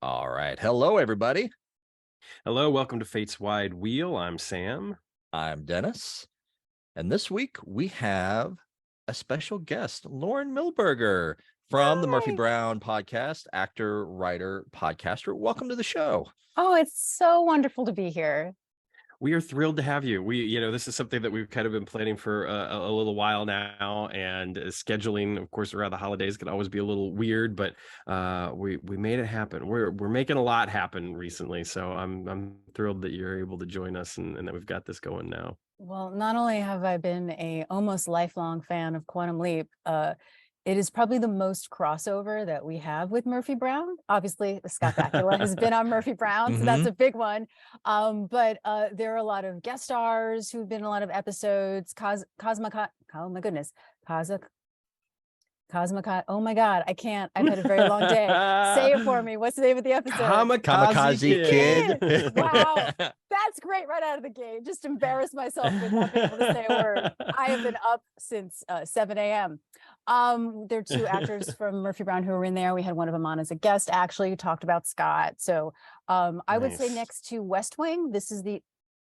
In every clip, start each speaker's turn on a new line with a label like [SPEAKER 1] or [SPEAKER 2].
[SPEAKER 1] All right. Hello, everybody.
[SPEAKER 2] Hello, welcome to Fate's Wide Wheel. I'm Sam.
[SPEAKER 1] I'm Dennis. And this week we have a special guest, Lauren Milberger from the Murphy
[SPEAKER 3] Hi.
[SPEAKER 1] Brown podcast, actor, writer, podcaster. Welcome to the show.
[SPEAKER 3] Oh, it's so wonderful to be here.
[SPEAKER 2] We are thrilled to have you. This is something that we've kind of been planning for a little while now, and scheduling, of course, around the holidays can always be a little weird, but we made it happen. We're making a lot happen recently, so I'm thrilled that you're able to join us and that we've got this going now.
[SPEAKER 3] Well, not only have I been a almost lifelong fan of Quantum Leap, it is probably the most crossover that we have with Murphy Brown. Obviously, Scott Bakula has been on Murphy Brown, so that's a big one. But there are a lot of guest stars who've been in a lot of episodes. Oh my goodness, oh my God, I can't. I've had a very long day. Say it for me. What's the name of the episode?
[SPEAKER 1] Kamikaze Kid.
[SPEAKER 3] Wow, that's great right out of the gate. Just embarrass myself with not being able to say a word. I have been up since 7 a.m. There are two actors from Murphy Brown who were in there. We had one of them on as a guest, actually, who talked about Scott. So I would say next to West Wing, this is the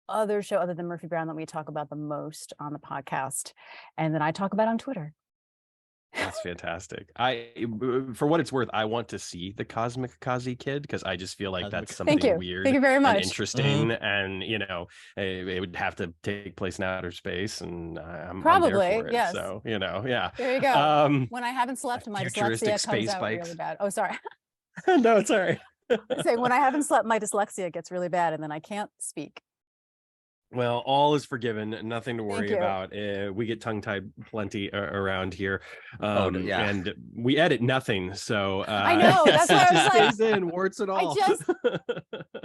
[SPEAKER 3] other show other than Murphy Brown that we talk about the most on the podcast. And then I talk about on Twitter.
[SPEAKER 2] That's fantastic. For what it's worth, I want to see the Kamikaze Kid because I just feel like that's something weird.
[SPEAKER 3] Thank you very much.
[SPEAKER 2] And interesting, and it would have to take place in outer space, and I'm there for it.
[SPEAKER 3] Yes.
[SPEAKER 2] So yeah.
[SPEAKER 3] There you go. When I haven't slept, my dyslexia comes out
[SPEAKER 2] bikes.
[SPEAKER 3] really bad. Oh, sorry.
[SPEAKER 2] No, it's all right.
[SPEAKER 3] Say when I haven't slept, my dyslexia gets really bad, and then I can't speak.
[SPEAKER 2] Well, all is forgiven. Nothing to worry about. We get tongue-tied plenty around here. And we edit nothing. So
[SPEAKER 3] I know. That's why I was like,
[SPEAKER 2] stays in, warts and all.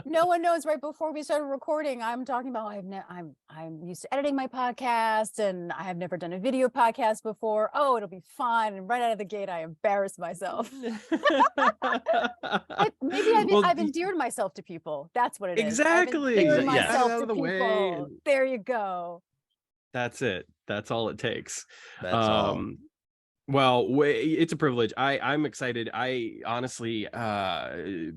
[SPEAKER 3] No one knows. Right before we started recording, I'm talking about I'm used to editing my podcast, and I have never done a video podcast before. Oh, it'll be fun. And right out of the gate, I embarrassed myself. I've endeared myself to people. That's what it is.
[SPEAKER 2] Exactly.
[SPEAKER 3] I've endeared myself to people. There you go.
[SPEAKER 2] That's it. That's all it takes.
[SPEAKER 1] That's all.
[SPEAKER 2] Well, it's a privilege. I'm excited. I honestly, to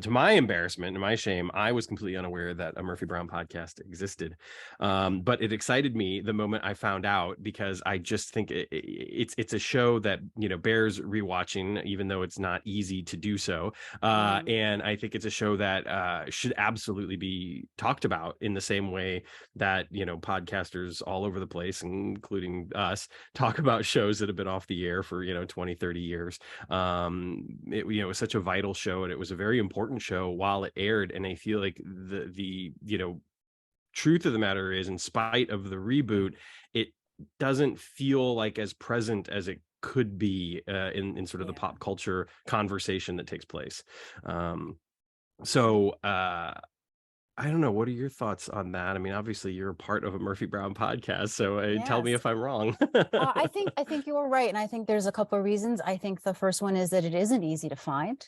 [SPEAKER 2] my embarrassment and my shame, I was completely unaware that a Murphy Brown podcast existed. But it excited me the moment I found out, because I just think it's a show that bears rewatching, even though it's not easy to do so. And I think it's a show that should absolutely be talked about in the same way that podcasters all over the place, including us, talk about shows that have been off the air for 20, 30 years. It was such a vital show, and it was a very important show while it aired. And I feel like the truth of the matter is, in spite of the reboot, it doesn't feel like as present as it could be in sort of the pop culture conversation that takes place. I don't know. What are your thoughts on that? I mean, obviously you're a part of a Murphy Brown podcast, so tell me if I'm wrong.
[SPEAKER 3] I think you were right. And I think there's a couple of reasons. I think the first one is that it isn't easy to find.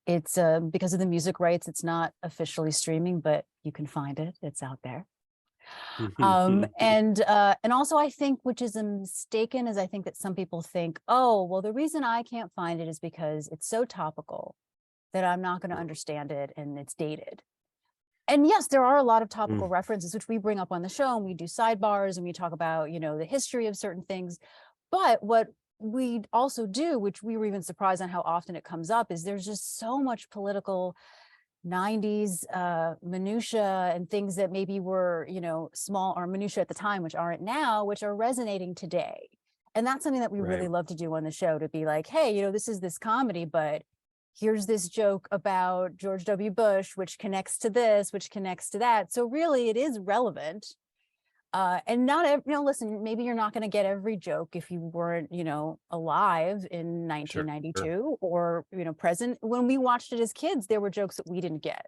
[SPEAKER 3] It's because of the music rights. It's not officially streaming, but you can find it. It's out there. And also I think, which is a mistaken, is I think that some people think, oh, well, the reason I can't find it is because it's so topical that I'm not going to understand it, and it's dated. And yes, there are a lot of topical references, which we bring up on the show, and we do sidebars and we talk about, the history of certain things. But what we also do, which we were even surprised on how often it comes up, is there's just so much political 90s minutia and things that maybe were, small or minutia at the time, which aren't now, which are resonating today. And that's something that we really love to do on the show, to be like, hey, this is this comedy, but here's this joke about George W. Bush, which connects to this, which connects to that. So really it is relevant. And not, listen, maybe you're not going to get every joke if you weren't, alive in 1992 or, present. When we watched it as kids, there were jokes that we didn't get.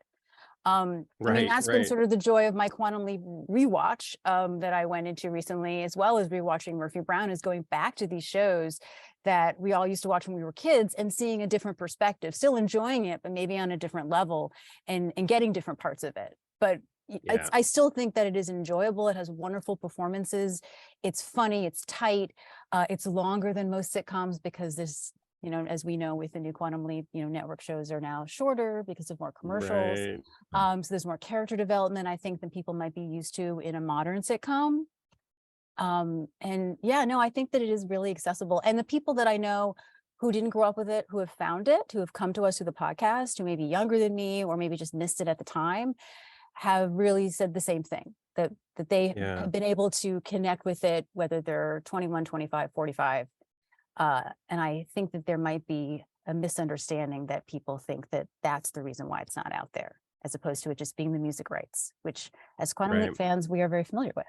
[SPEAKER 3] I mean, that's been sort of the joy of my Quantum Leap rewatch that I went into recently, as well as rewatching Murphy Brown, is going back to these shows that we all used to watch when we were kids and seeing a different perspective, still enjoying it, but maybe on a different level, and getting different parts of it. But I still think that it is enjoyable. It has wonderful performances. It's funny. It's tight. It's longer than most sitcoms because there's You know, as we know with the new Quantum Leap, you know, network shows are now shorter because of more commercials.
[SPEAKER 2] Right.
[SPEAKER 3] So there's more character development, I think, than people might be used to in a modern sitcom. And yeah, no, I think that it is really accessible. And the people that I know who didn't grow up with it, who have found it, who have come to us through the podcast, who may be younger than me, or maybe just missed it at the time, have really said the same thing, that they have been able to connect with it, whether they're 21, 25, 45. And I think that there might be a misunderstanding that people think that that's the reason why it's not out there, as opposed to it just being the music rights, which as Quantum Leap fans, we are very familiar with.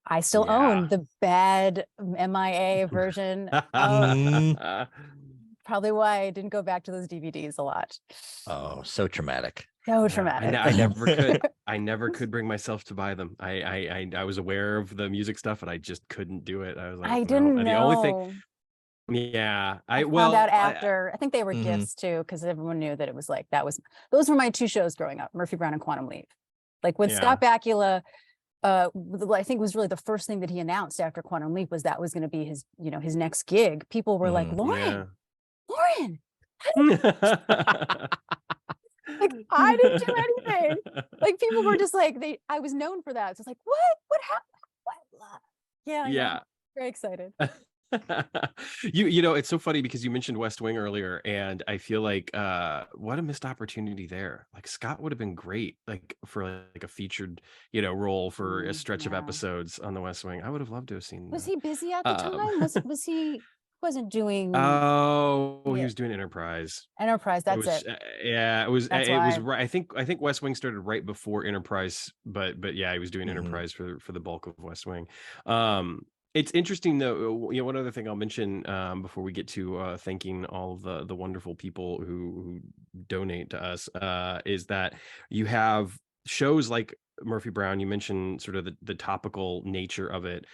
[SPEAKER 3] I still own the bad MIA version of probably why I didn't go back to those DVDs a lot.
[SPEAKER 1] Oh, so traumatic.
[SPEAKER 3] So traumatic.
[SPEAKER 2] I never could. I never could bring myself to buy them. I was aware of the music stuff, and I just couldn't do it. I was like,
[SPEAKER 3] I didn't know.
[SPEAKER 2] The only thing. Yeah,
[SPEAKER 3] I found out after. I think they were gifts too, because everyone knew that it was like those were my two shows growing up: Murphy Brown and Quantum Leap. Like when Scott Bakula, I think was really the first thing that he announced after Quantum Leap was that was going to be his, you know, his next gig. People were like, Lauren, like I didn't do anything. Like people were just like I was known for that. So it's like, what happened? What? Yeah. Very excited.
[SPEAKER 2] You know, it's so funny because you mentioned West Wing earlier, and I feel like what a missed opportunity there. Like Scott would have been great, like for like a featured, you know, role for a stretch of episodes on the West Wing. I would have loved to have seen.
[SPEAKER 3] Was he busy at the time? Was he wasn't doing?
[SPEAKER 2] Oh, he was doing Enterprise.
[SPEAKER 3] Enterprise, that's it.
[SPEAKER 2] Yeah, it was. It was right. I think West Wing started right before Enterprise, but yeah, he was doing Enterprise for the bulk of West Wing. It's interesting though. You know, one other thing I'll mention before we get to thanking all of the wonderful people who donate to us is that you have shows like Murphy Brown. You mentioned sort of the topical nature of it.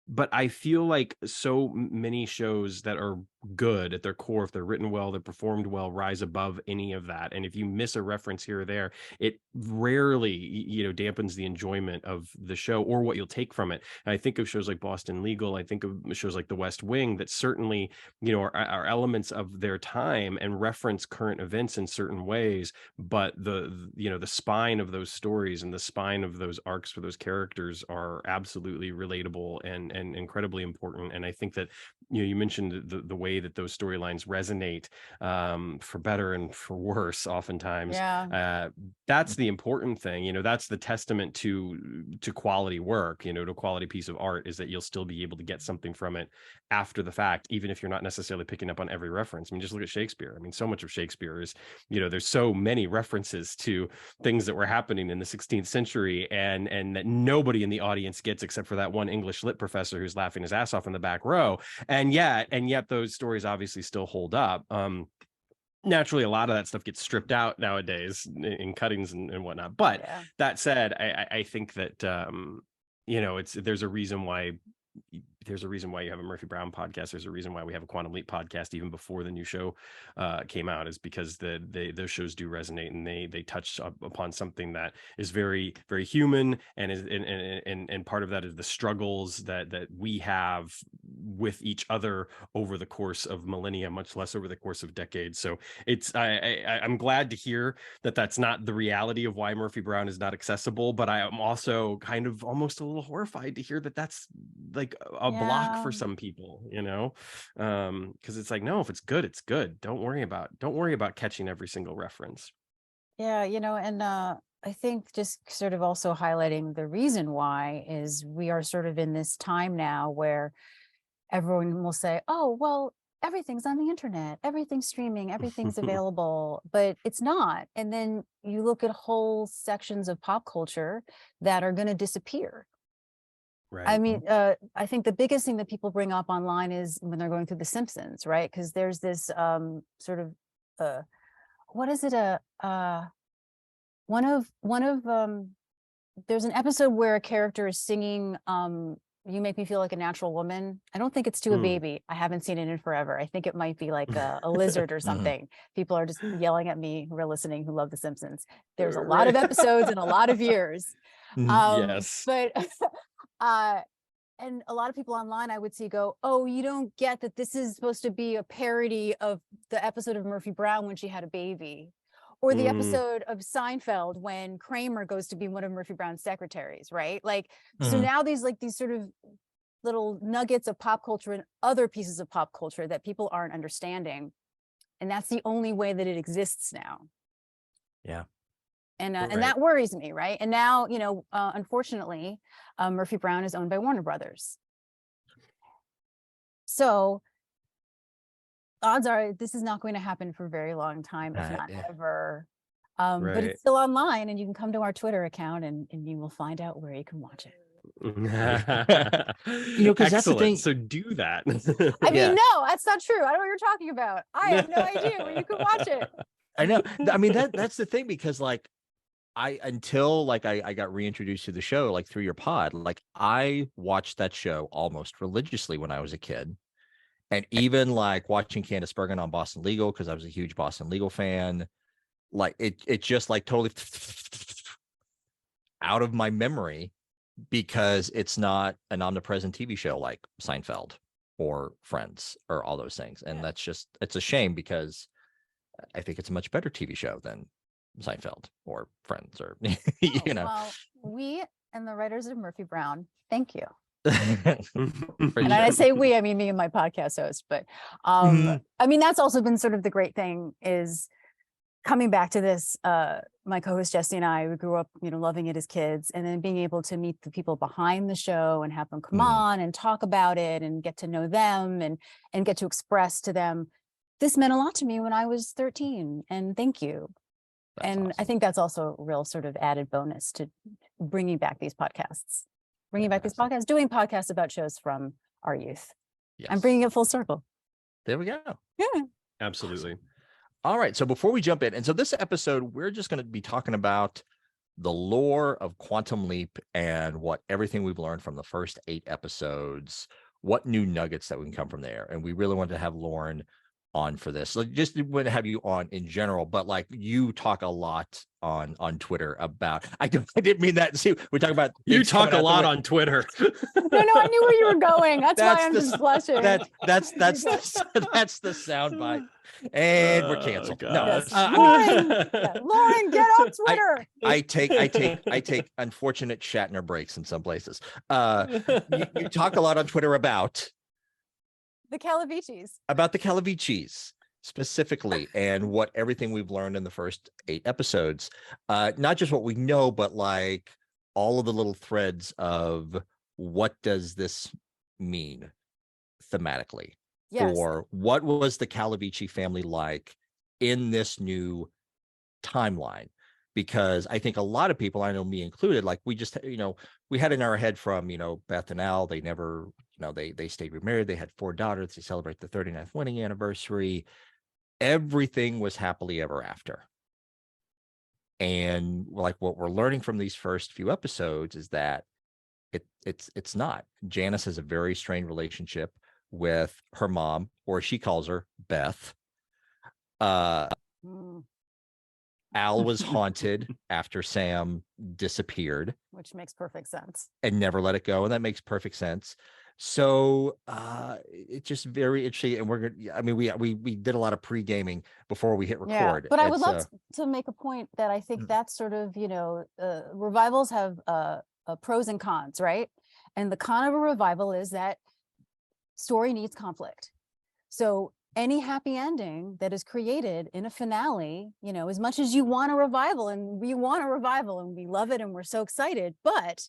[SPEAKER 2] But I feel like so many shows that are good at their core, if they're written well, they're performed well, rise above any of that. And if you miss a reference here or there, it rarely, you know, dampens the enjoyment of the show or what you'll take from it. And I think of shows like Boston Legal. I think of shows like The West Wing that certainly, you know, are elements of their time and reference current events in certain ways. But the spine of those stories and the spine of those arcs for those characters are absolutely relatable and incredibly important. And I think that, you know, you mentioned the way that those storylines resonate for better and for worse oftentimes. That's the important thing. You know, that's the testament to quality work, you know, to a quality piece of art, is that you'll still be able to get something from it after the fact, even if you're not necessarily picking up on every reference. I mean, just look at Shakespeare. I mean, so much of Shakespeare is, you know, there's so many references to things that were happening in the 16th century and that nobody in the audience gets except for that one English lit professor who's laughing his ass off in the back row. And yet those stories obviously still hold up. Naturally, a lot of that stuff gets stripped out nowadays in cuttings and whatnot. But that said, I think that you know, there's a reason why you have a Murphy Brown podcast. There's a reason why we have a Quantum Leap podcast even before the new show came out, is because those shows do resonate and they touch upon something that is very, very human and part of that is the struggles that we have with each other over the course of millennia, much less over the course of decades. So I'm glad to hear that that's not the reality of why Murphy Brown is not accessible, but I am also kind of almost a little horrified to hear that that's like a block for some people, you know, because it's like, no, if it's good, it's good. Don't worry about catching every single reference.
[SPEAKER 3] Yeah, you know, and I think just sort of also highlighting the reason why is we are sort of in this time now where everyone will say, oh, well, everything's on the internet, everything's streaming, everything's available, but it's not. And then you look at whole sections of pop culture that are going to disappear.
[SPEAKER 2] Right.
[SPEAKER 3] I mean, I think the biggest thing that people bring up online is when they're going through The Simpsons, right? Because there's this sort of what is it? One of there's an episode where a character is singing "You Make Me Feel Like a Natural Woman." I don't think it's to a baby. I haven't seen it in forever. I think it might be like a lizard or something. People are just yelling at me who are listening who love The Simpsons. There's a lot of episodes in a lot of years.
[SPEAKER 2] Yes.
[SPEAKER 3] But and a lot of people online I would see go, oh, you don't get that this is supposed to be a parody of the episode of Murphy Brown when she had a baby, or the episode of Seinfeld when Kramer goes to be one of Murphy Brown's secretaries, right? Like, so now these sort of little nuggets of pop culture and other pieces of pop culture that people aren't understanding. And that's the only way that it exists now.
[SPEAKER 1] Yeah.
[SPEAKER 3] And
[SPEAKER 1] Right.
[SPEAKER 3] and that worries me, right? And now, you know, unfortunately, Murphy Brown is owned by Warner Brothers. So odds are this is not going to happen for a very long time, if not ever. But
[SPEAKER 2] Right.
[SPEAKER 3] it's still online, and you can come to our Twitter account and you will find out where you can watch it.
[SPEAKER 1] You know, because that's the thing.
[SPEAKER 2] So do that.
[SPEAKER 3] I mean, no, that's not true. I don't know what you're talking about. I have no idea where you can watch it.
[SPEAKER 1] I know. I mean, that's the thing, because like until I got reintroduced to the show, like through your pod, like I watched that show almost religiously when I was a kid. And even like watching Candace Bergen on Boston Legal, because I was a huge Boston Legal fan, like it just like totally out of my memory, because it's not an omnipresent TV show like Seinfeld or Friends or all those things. And it's a shame, because I think it's a much better TV show than Seinfeld or Friends, or you know.
[SPEAKER 3] Well, we and the writers of Murphy Brown, thank you.
[SPEAKER 1] For
[SPEAKER 3] And
[SPEAKER 1] sure.
[SPEAKER 3] I say we, I mean me and my podcast host, but I mean that's also been sort of the great thing, is coming back to this, my co-host Jesse and I, we grew up, you know, loving it as kids, and then being able to meet the people behind the show and have them come on and talk about it and get to know them and get to express to them, this meant a lot to me when I was 13, and thank you.
[SPEAKER 1] That's
[SPEAKER 3] and I
[SPEAKER 1] awesome.
[SPEAKER 3] think that's also a real sort of added bonus to bringing back these podcasts, doing podcasts about shows from our youth.
[SPEAKER 1] Yes.
[SPEAKER 3] I'm bringing it full circle.
[SPEAKER 1] There we go.
[SPEAKER 3] Yeah.
[SPEAKER 2] Absolutely.
[SPEAKER 1] All right. So before we jump in, and so this episode, we're just going to be talking about the lore of Quantum Leap and what everything we've learned from the first 8 episodes, what new nuggets that we can come from there. And we really wanted to have Lauren on for this. So just want to have you on in general, but like you talk a lot on Twitter about, I didn't mean that. See, we're talking about,
[SPEAKER 2] You talk a lot on Twitter.
[SPEAKER 3] No, I knew where you were going. That's why I'm just blushing.
[SPEAKER 1] That's the sound bite. And we're canceled. No,
[SPEAKER 3] Yes. Lauren, get on Twitter.
[SPEAKER 1] I take unfortunate Shatner breaks in some places. You talk a lot on Twitter about
[SPEAKER 3] the Calaviccis.
[SPEAKER 1] About the Calaviccis specifically, and what everything we've learned in the first 8 episodes. Not just what we know, but like all of the little threads of what does this mean thematically?
[SPEAKER 3] Yes.
[SPEAKER 1] Or what was the Calavicci family like in this new timeline? Because I think a lot of people, I know me included, like we just, you know, we had in our head from, you know, Beth and Al, they never, you know, they stayed remarried. They had 4 daughters. They celebrate the 39th wedding anniversary. Everything was happily ever after. And like what we're learning from these first few episodes is that it's not. Janis has a very strained relationship with her mom, or she calls her Beth. Al was haunted after Sam disappeared,
[SPEAKER 3] which makes perfect sense,
[SPEAKER 1] and never let it go, and that makes perfect sense. So it's just very interesting, and we're gonna, I mean, we did a lot of pre-gaming before we hit record.
[SPEAKER 3] Yeah, but I would love to make a point that I think that's sort of, you know, revivals have pros and cons, right? And the con of a revival is that story needs conflict. So any happy ending that is created in a finale, you know, as much as you want a revival, and we want a revival and we love it and we're so excited, but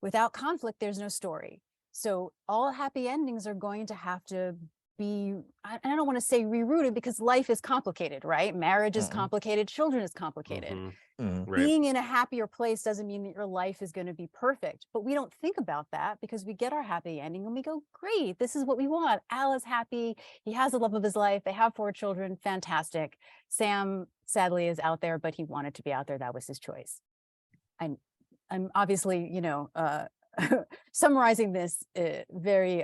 [SPEAKER 3] without conflict, there's no story. So all happy endings are going to have to be, I don't want to say rerouted, because life is complicated, right? Marriage is complicated, children is complicated.
[SPEAKER 2] Right.
[SPEAKER 3] Being in a happier place doesn't mean that your life is going to be perfect, but we don't think about that because we get our happy ending and we go, great, this is what we want. Al is happy. He has the love of his life. They have 4 children. Fantastic. Sam sadly is out there, but he wanted to be out there. That was his choice. I'm obviously, you know, summarizing this very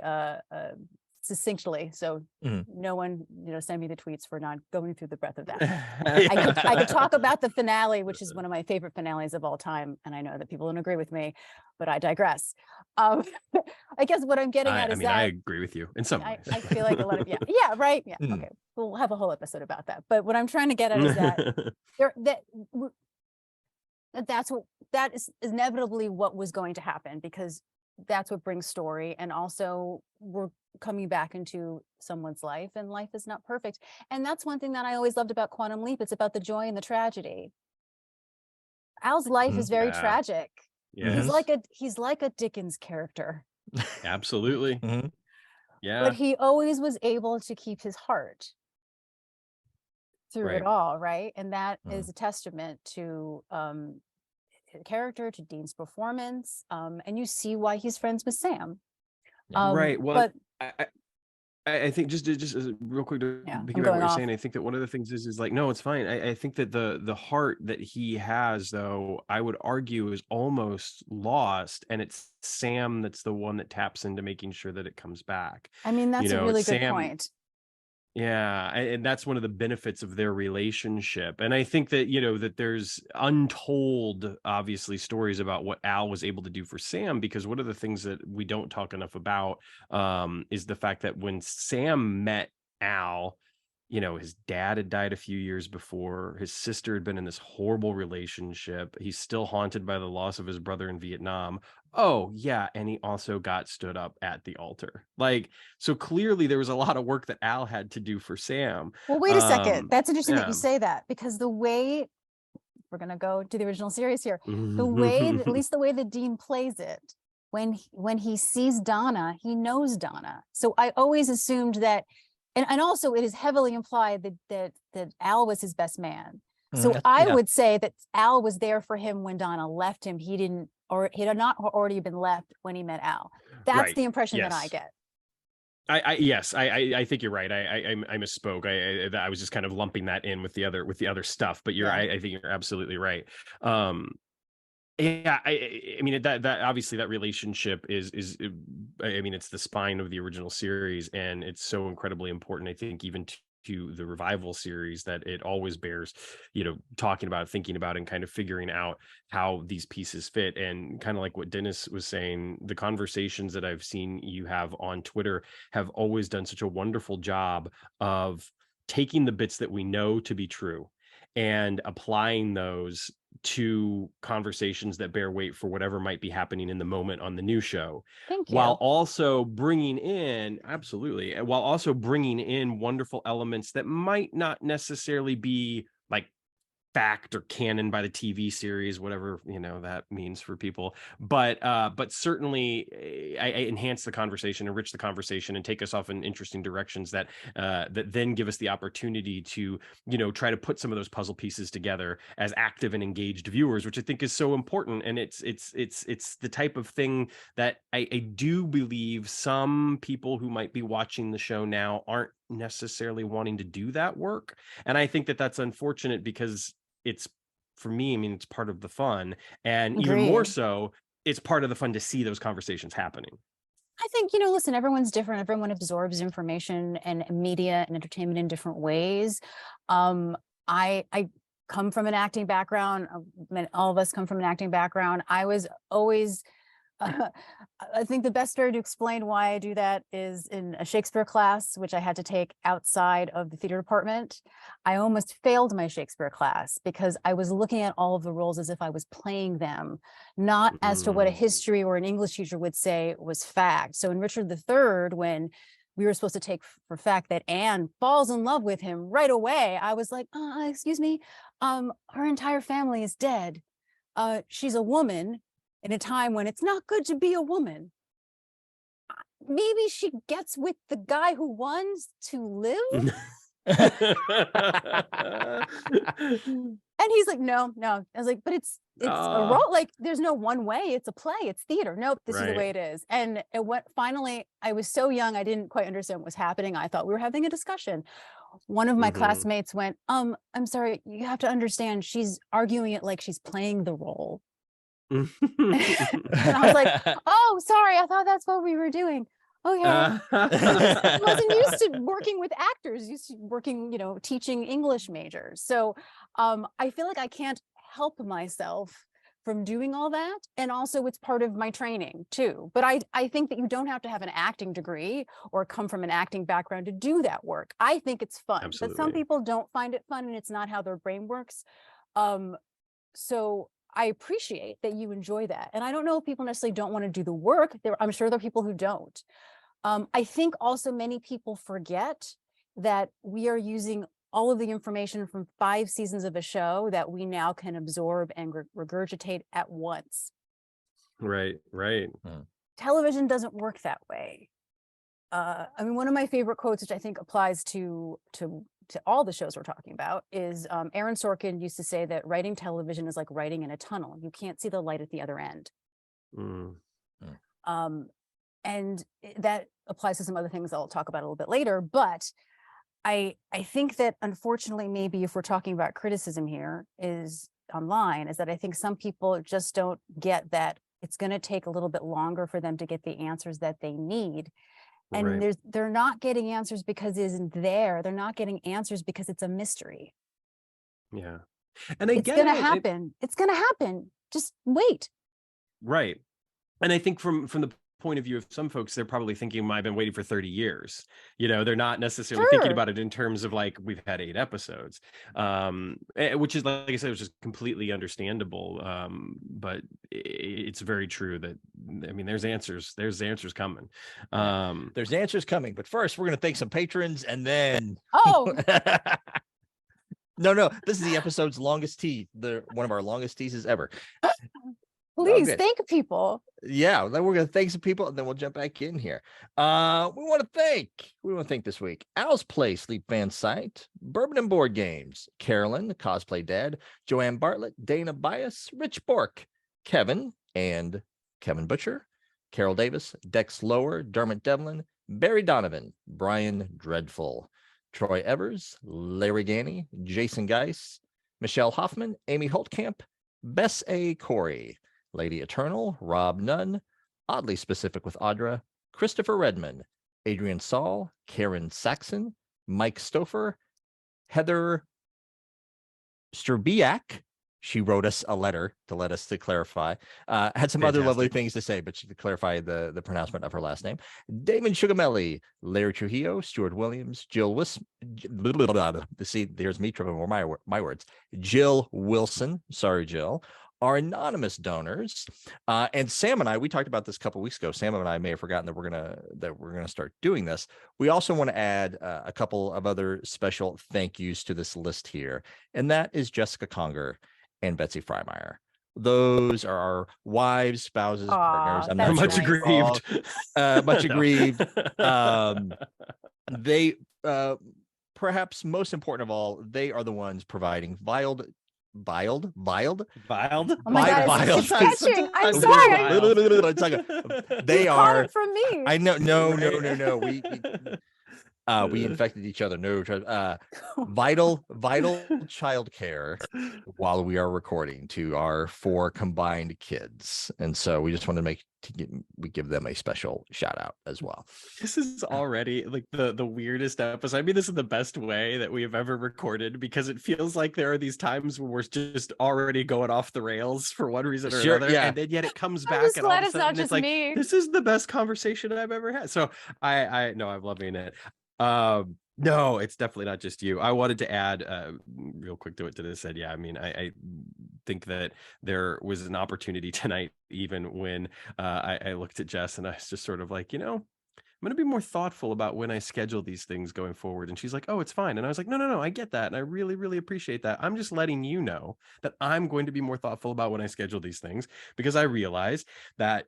[SPEAKER 3] succinctly, so
[SPEAKER 1] Mhm.
[SPEAKER 3] no one, send me the tweets for not going through the breadth of that. I could talk about the finale, which is one of my favorite finales of all time, and I know that people don't agree with me, but I digress. I guess what I'm getting at is
[SPEAKER 2] I
[SPEAKER 3] that
[SPEAKER 2] agree with you in some ways.
[SPEAKER 3] I feel like a lot of right, okay, we'll have a whole episode about that. But what I'm trying to get at is that that is inevitably what was going to happen, because that's what brings story, and also we're coming back into someone's life, and life is not perfect. And that's one thing that I always loved about Quantum Leap. It's about the joy and the tragedy. Al's life is very tragic.
[SPEAKER 2] Yes.
[SPEAKER 3] He's like a Dickens character.
[SPEAKER 2] Absolutely. Yeah.
[SPEAKER 3] But he always was able to keep his heart through it all, right? And that is a testament to character, to Dean's performance, and you see why he's friends with Sam.
[SPEAKER 2] Right. Well,
[SPEAKER 3] but
[SPEAKER 2] I think just real quick to piggyback what you're saying, I think that one of the things is like, no, it's fine. I think that the heart that he has, though, I would argue is almost lost, and it's Sam that's the one that taps into making sure that it comes back.
[SPEAKER 3] I mean, that's a really good point.
[SPEAKER 2] Yeah, and that's one of the benefits of their relationship. And I think that, that there's untold, obviously, stories about what Al was able to do for Sam, because one of the things that we don't talk enough about is the fact that when Sam met Al, his dad had died a few years before. His sister had been in this horrible relationship. He's still haunted by the loss of his brother in Vietnam. Oh, yeah. And he also got stood up at the altar. So clearly there was a lot of work that Al had to do for Sam.
[SPEAKER 3] Well, wait a second. That's interesting that you say that, because the way we're going to go to the original series here, the way, at least the way that Dean plays it, when he sees Donna, he knows Donna. So I always assumed that, and also it is heavily implied that Al was his best man. So I would say that Al was there for him when Donna left him. He had not already been left when he met Al. That's the impression that I get.
[SPEAKER 2] I think you're right. I misspoke. I was just kind of lumping that in with the other stuff. But I think you're absolutely right. Yeah, I mean that obviously that relationship is I mean, it's the spine of the original series, and it's so incredibly important, I think, even to the revival series, that it always bears, talking about, thinking about, and kind of figuring out how these pieces fit. And kind of like what Dennis was saying, the conversations that I've seen you have on Twitter have always done such a wonderful job of taking the bits that we know to be true and applying those to conversations that bear weight for whatever might be happening in the moment on the new show.
[SPEAKER 3] Thank you.
[SPEAKER 2] While also bringing in wonderful elements that might not necessarily be like fact or canon by the TV series, whatever that means for people, but certainly I enhance the conversation, enrich the conversation, and take us off in interesting directions that then give us the opportunity to try to put some of those puzzle pieces together as active and engaged viewers, which I think is so important. And it's the type of thing that I do believe some people who might be watching the show now aren't necessarily wanting to do that work, and I think that that's unfortunate, because it's, for me, I mean, it's part of the fun, and even more so, it's part of the fun to see those conversations happening.
[SPEAKER 3] I think, listen, everyone's different. Everyone absorbs information and media and entertainment in different ways. I come from an acting background. All of us come from an acting background. I was always I think the best way to explain why I do that is in a Shakespeare class, which I had to take outside of the theater department. I almost failed my Shakespeare class because I was looking at all of the roles as if I was playing them, not as to what a history or an English teacher would say was fact. So in Richard III, when we were supposed to take for fact that Anne falls in love with him right away, I was like, excuse me, her entire family is dead. She's a woman in a time when it's not good to be a woman. Maybe she gets with the guy who wants to live. And he's like, no. I was like, but it's a role. Like, there's no one way. It's a play. It's theater. Nope, this is the way it is. And it went. Finally, I was so young, I didn't quite understand what was happening. I thought we were having a discussion. One of my classmates went, I'm sorry, you have to understand, she's arguing it like she's playing the role. And I was like, oh, sorry, I thought that's what we were doing. Oh yeah. I wasn't used to working with actors, used to working, teaching English majors. So I feel like I can't help myself from doing all that. And also it's part of my training too. But I think that you don't have to have an acting degree or come from an acting background to do that work. I think it's fun.
[SPEAKER 2] Absolutely.
[SPEAKER 3] But some people don't find it fun and it's not how their brain works. So I appreciate that you enjoy that. And I don't know if people necessarily don't want to do the work. I'm sure there are people who don't. I think also many people forget that we are using all of the information from 5 seasons of a show that we now can absorb and regurgitate at once.
[SPEAKER 2] Right.
[SPEAKER 3] Television doesn't work that way. One of my favorite quotes, which I think applies to all the shows we're talking about, is Aaron Sorkin used to say that writing television is like writing in a tunnel. You can't see the light at the other end. And that applies to some other things I'll talk about a little bit later. But I think that unfortunately, maybe if we're talking about criticism here is online, is that I think some people just don't get that it's going to take a little bit longer for them to get the answers that they need. And they're not getting answers because it isn't there. They're not getting answers because it's a mystery.
[SPEAKER 2] Yeah. And
[SPEAKER 3] it's going to happen. It's going to happen. Just wait.
[SPEAKER 2] Right. And I think from the point of view of some folks, they're probably thinking, I've been waiting for 30 years. They're not necessarily thinking about it in terms of like, we've had 8 episodes, which is, like I said, which is completely understandable. But it's very true that, there's answers coming.
[SPEAKER 1] There's answers coming. But first, we're going to thank some patrons and then.
[SPEAKER 3] Oh,
[SPEAKER 1] No, this is the episode's longest tease. One of our longest teases ever.
[SPEAKER 3] Please thank people.
[SPEAKER 1] Yeah, then we're going to thank some people and then we'll jump back in here. We want to thank this week Al's Place, Leap Fan Site, Bourbon and Board Games, Carolyn, the Cosplay Dad, Joanne Bartlett, Dana Bius, Rich Bourque, Kevin and Kevin Butcher, Carol Davis, Deckslower, Dermot Devlin, Barry Donovan, Brian Dreadful, Troy Evers, Larry Ganni, Jason Geis, Michelle Hoffman, Amy Holtcamp, Bess A. Korey, Lady Eternal, Robb Nunn, Oddly Specific with Audra, Christopher Redmon, Adrian Saul, Karyn Saxon, Mike Stouffer, Heather Strbiak. She wrote us a letter to let us to clarify. Had some other lovely things to say, but she could clarify the pronouncement of her last name. Damon Sugamelli, Larry Trujillo, Stuart Williams, Jill see, there's me tripping over my words. Jill Wilson. Sorry, Jill. Our anonymous donors, and Sam and I, we talked about this a couple weeks ago. Sam and I may have forgotten that we're gonna start doing this. We also want to add a couple of other special thank yous to this list here, and that is Jessica Conger and Betsy Freimeyer. Those are our wives, spouses, partners. I'm not
[SPEAKER 2] much aggrieved.
[SPEAKER 1] Much aggrieved. They, perhaps most important of all, they are the ones providing viled.
[SPEAKER 3] Oh my God,
[SPEAKER 1] Viled.
[SPEAKER 3] it's catching. I'm sorry.
[SPEAKER 1] They are
[SPEAKER 3] it from me.
[SPEAKER 1] I know. No. We infected each other. No, vital childcare while we are recording to our 4 combined kids, and so we just want to we give them a special shout out as well.
[SPEAKER 2] This is already like the weirdest episode. This is the best way that we have ever recorded, because it feels like there are these times where we're just already going off the rails for one reason or another, and then yet it comes back and all of a sudden it's like, this is the best conversation I've ever had. So I know I'm loving it. No, it's definitely not just you. I wanted to add real quick to this. Said, I think that there was an opportunity tonight, even when I looked at Jess and I was just sort of like, I'm going to be more thoughtful about when I schedule these things going forward. And she's like, oh, it's fine. And I was like, no, I get that. And I really, really appreciate that. I'm just letting you know that I'm going to be more thoughtful about when I schedule these things, because I realize that,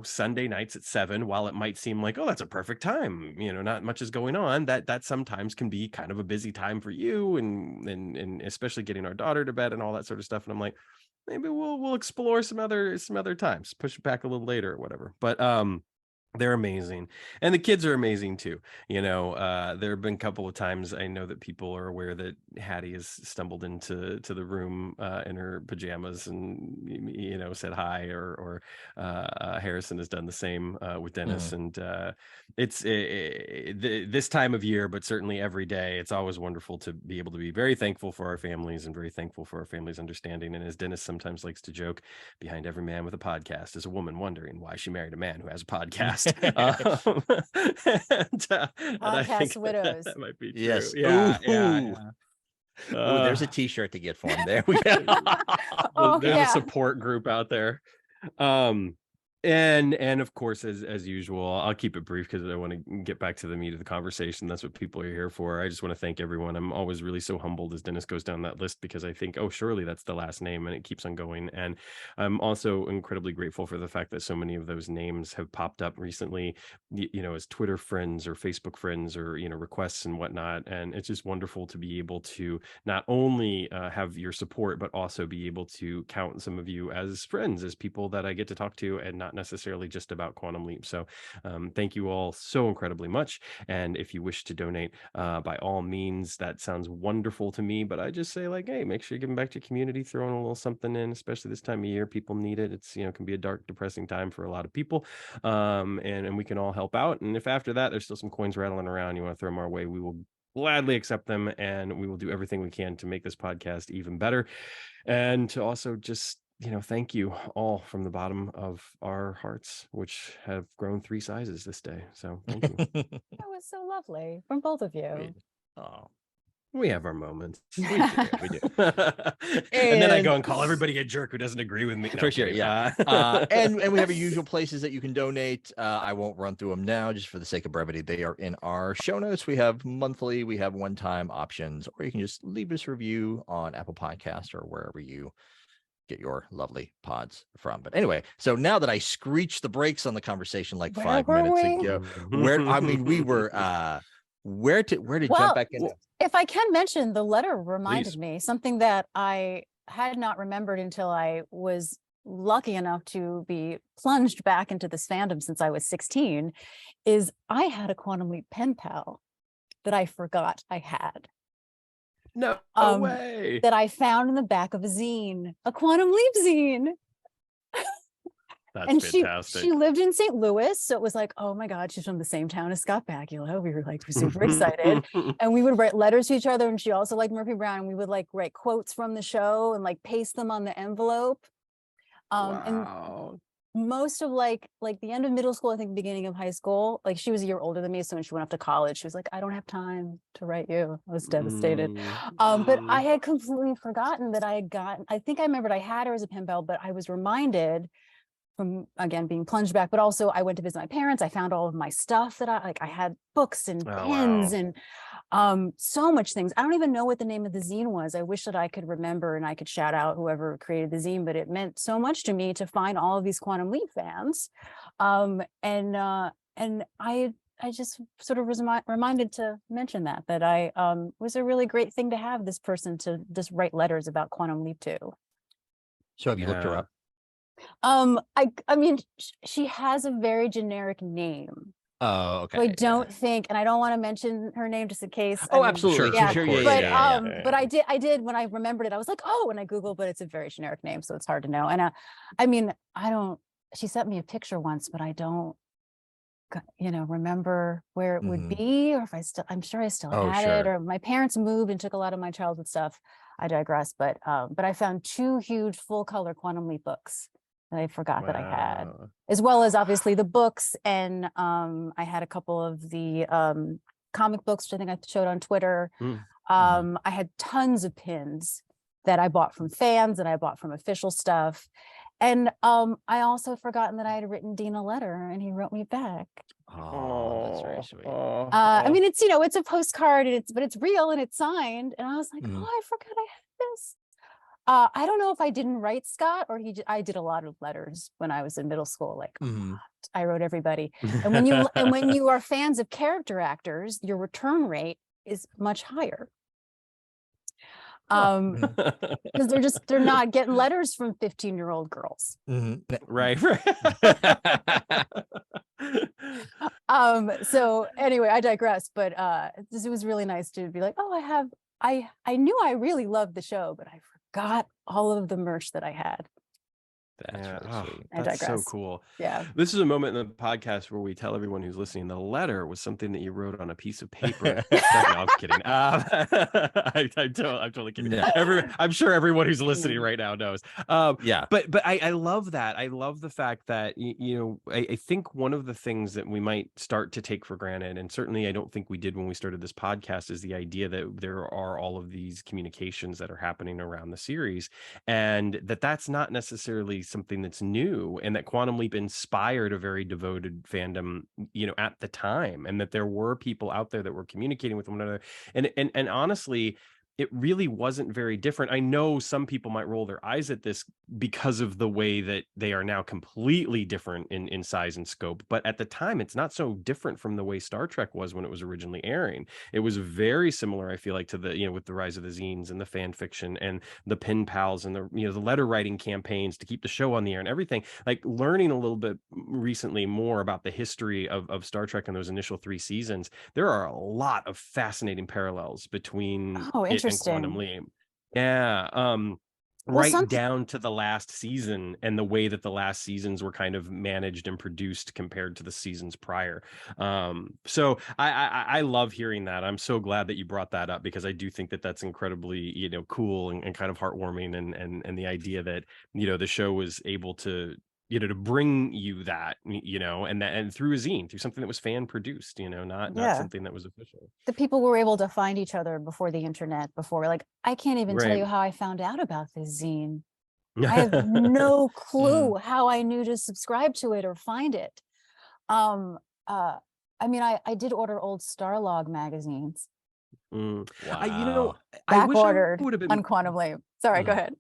[SPEAKER 2] Sunday nights at 7, while it might seem like, oh, that's a perfect time, not much is going on, that sometimes can be kind of a busy time for you. And especially getting our daughter to bed and all that sort of stuff. And I'm like, maybe we'll explore some other times, push it back a little later or whatever. But, They're amazing, and the kids are amazing too. You know, there have been a couple of times I know that people are aware that Hattie has stumbled into the room in her pajamas and said hi, or Harrison has done the same with Dennis, and it's this time of year, but certainly every day. It's always wonderful to be able to be very thankful for our families and very thankful for our families' understanding. And as Dennis sometimes likes to joke, behind every man with a podcast is a woman wondering why she married a man who has a podcast. And I think
[SPEAKER 3] widows.
[SPEAKER 2] that might be true.
[SPEAKER 1] Yes.
[SPEAKER 2] Yeah.
[SPEAKER 1] Ooh, there's a t-shirt to get for him. There we go.
[SPEAKER 2] There's a support group out there. And of course, as usual, I'll keep it brief because I want to get back to the meat of the conversation. That's what people are here for. I just want to thank everyone. I'm always really so humbled as Dennis goes down that list, because I think, oh, surely that's the last name, and it keeps on going. And I'm also incredibly grateful for the fact that so many of those names have popped up recently, as Twitter friends or Facebook friends, or requests and whatnot. And it's just wonderful to be able to not only have your support, but also be able to count some of you as friends, as people that I get to talk to, and not necessarily just about Quantum Leap. So thank you all so incredibly much. And if you wish to donate, by all means, that sounds wonderful to me. But I just say, like, hey, make sure you're giving back to your community, throwing a little something in, especially this time of year. People need it. It's can be a dark, depressing time for a lot of people, and we can all help out. And if after that there's still some coins rattling around, you want to throw them our way, we will gladly accept them, and we will do everything we can to make this podcast even better, and to also just thank you all from the bottom of our hearts, which have grown 3 sizes this day. So thank you.
[SPEAKER 3] That was so lovely from both of you.
[SPEAKER 2] We have our moments.
[SPEAKER 1] We do.
[SPEAKER 2] And then I go and call everybody a jerk who doesn't agree with me.
[SPEAKER 1] For sure, yeah. And we have our usual places that you can donate. I won't run through them now just for the sake of brevity. They are in our show notes. We have monthly, we have one-time options, or you can just leave us a review on Apple Podcast or wherever you get your lovely pods from. But anyway, so now that I screeched the brakes on the conversation like 5 minutes ago, we were where to jump back into?
[SPEAKER 3] If I can mention, the letter reminded me something that I had not remembered until I was lucky enough to be plunged back into this fandom since I was 16, is I had a Quantum Leap pen pal that I forgot I had.
[SPEAKER 2] No way.
[SPEAKER 3] That I found in the back of a zine, a Quantum Leap zine.
[SPEAKER 2] That's fantastic.
[SPEAKER 3] She lived in St. Louis, so it was like, oh my God, she's from the same town as Scott Bakula. We were like super excited, and we would write letters to each other. And she also liked Murphy Brown. And we would like write quotes from the show and like paste them on the envelope.
[SPEAKER 2] Wow.
[SPEAKER 3] And most of like the end of middle school, I think beginning of high school, like she was a year older than me, so when she went off to college, she was like, I don't have time to write you. I was devastated. But I had completely forgotten that I had gotten. I think I remembered I had her as a pen pal, but I was reminded from, again, being plunged back, but also I went to visit my parents. I found all of my stuff that I had books and pens and so much things. I don't even know what the name of the zine was. I wish that I could remember and I could shout out whoever created the zine, but it meant so much to me to find all of these Quantum Leap fans. And I just sort of was reminded to mention that I was a really great thing to have this person to just write letters about Quantum Leap to.
[SPEAKER 1] So have you looked her up?
[SPEAKER 3] I mean, she has a very generic name.
[SPEAKER 1] Oh, okay.
[SPEAKER 3] So I don't think, and I don't want to mention her name just in case.
[SPEAKER 1] Oh, absolutely.
[SPEAKER 3] Sure. But I did when I remembered it, I was like, oh, when I Googled, but it's a very generic name, so it's hard to know. And I mean, she sent me a picture once, but I don't, remember where it would be, or if I'm sure I still had it, or my parents moved and took a lot of my childhood stuff. I digress, but I found 2 huge full color Quantum Leap books that I forgot that I had, as well as obviously the books. And I had a couple of the comic books, which I think I showed on Twitter. I had tons of pins that I bought from fans, and I bought from official stuff. And I also forgotten that I had written Dean a letter, and he wrote me back.
[SPEAKER 1] Oh, that's very sweet.
[SPEAKER 3] I mean, it's it's a postcard, and it's real and it's signed. And I was like, oh, I forgot I had this. I don't know if I didn't write Scott or I did a lot of letters when I was in middle school. Like I wrote everybody. And when you are fans of character actors, your return rate is much higher. Because they're not getting letters from 15-year-old girls.
[SPEAKER 2] Right.
[SPEAKER 3] So anyway, I digress, but it was really nice to be like, oh, I knew I really loved the show, but I forgot all of the merch that I had.
[SPEAKER 1] That's
[SPEAKER 2] Yeah.
[SPEAKER 1] really sweet.
[SPEAKER 3] I
[SPEAKER 2] That's so
[SPEAKER 3] digress.
[SPEAKER 2] cool.
[SPEAKER 3] Yeah.
[SPEAKER 2] This is a moment in the podcast where we tell everyone who's listening the letter was something that you wrote on a piece of paper. No, I'm kidding. I'm totally kidding.
[SPEAKER 1] No.
[SPEAKER 2] I'm sure everyone who's listening right now knows.
[SPEAKER 1] Yeah.
[SPEAKER 2] But I love that. I love the fact that, I think one of the things that we might start to take for granted, and certainly I don't think we did when we started this podcast, is the idea that there are all of these communications that are happening around the series, and that's not necessarily something that's new, and that Quantum Leap inspired a very devoted fandom, at the time, and that there were people out there that were communicating with one another. And honestly, it really wasn't very different. I know some people might roll their eyes at this because of the way that they are now completely different in size and scope. But at the time, it's not so different from the way Star Trek was when it was originally airing. It was very similar, I feel like, to the, with the rise of the zines and the fan fiction and the pen pals and the, the letter writing campaigns to keep the show on the air and everything. Like, learning a little bit recently more about the history of Star Trek and those initial 3 seasons, there are a lot of fascinating parallels between it and Quantum Leap. Yeah. Right down to the last season and the way that the last seasons were kind of managed and produced compared to the seasons prior. So I love hearing that. I'm so glad that you brought that up, because I do think that that's incredibly, cool and kind of heartwarming, and the idea that, the show was able to, to bring you that, and through a zine, through something that was fan produced, not something that was official.
[SPEAKER 3] The people were able to find each other before the internet, like, I can't even tell you how I found out about this zine. I have no clue how I knew to subscribe to it or find it. I mean, I did order old Starlog magazines.
[SPEAKER 1] Wow.
[SPEAKER 2] I wish I
[SPEAKER 3] ordered
[SPEAKER 2] would have been
[SPEAKER 3] on Quantum Leap. Sorry, go ahead.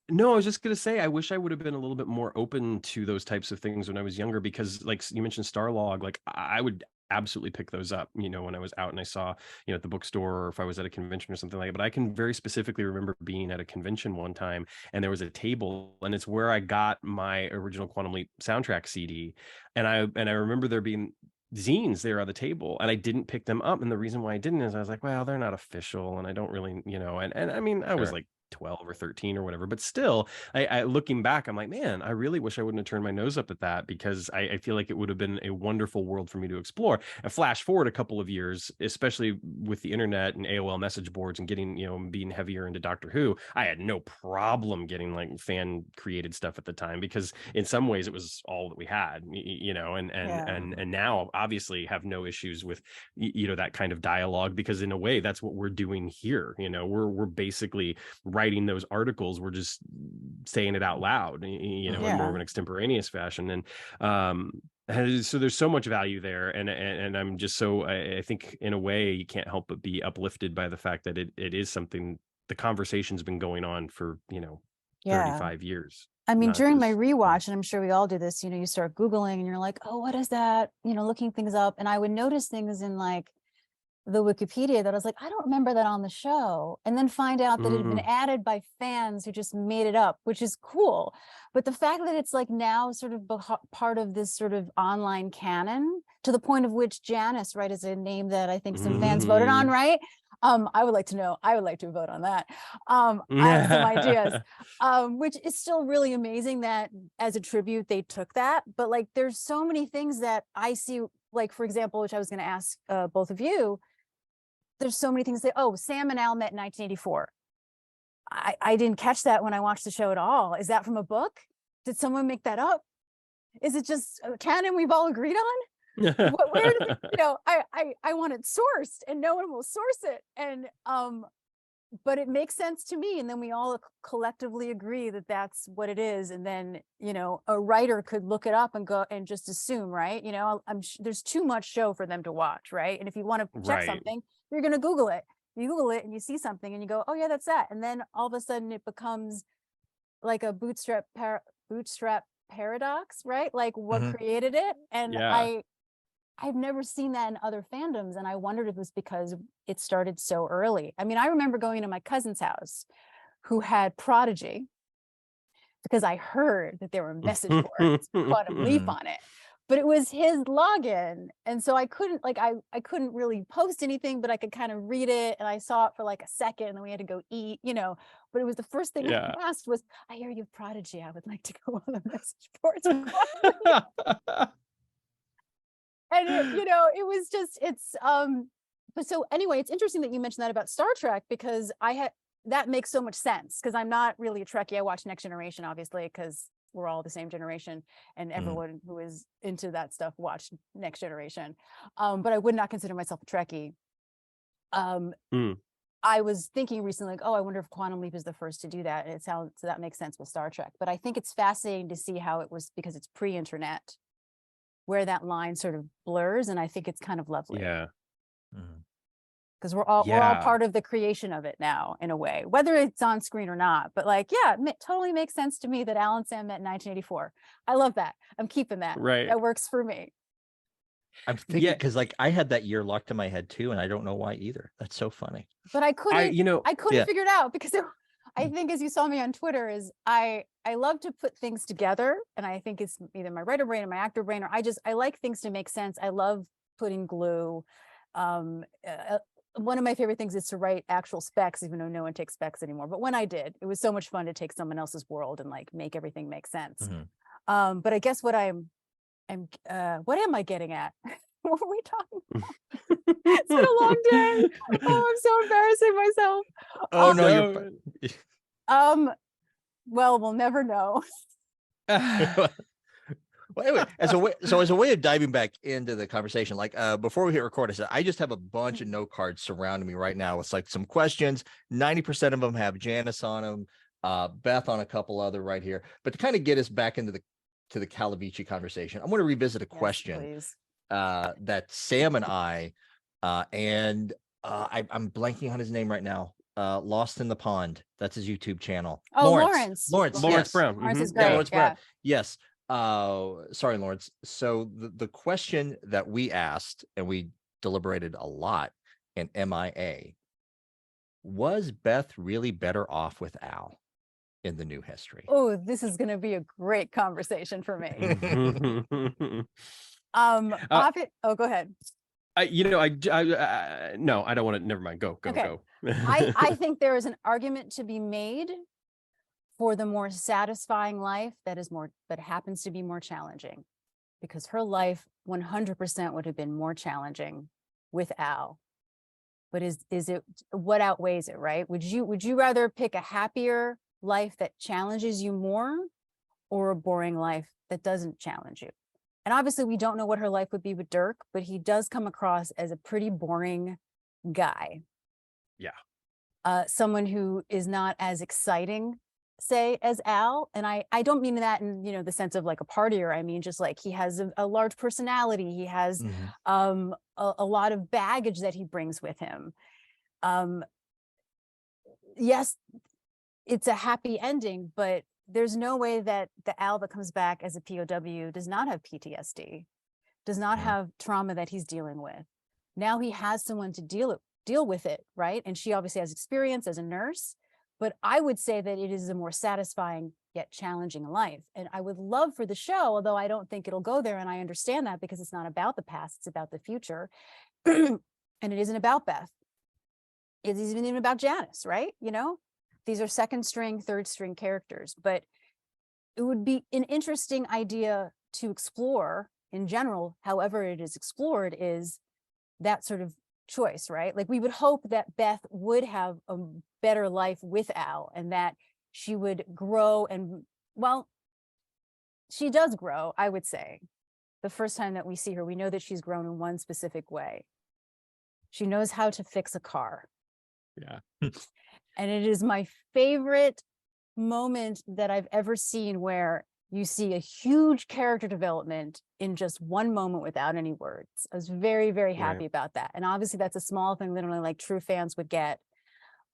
[SPEAKER 2] No, I was just gonna say, I wish I would have been a little bit more open to those types of things when I was younger, because, like you mentioned, Starlog, like, I would absolutely pick those up, when I was out and I saw, at the bookstore, or if I was at a convention or something like that. But I can very specifically remember being at a convention one time, and there was a table, and it's where I got my original Quantum Leap soundtrack CD, and I remember there being zines there on the table, and I didn't pick them up. And the reason why I didn't is I was like, well, they're not official, and I don't really, and I mean, I was like 12 or 13 or whatever, but still, I looking back, I'm like, man, I really wish I wouldn't have turned my nose up at that, because I feel like it would have been a wonderful world for me to explore. And flash forward a couple of years, especially with the internet and AOL message boards and getting, being heavier into Doctor Who, I had no problem getting like fan created stuff at the time, because in some ways it was all that we had, and now obviously have no issues with, that kind of dialogue, because in a way that's what we're doing here. We're basically writing those articles, we're just saying it out loud, in more of an extemporaneous fashion. And so there's so much value there, and I'm just so, I think in a way you can't help but be uplifted by the fact that it is something, the conversation's been going on for 35 years.
[SPEAKER 3] I mean, during my rewatch, and I'm sure we all do this, you start Googling and you're like, oh, what is that, looking things up, and I would notice things in like the Wikipedia that I was like, I don't remember that on the show, and then find out that it had been added by fans who just made it up, which is cool. But the fact that it's like now sort of part of this sort of online canon, to the point of which Janis, right, is a name that I think some fans voted on, right? I would like to know, I would like to vote on that. I have some ideas, which is still really amazing that as a tribute they took that. But like, there's so many things that I see, like, for example, which I was going to ask both of you, there's so many things that, Sam and Al met in 1984. I didn't catch that when I watched the show at all. Is that from a book? Did someone make that up? Is it just a canon we've all agreed on? Where did I want it sourced, and no one will source it. And but it makes sense to me. And then we all collectively agree that that's what it is. And then, a writer could look it up and go and just assume, right? There's too much show for them to watch, right? And if you want to check something, you're going to Google it. You Google it and you see something and you go, oh yeah, that's that. And then all of a sudden it becomes like a bootstrap paradox, right? Like, what created it? And I've never seen that in other fandoms. And I wondered if it was because it started so early. I mean, I remember going to my cousin's house who had Prodigy, because I heard that there were message boards, Quantum Leap on it. but it was his login. And so I couldn't I couldn't really post anything, but I could kind of read it. And I saw it for like a second and then we had to go eat, but it was the first thing I asked was, I hear you have Prodigy. I would like to go on the message boards. And it was just, but so anyway, it's interesting that you mentioned that about Star Trek, because that makes so much sense, because I'm not really a Trekkie. I watch Next Generation, obviously, because we're all the same generation, and everyone who is into that stuff watched Next Generation. But I would not consider myself a Trekkie. I was thinking recently, like, oh, I wonder if Quantum Leap is the first to do that. And so that makes sense with Star Trek. But I think it's fascinating to see how it was, because it's pre-internet, where that line sort of blurs, and I think it's kind of lovely.
[SPEAKER 2] Yeah.
[SPEAKER 3] Because we're all part of the creation of it now, in a way, whether it's on screen or not. But like, yeah, it totally makes sense to me that Al and Sam met in 1984. I love that. I'm keeping that.
[SPEAKER 2] Right.
[SPEAKER 3] That works for me.
[SPEAKER 1] I'm thinking, because like I had that year locked in my head too, and I don't know why either. That's so funny.
[SPEAKER 3] But I couldn't figure it out, because I think, as you saw me on Twitter, is I love to put things together, and I think it's either my writer brain or my actor brain, or I like things to make sense. I love putting glue. One of my favorite things is to write actual specs, even though no one takes specs anymore. But when I did, it was so much fun to take someone else's world and like make everything make sense. But I guess what what am I getting at? What were we talking about? It's been a long day. Oh, I'm so embarrassing myself.
[SPEAKER 1] Oh no, you're
[SPEAKER 3] well, we'll never know.
[SPEAKER 1] Well, anyway, as a way of diving back into the conversation, like before we hit record, I said I just have a bunch of note cards surrounding me right now. It's like some questions. 90% of them have Janis on them, Beth on a couple other right here. But to kind of get us back into the Calavicci conversation, I want to revisit a question that Sam and I'm blanking on his name right now. Lost in the Pond. That's his YouTube channel.
[SPEAKER 3] Oh,
[SPEAKER 1] Lawrence
[SPEAKER 3] yes.
[SPEAKER 1] Brown.
[SPEAKER 3] Lawrence is great.
[SPEAKER 1] Yeah, Lawrence Brown. Yes. Sorry, Lawrence. So the question that we asked, and we deliberated a lot in MIA, was Beth really better off with Al in the new history?
[SPEAKER 3] Oh, this is going to be a great conversation for me. Go ahead.
[SPEAKER 2] No, I don't want to. Never mind. Go.
[SPEAKER 3] I think there is an argument to be made for the more satisfying life that happens to be more challenging, because her life 100% would have been more challenging with Al. But is it what outweighs it, right? Would you rather pick a happier life that challenges you more, or a boring life that doesn't challenge you? And obviously we don't know what her life would be with Dirk, but he does come across as a pretty boring guy.
[SPEAKER 2] Yeah.
[SPEAKER 3] Someone who is not as exciting, say, as Al. And I don't mean that in the sense of like a partier. I mean just like he has a large personality. He has a lot of baggage that he brings with him. Yes, it's a happy ending, but there's no way that the Al that comes back as a POW does not have PTSD, does not have trauma that he's dealing with. Now he has someone to deal with it, right? And she obviously has experience as a nurse. But I would say that it is a more satisfying yet challenging life. And I would love for the show, although I don't think it'll go there, and I understand that, because it's not about the past, it's about the future. And it isn't about Beth. It isn't even about Janis, right? These are second string, third string characters. But it would be an interesting idea to explore in general, however it is explored, is that sort of choice, right? Like we would hope that Beth would have a better life with Al, and that she would grow, and well, she does grow. I would say the first time that we see her, we know that she's grown in one specific way. She knows how to fix a car.
[SPEAKER 2] Yeah.
[SPEAKER 3] And it is my favorite moment that I've ever seen, where you see a huge character development in just one moment without any words. I was very, very happy about that. And obviously that's a small thing that only like true fans would get.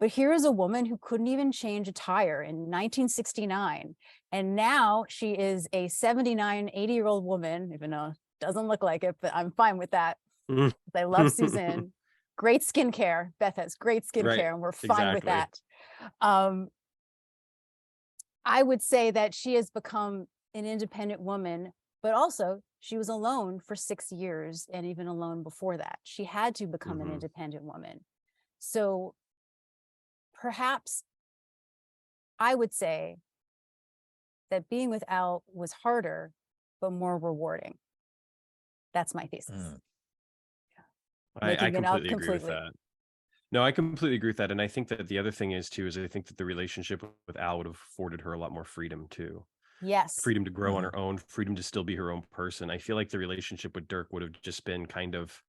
[SPEAKER 3] But here is a woman who couldn't even change a tire in 1969. And now she is a 79, 80-year-old woman, even though it doesn't look like it, but I'm fine with that. I love Suzanne. Great skincare. Beth has great skincare, and we're fine with that. I would say that she has become an independent woman But also, she was alone for 6 years, and even alone before that. She had to become an independent woman. So perhaps I would say that being with Al was harder, but more rewarding. That's my thesis.
[SPEAKER 2] I completely agree with that. No, I completely agree with that. And I think that the other thing is too, is I think that the relationship with Al would have afforded her a lot more freedom too.
[SPEAKER 3] Yes.
[SPEAKER 2] Freedom to grow on her own, freedom to still be her own person. I feel like the relationship with Dirk would have just been kind of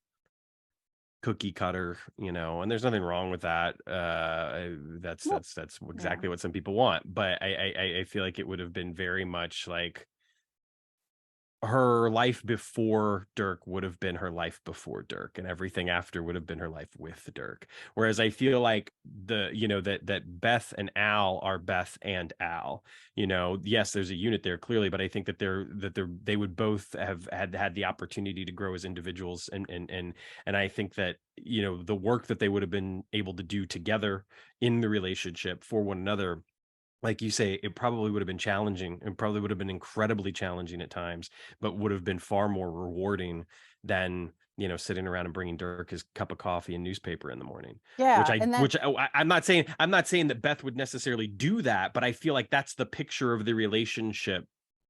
[SPEAKER 2] cookie cutter, and there's nothing wrong with that. That's exactly what some people want. But I feel like it would have been very much like her life before Dirk would have been her life before Dirk, and everything after would have been her life with Dirk. Whereas I feel like that Beth and Al are Beth and Al. Yes, there's a unit there clearly, but I think that they would both have had the opportunity to grow as individuals, and I think that the work that they would have been able to do together in the relationship for one another, like you say, it probably would have been challenging, and probably would have been incredibly challenging at times, but would have been far more rewarding than sitting around and bringing Dirk his cup of coffee and newspaper in the morning.
[SPEAKER 3] Yeah,
[SPEAKER 2] I'm not saying that Beth would necessarily do that, but I feel like that's the picture of the relationship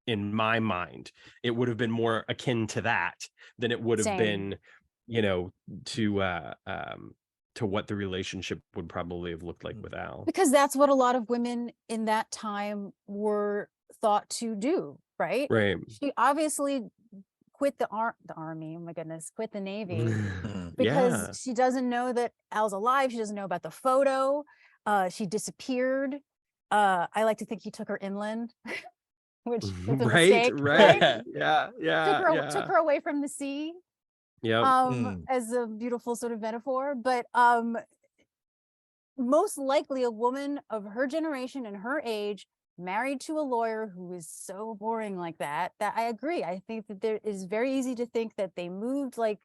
[SPEAKER 2] in my mind. It would have been more akin to that than it would have been, to what the relationship would probably have looked like with Al.
[SPEAKER 3] Because that's what a lot of women in that time were thought to do, right?
[SPEAKER 2] Right.
[SPEAKER 3] She obviously quit the army, oh my goodness, quit the Navy because she doesn't know that Al's alive. She doesn't know about the photo. She disappeared. I like to think he took her inland, which is a mistake, right?
[SPEAKER 2] Yeah.
[SPEAKER 3] Took her away from the sea.
[SPEAKER 2] Yeah.
[SPEAKER 3] As a beautiful sort of metaphor, but most likely a woman of her generation and her age married to a lawyer who is so boring like that I agree. I think that there is very easy to think that they moved like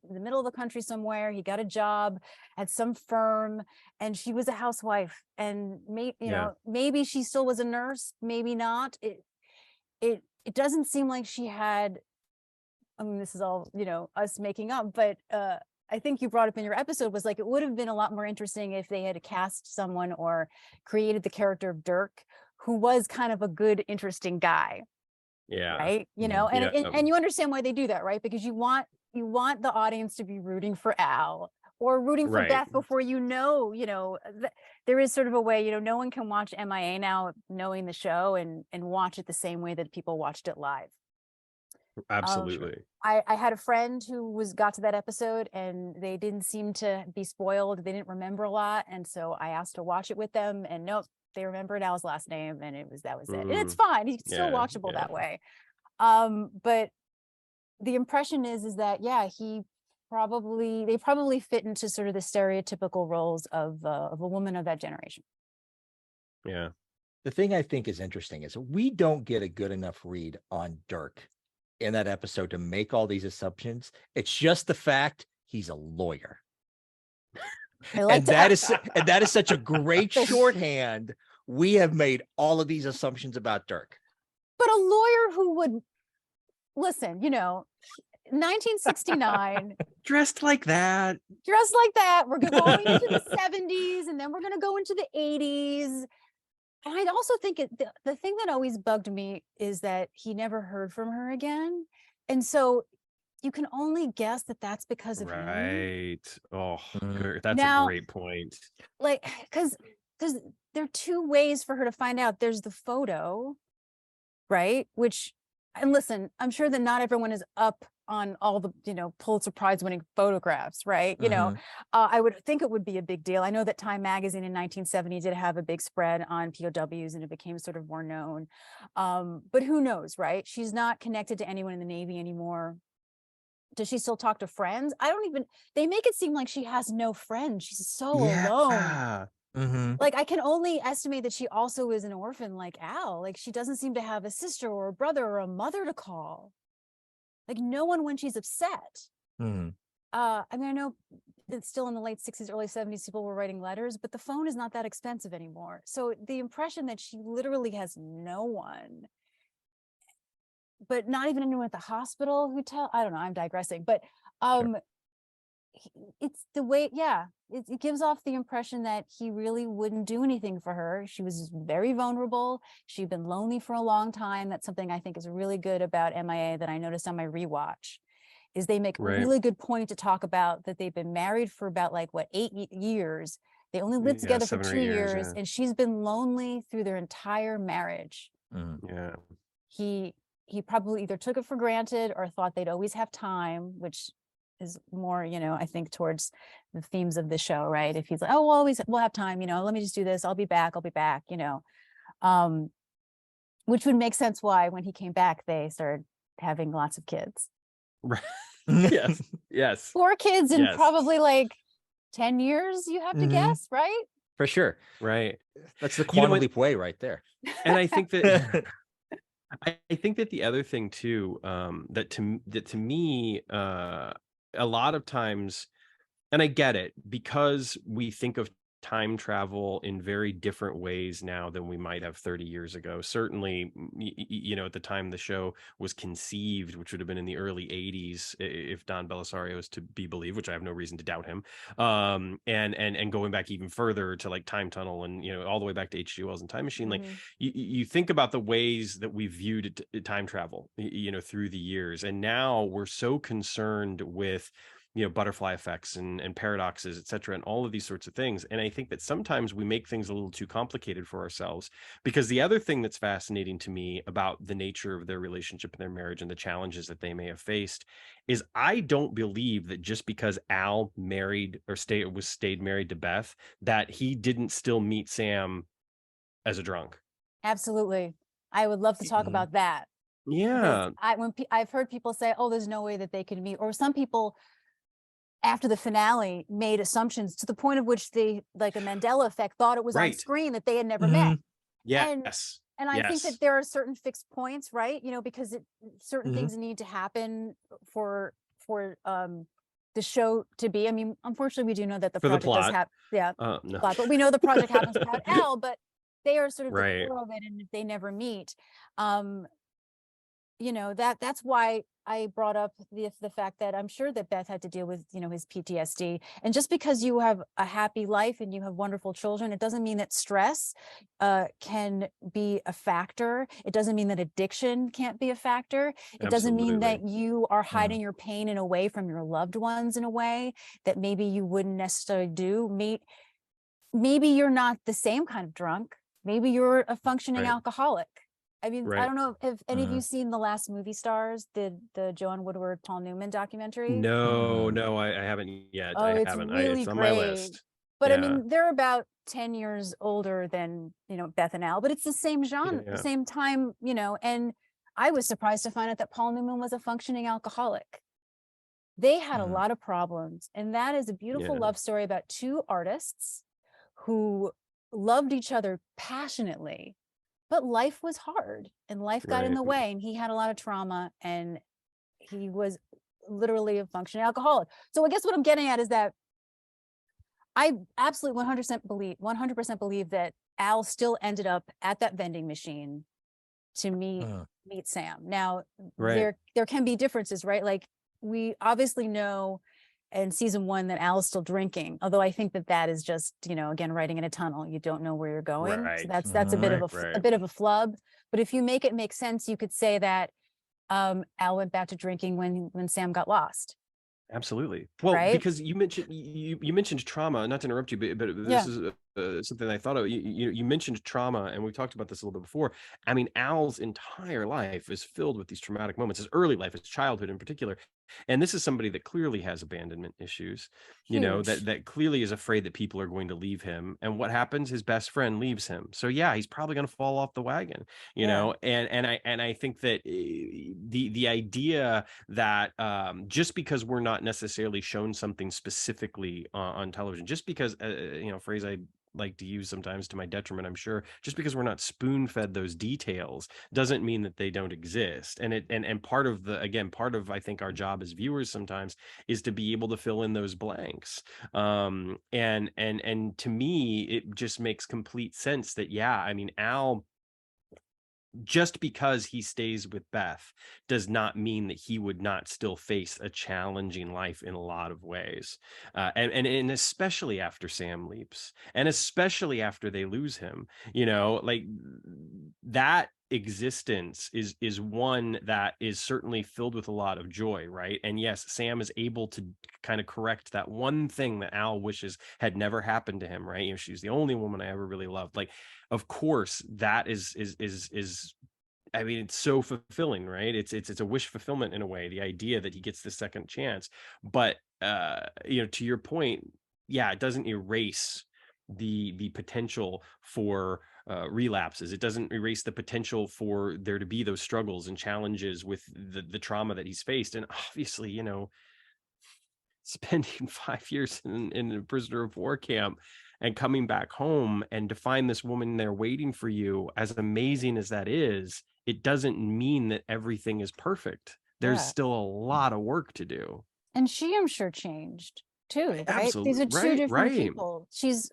[SPEAKER 3] in the middle of the country somewhere. He got a job at some firm and she was a housewife, and maybe she still was a nurse, maybe not. It doesn't seem like she had, I mean, this is all, us making up, but I think you brought up in your episode was like, it would have been a lot more interesting if they had cast someone or created the character of Dirk, who was kind of a good, interesting guy.
[SPEAKER 2] Yeah.
[SPEAKER 3] Right. And you understand why they do that, right? Because you want the audience to be rooting for Al or rooting for Beth before there is sort of a way, no one can watch MIA now knowing the show and watch it the same way that people watched it live.
[SPEAKER 2] Absolutely.
[SPEAKER 3] I had a friend who got to that episode and they didn't seem to be spoiled. They didn't remember a lot. And so I asked to watch it with them, and nope, they remembered Al's last name, and that was it. And it's fine. He's still watchable that way. But the impression is that, they probably fit into sort of the stereotypical roles of a woman of that generation.
[SPEAKER 2] Yeah.
[SPEAKER 1] The thing I think is interesting is we don't get a good enough read on Dirk in that episode to make all these assumptions. It's just the fact he's a lawyer. And that is such a great shorthand. We have made all of these assumptions about Dirk.
[SPEAKER 3] But a lawyer who would listen, 1969
[SPEAKER 2] dressed like that.
[SPEAKER 3] We're going into the 70s, and then we're going to go into the 80s. And I also think the thing that always bugged me is that he never heard from her again. And so you can only guess that that's because of him.
[SPEAKER 2] Right. Oh, that's a great point.
[SPEAKER 3] Like, because there are two ways for her to find out. There's the photo, right? And listen, I'm sure that not everyone is up on all the, Pulitzer Prize winning photographs, right? I would think it would be a big deal. I know that Time magazine in 1970 did have a big spread on POWs, and it became sort of more known. But who knows, right? She's not connected to anyone in the Navy anymore. Does she still talk to friends? They make it seem like she has no friends. She's so alone. Like, I can only estimate that she also is an orphan like Al. Like, she doesn't seem to have a sister or a brother or a mother to call. Like, no one when she's upset. I know it's still in the late 60s, early 70s, people were writing letters, but the phone is not that expensive anymore. So the impression that she literally has no one, but not even anyone at the hospital who I don't know, I'm digressing, but it's the way, it gives off the impression that he really wouldn't do anything for her. She was very vulnerable. She'd been lonely for a long time. That's something I think is really good about MIA that I noticed on my rewatch, is they make a really good point to talk about that they've been married for about 8 years. They only lived together for 2 years, and she's been lonely through their entire marriage.
[SPEAKER 2] Yeah.
[SPEAKER 3] He probably either took it for granted or thought they'd always have time, which is more, I think towards the themes of the show, right? If he's like, oh, we'll have time, let me just do this. I'll be back, which would make sense why when he came back, they started having lots of kids.
[SPEAKER 2] Right. Yes. Yes.
[SPEAKER 3] 4 kids in probably 10 years, you have to guess, right?
[SPEAKER 1] For sure.
[SPEAKER 2] Right.
[SPEAKER 1] That's the quantum leap way right there.
[SPEAKER 2] And I think that I think that the other thing too, that to me, a lot of times, and I get it, because we think of time travel in very different ways now than we might have 30 years ago. Certainly, at the time the show was conceived, which would have been in the early 80s, if Don Belisario is to be believed, which I have no reason to doubt him. And going back even further to Time Tunnel and, all the way back to H.G. Wells and Time Machine, you think about the ways that we viewed time travel, through the years. And now we're so concerned with butterfly effects and paradoxes, et cetera, and all of these sorts of things. And I think that sometimes we make things a little too complicated for ourselves, because the other thing that's fascinating to me about the nature of their relationship and their marriage and the challenges that they may have faced is I don't believe that just because Al married or stayed married to Beth, that he didn't still meet Sam as a drunk.
[SPEAKER 3] Absolutely. I would love to talk about that.
[SPEAKER 2] Yeah.
[SPEAKER 3] I've heard people say, oh, there's no way that they could meet, or some people after the finale made assumptions to the point of which they, like a Mandela effect, thought it was on screen that they had never met.
[SPEAKER 2] Yes.
[SPEAKER 3] And I think that there are certain fixed points, right? because certain things need to happen for the show to be. I mean, unfortunately, we do know that the project does have plot, but we know the project happens without Al, but they are sort of the core of it, and if they never meet, that's why I brought up the fact that I'm sure that Beth had to deal with, his PTSD. And just because you have a happy life and you have wonderful children, it doesn't mean that stress can be a factor. It doesn't mean that addiction can't be a factor. It doesn't mean that you are hiding your pain and away from your loved ones in a way that maybe you wouldn't necessarily do. Maybe you're not the same kind of drunk. Maybe you're a functioning alcoholic. I mean, I don't know if any of you seen The Last Movie Stars, the Joanne Woodward, Paul Newman documentary.
[SPEAKER 2] No, I haven't yet.
[SPEAKER 3] Oh, it's really
[SPEAKER 2] it's on
[SPEAKER 3] great.
[SPEAKER 2] my list.
[SPEAKER 3] But I mean, they're about 10 years older than, Beth and Al, but it's the same genre, the same time, and I was surprised to find out that Paul Newman was a functioning alcoholic. They had a lot of problems, and that is a beautiful love story about 2 artists who loved each other passionately. But life was hard, and life got in the way, and he had a lot of trauma, and he was literally a functioning alcoholic. So I guess what I'm getting at is that I absolutely 100% believe that Al still ended up at that vending machine to meet Sam. Now, there can be differences, right? Like, we obviously know in season 1 that Al is still drinking, although I think that is just, again, writing in a tunnel. You don't know where you're going. So that's a bit of a bit of a flub. But if you make it make sense, you could say that Al went back to drinking when Sam got lost.
[SPEAKER 2] Absolutely. Well, because you mentioned trauma, not to interrupt you, but this is something I thought of. You mentioned trauma, and we talked about this a little bit before. I mean, Al's entire life is filled with these traumatic moments, his early life, his childhood in particular. And this is somebody that clearly has abandonment issues, that clearly is afraid that people are going to leave him. And what happens? His best friend leaves him. So he's probably going to fall off the wagon, know, and I think that the idea that just because we're not necessarily shown something specifically on television, just because, a phrase I like to use sometimes to my detriment, I'm sure, just because we're not spoon-fed those details doesn't mean that they don't exist. And part of I think our job as viewers sometimes is to be able to fill in those blanks. And to me, it just makes complete sense that I mean, Al just because he stays with Beth does not mean that he would not still face a challenging life in a lot of ways. And especially after Sam leaps, and especially after they lose him, like that existence is one that is certainly filled with a lot of joy, right? And yes, Sam is able to kind of correct that one thing that Al wishes had never happened to him, right? She's the only woman I ever really loved. Like, of course, that is I mean, it's so fulfilling, right? It's a wish fulfillment in a way, the idea that he gets the second chance. But to your point, yeah, it doesn't erase the potential for relapses. It doesn't erase the potential for there to be those struggles and challenges with the trauma that he's faced. And obviously, spending 5 years in a prisoner of war camp and coming back home and to find this woman there waiting for you, as amazing as that is, it doesn't mean that everything is perfect. There's still a lot of work to do.
[SPEAKER 3] And she, I'm sure, changed too, right?
[SPEAKER 2] Absolutely.
[SPEAKER 3] These are two different people. She's,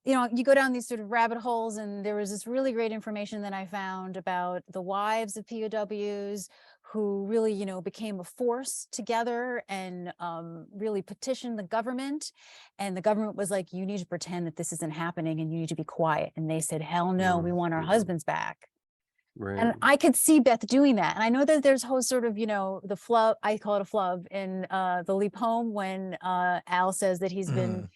[SPEAKER 3] you go down these sort of rabbit holes, and there was this really great information that I found about the wives of POWs who really, became a force together and really petitioned the government. And the government was like, you need to pretend that this isn't happening and you need to be quiet. And they said, hell no, we want our husbands back.
[SPEAKER 2] Right.
[SPEAKER 3] And I could see Beth doing that. And I know that there's whole sort of, the flub, I call it a flub in the Leap Home when Al says that he's been,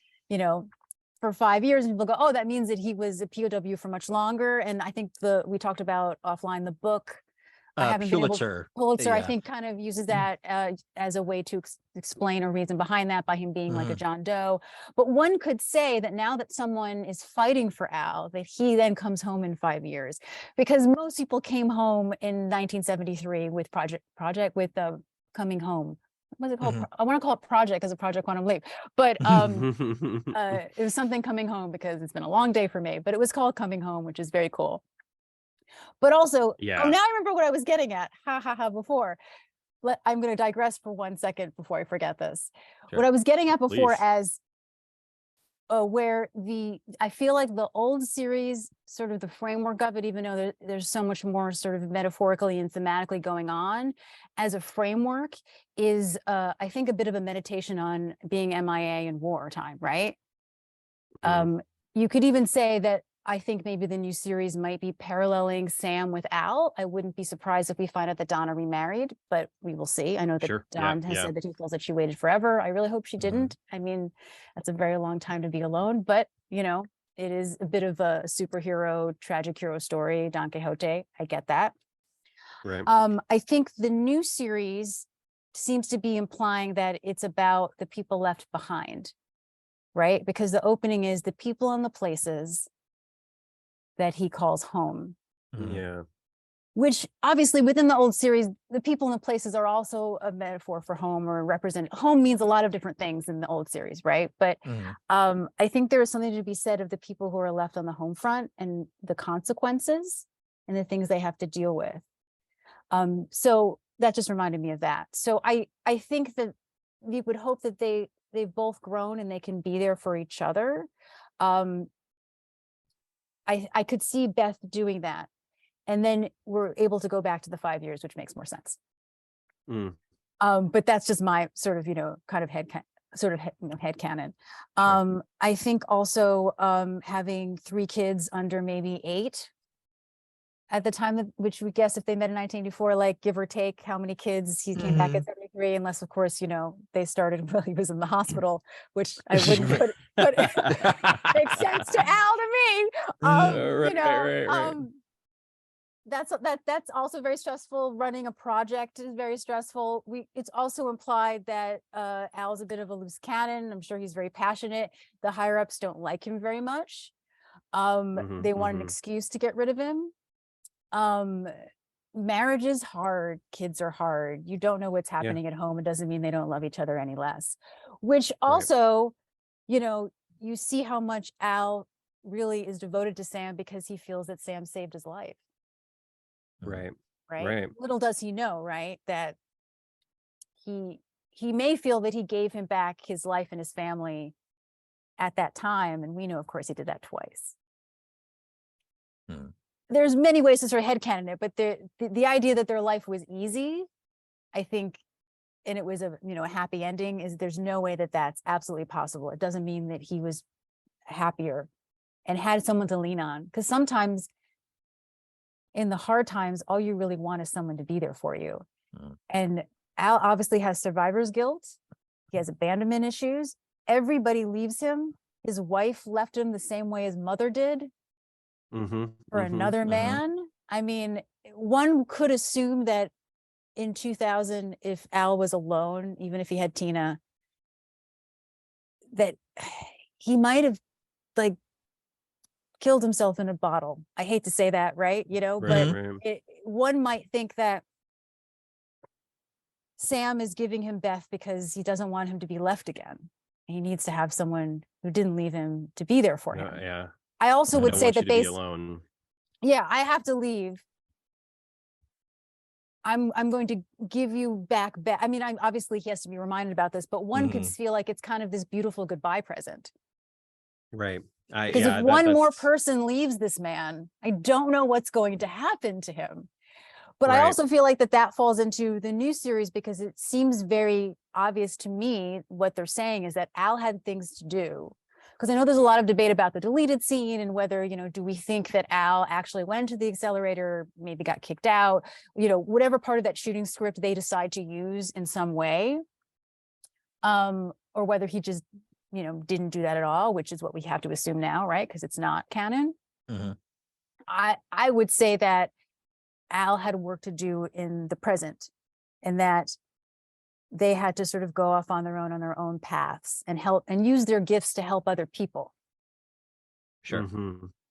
[SPEAKER 3] for 5 years, and people go, oh, that means that he was a POW for much longer. And I think we talked about offline the book.
[SPEAKER 1] Pulitzer,
[SPEAKER 3] I think, kind of uses that as a way to explain a reason behind that by him being like a John Doe. But one could say that now that someone is fighting for Al, that he then comes home in 5 years, because most people came home in 1973 with Coming Home. What's it called? I want to call it Project as a Project Quantum Leap, but it was something Coming Home because it's been a long day for me, but it was called Coming Home, which is very cool. But also, now I remember what I was getting at. Before. I'm going to digress for 1 second before I forget this. Sure. What I was getting at before, as where I feel like the old series, sort of the framework of it, even though there's so much more sort of metaphorically and thematically going on as a framework, is I think a bit of a meditation on being MIA in wartime, right? You could even say that I think maybe the new series might be paralleling Sam with Al. I wouldn't be surprised if we find out that Donna remarried, but we will see. I know that Don has said that he feels that she waited forever. I really hope she didn't. I mean, that's a very long time to be alone, but it is a bit of a superhero, tragic hero story, Don Quixote. I get that.
[SPEAKER 2] Right.
[SPEAKER 3] I think the new series seems to be implying that it's about the people left behind, right? Because the opening is the people and the places that he calls home.
[SPEAKER 2] Yeah.
[SPEAKER 3] Which obviously within the old series, the people and the places are also a metaphor for home, or represent. Home means a lot of different things in the old series, right? But I think there is something to be said of the people who are left on the home front and the consequences and the things they have to deal with. So that just reminded me of that. So I think that we would hope that they've both grown and they can be there for each other. I could see Beth doing that. And then we're able to go back to the 5 years, which makes more sense. But that's just my sort of, kind of headcanon. I think also having 3 kids under maybe 8 at the time, which we guess if they met in 1984, like give or take how many kids, he came back at 73, unless of course, they started while he was in the hospital, which I wouldn't put makes sense to Al to me. That's also very stressful. Running a project is very stressful. It's also implied that Al's a bit of a loose cannon. I'm sure he's very passionate. The higher ups don't like him very much. They want an excuse to get rid of him. Marriage is hard. Kids are hard. You don't know what's happening at home. It doesn't mean they don't love each other any less, which also, you see how much Al really is devoted to Sam because he feels that Sam saved his life.
[SPEAKER 2] Right.
[SPEAKER 3] Little does he know, right, that he may feel that he gave him back his life and his family at that time. And we know, of course, he did that twice. there's many ways to sort of headcanon it, but the idea that their life was easy, I think, and it was a happy ending, is there's no way that that's absolutely possible. It doesn't mean that he was happier and had someone to lean on, because sometimes in the hard times, all you really want is someone to be there for you. And Al obviously has survivor's guilt. He has abandonment issues. Everybody leaves him. His wife left him the same way his mother did for another man. I mean, one could assume that in 2000, if Al was alone, even if he had Tina, that he might have like killed himself in a bottle. I hate to say that, right? But one might think that Sam is giving him Beth because he doesn't want him to be left again. He needs to have someone who didn't leave him to be there for him.
[SPEAKER 2] Yeah.
[SPEAKER 3] I also would say that
[SPEAKER 2] they alone.
[SPEAKER 3] Yeah, I have to leave. I'm going to give you back. I mean, obviously he has to be reminded about this, but one could feel like it's kind of this beautiful goodbye present.
[SPEAKER 2] Right.
[SPEAKER 3] Because if one more person leaves this man, I don't know what's going to happen to him. But I also feel like that falls into the new series, because it seems very obvious to me what they're saying is that Al had things to do. Because I know there's a lot of debate about the deleted scene and whether, do we think that Al actually went to the accelerator, maybe got kicked out, whatever part of that shooting script they decide to use in some way, or whether he just, didn't do that at all, which is what we have to assume now, right? Because it's not canon. I would say that Al had work to do in the present, and that they had to sort of go off on their own paths and help and use their gifts to help other people.
[SPEAKER 2] Sure.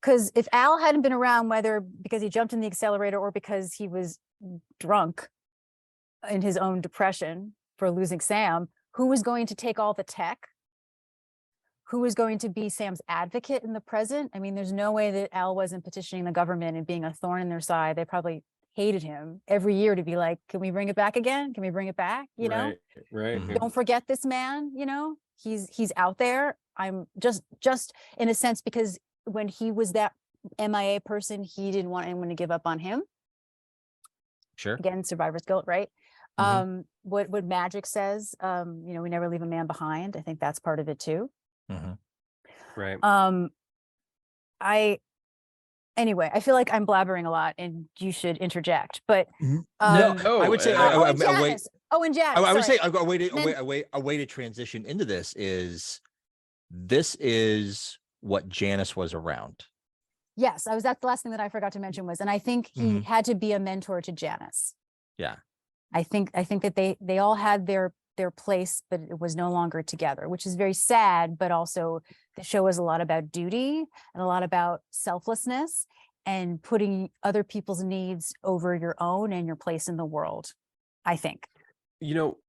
[SPEAKER 3] Because if Al hadn't been around, whether because he jumped in the accelerator or because he was drunk in his own depression for losing Sam, who was going to take all the tech? Who was going to be Sam's advocate in the present? I mean, there's no way that Al wasn't petitioning the government and being a thorn in their side. They probably hated him every year to be like, can we bring it back again? Can we bring it back?
[SPEAKER 2] Right.
[SPEAKER 3] Don't forget this man, he's out there. I'm just in a sense, because when he was that MIA person, he didn't want anyone to give up on him.
[SPEAKER 2] Sure.
[SPEAKER 3] Again, survivor's guilt, right? What Magic says, we never leave a man behind. I think that's part of it too.
[SPEAKER 2] Right.
[SPEAKER 3] Anyway, I feel like I'm blabbering a lot and you should interject, but
[SPEAKER 1] I would say
[SPEAKER 3] and Janis.
[SPEAKER 1] I would say a way to transition into this is what Janis was around.
[SPEAKER 3] Yes, that's the last thing that I forgot to mention was, and I think he had to be a mentor to Janis.
[SPEAKER 1] Yeah.
[SPEAKER 3] I think that they all had their place, but it was no longer together, which is very sad, but also the show is a lot about duty and a lot about selflessness and putting other people's needs over your own and your place in the world, I think.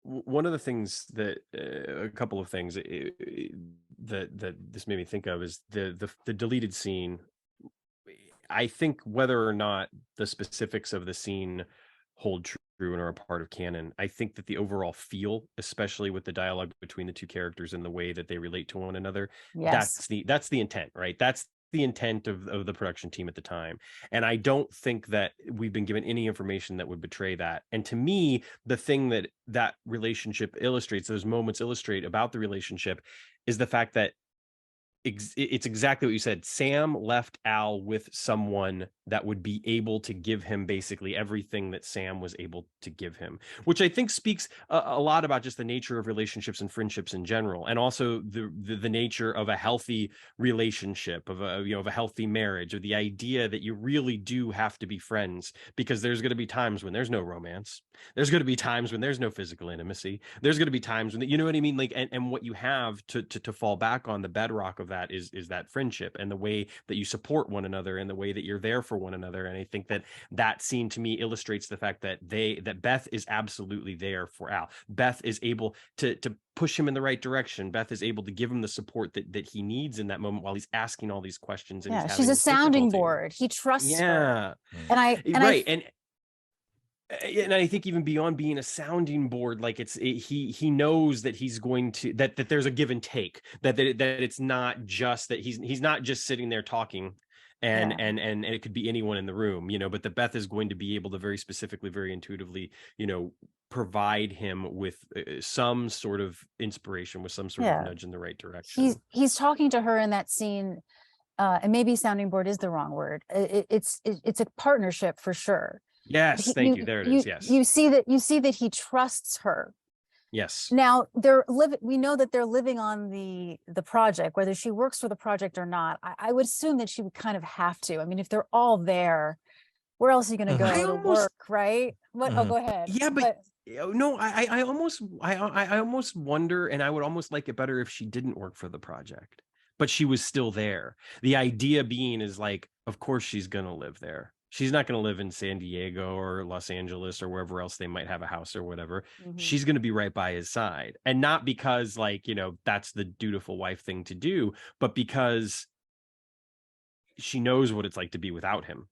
[SPEAKER 2] One of the things that a couple of things that this made me think of is the deleted scene. I think whether or not the specifics of the scene hold true and are a part of canon, I think that the overall feel, especially with the dialogue between the two characters and the way that they relate to one another, that's the intent, right? That's the intent of the production team at the time. And I don't think that we've been given any information that would betray that. And to me, the thing that relationship illustrates, those moments illustrate about the relationship, is the fact that it's exactly what you said. Sam left Al with someone that would be able to give him basically everything that Sam was able to give him, which I think speaks a lot about just the nature of relationships and friendships in general, and also the nature of a healthy relationship, of a healthy marriage, of the idea that you really do have to be friends, because there's going to be times when there's no romance, there's going to be times when there's no physical intimacy, there's going to be times when, you know what I mean, like, and what you have to fall back on, the bedrock of that is that friendship and the way that you support one another and the way that you're there for one another. And I think that scene to me illustrates the fact that Beth is absolutely there for Al. Beth is able to push him in the right direction. Beth is able to give him the support that he needs in that moment while he's asking all these questions. And
[SPEAKER 3] she's a sounding board. He trusts her.
[SPEAKER 2] And I think even beyond being a sounding board, like he knows that he's going to that there's a give and take, that it's not just that he's not just sitting there talking and
[SPEAKER 3] Yeah.
[SPEAKER 2] and it could be anyone in the room, but that Beth is going to be able to very specifically, very intuitively, provide him with some sort of inspiration, with some sort of
[SPEAKER 3] Yeah.
[SPEAKER 2] nudge in the right direction.
[SPEAKER 3] He's talking to her in that scene, and maybe sounding board is the wrong word. It's a partnership for sure.
[SPEAKER 2] Yes, thank you. There it is. Yes.
[SPEAKER 3] You see that he trusts her.
[SPEAKER 2] Yes.
[SPEAKER 3] Now we know that they're living on the project, whether she works for the project or not. I would assume that she would kind of have to. I mean, if they're all there, where else are you going to go to work, right? What? Oh, go ahead.
[SPEAKER 2] Yeah, but no, I almost wonder, and I would almost like it better if she didn't work for the project, but she was still there. The idea being is like, of course she's going to live there. She's not going to live in San Diego or Los Angeles or wherever else they might have a house or whatever.
[SPEAKER 3] Mm-hmm.
[SPEAKER 2] She's going to be right by his side. And not because that's the dutiful wife thing to do, but because she knows what it's like to be without him.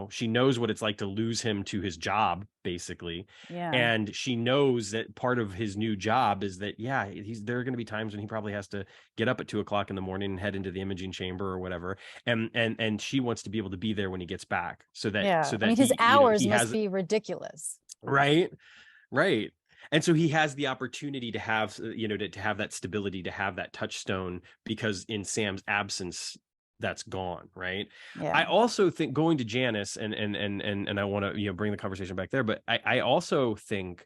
[SPEAKER 2] She knows what it's like to lose him to his job, basically.
[SPEAKER 3] Yeah.
[SPEAKER 2] And she knows that part of his new job is that, there are going to be times when he probably has to get up at 2:00 in the morning and head into the imaging chamber or whatever. And she wants to be able to be there when he gets back. So that
[SPEAKER 3] I mean, his hours must
[SPEAKER 2] has,
[SPEAKER 3] be ridiculous.
[SPEAKER 2] Right. Right. And so he has the opportunity to have, to have that stability, to have that touchstone, because in Sam's absence, that's gone, right?
[SPEAKER 3] Yeah.
[SPEAKER 2] I also think, going to Janis, and I want to bring the conversation back there, but I also think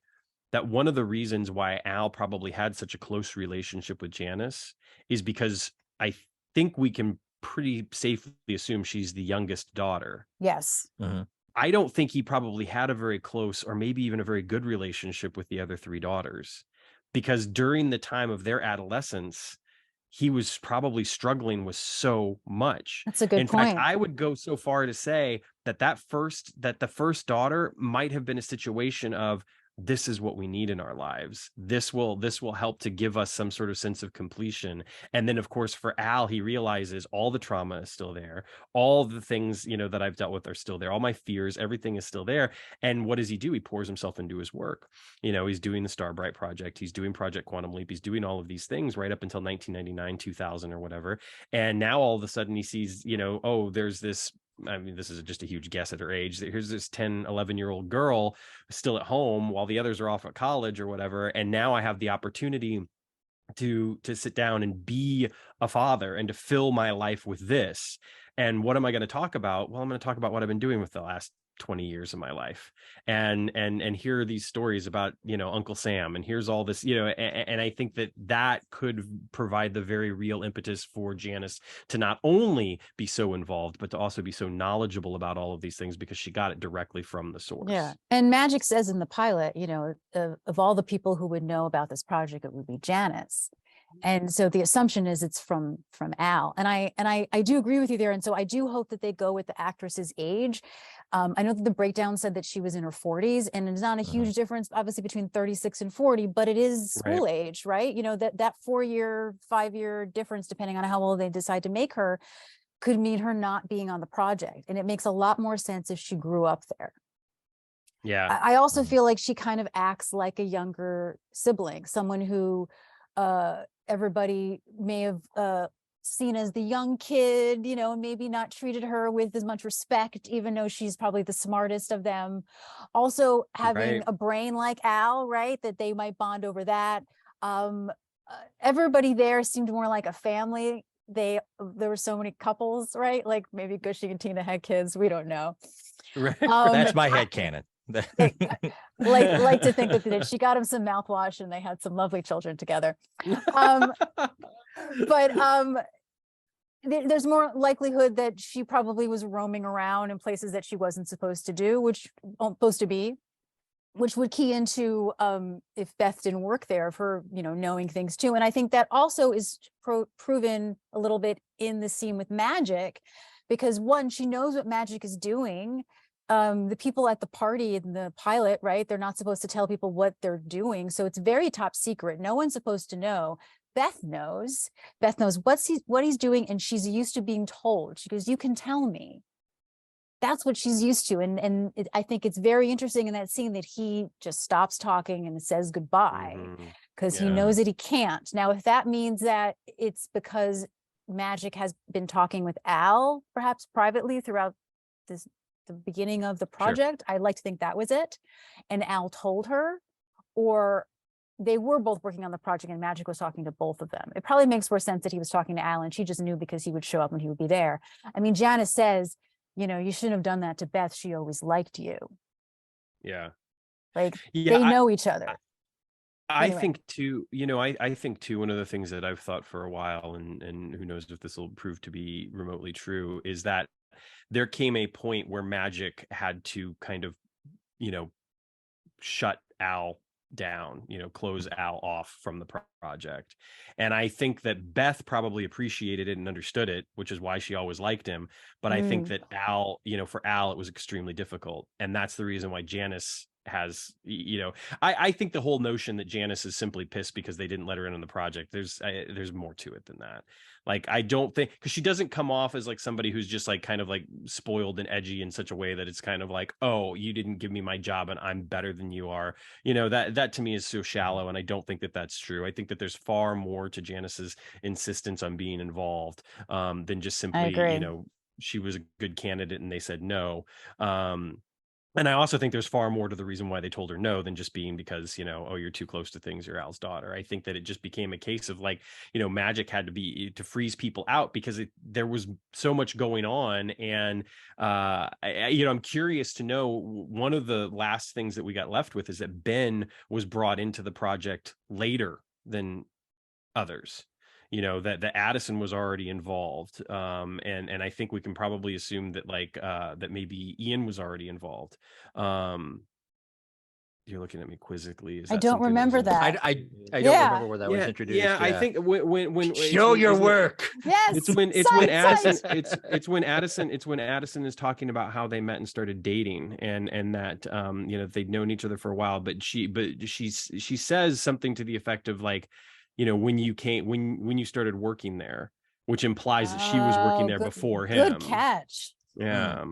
[SPEAKER 2] that one of the reasons why Al probably had such a close relationship with Janis is because I think we can pretty safely assume she's the youngest daughter.
[SPEAKER 3] Yes.
[SPEAKER 1] Mm-hmm.
[SPEAKER 2] I don't think he probably had a very close, or maybe even a very good relationship with the other 3 daughters, because during the time of their adolescence, he was probably struggling with so much.
[SPEAKER 3] That's a good point.
[SPEAKER 2] In fact, I would go so far to say that the first daughter might have been a situation of, this is what we need in our lives. This will help to give us some sort of sense of completion. And then, of course, for Al, he realizes all the trauma is still there. All the things, that I've dealt with are still there. All my fears, everything is still there. And what does he do? He pours himself into his work. He's doing the Starbright project. He's doing Project Quantum Leap. He's doing all of these things right up until 1999, 2000 or whatever. And now all of a sudden he sees, there's this, I mean, this is just a huge guess at her age. Here's this 10, 11-year-old girl still at home while the others are off at college or whatever. And now I have the opportunity to sit down and be a father and to fill my life with this. And what am I going to talk about? Well, I'm going to talk about what I've been doing with the last 20 years of my life, and hear are these stories about Uncle Sam, and here's all this, and I think that could provide the very real impetus for Janis to not only be so involved, but to also be so knowledgeable about all of these things, because she got it directly from the source.
[SPEAKER 3] Yeah. And Magic says in the pilot, of all the people who would know about this project, it would be Janis. And so the assumption is it's from Al, and I do agree with you there. And so I do hope that they go with the actress's age. I know that the breakdown said that she was in her 40s, and it's not a huge difference, obviously, between 36 and 40, but it is school age, right? That 4-year, 5-year difference, depending on how old they decide to make her, could mean her not being on the project. And it makes a lot more sense if she grew up there.
[SPEAKER 2] Yeah.
[SPEAKER 3] I also feel like she kind of acts like a younger sibling, someone who everybody may have seen as the young kid, maybe not treated her with as much respect, even though she's probably the smartest of them. Also having a brain like Al, right, that they might bond over that. Everybody there seemed more like a family. There were so many couples, right? Like maybe Gushing and Tina had kids. We don't know.
[SPEAKER 2] Right.
[SPEAKER 1] That's my headcanon.
[SPEAKER 3] like to think that she got him some mouthwash and they had some lovely children together. But there's more likelihood that she probably was roaming around in places that she wasn't supposed to do, which would key into if Beth didn't work there, of her knowing things too. And I think that also is proven a little bit in the scene with Magic, because one, she knows what Magic is doing. The people at the party in the pilot, right, they're not supposed to tell people what they're doing, so it's very top secret. No one's supposed to know. Beth knows what he's doing, and she's used to being told. She goes, you can tell me. That's what she's used to. And I think it's very interesting in that scene that he just stops talking and says goodbye, because he knows that he can't. Now, if that means that it's because Magic has been talking with Al, perhaps privately throughout the beginning of the project. I'd like to think that was it. And Al told her, or they were both working on the project and Magic was talking to both of them. It probably makes more sense that he was talking to Al and she just knew because he would show up and he would be there. I mean, Janis says, you know, you shouldn't have done that to Beth. She always liked you.
[SPEAKER 2] Yeah.
[SPEAKER 3] Like
[SPEAKER 2] Yeah,
[SPEAKER 3] they know each other.
[SPEAKER 2] I
[SPEAKER 3] Anyway.
[SPEAKER 2] think too, you know, I think too, one of the things that I've thought for a while, and who knows if this will prove to be remotely true, is that there came a point where Magic had to kind of, you know, shut Al down, you know, close Al off from the project. And I think that Beth probably appreciated it and understood it, which is why she always liked him. But I think that Al, you know, for Al, it was extremely difficult. And that's the reason why Janis has, you know, I think the whole notion that Janis is simply pissed because they didn't let her in on the project, there's more to it than that. Like, I don't think, because she doesn't come off as like somebody who's just like kind of like spoiled and edgy in such a way that it's kind of like, oh, you didn't give me my job and I'm better than you are. You know, that to me is so shallow. And I don't think that that's true. I think that there's far more to Janis's insistence on being involved than just simply, you know, she was a good candidate and they said no. And I also think there's far more to the reason why they told her no than just being because, you know, oh, you're too close to things, you're Al's daughter. I think that it just became a case of like, you know, Magic had to be to freeze people out because there was so much going on. And, you know, I'm curious to know, one of the last things that we got left with is that Ben was brought into the project later than others. You know, that Addison was already involved. And I think we can probably assume that like that maybe Ian was already involved. You're looking at me quizzically. Is
[SPEAKER 3] I
[SPEAKER 2] that
[SPEAKER 3] don't
[SPEAKER 2] something
[SPEAKER 3] remember that.
[SPEAKER 1] I don't remember where that was introduced.
[SPEAKER 2] Yeah, I think when
[SPEAKER 1] show your work.
[SPEAKER 3] Yes,
[SPEAKER 2] it's when Addison it's when Addison is talking about how they met and started dating and that you know, they'd known each other for a while, but she says something to the effect of like, you know, when you started working there, which implies that she was working there before him.
[SPEAKER 3] Good catch.
[SPEAKER 2] Yeah.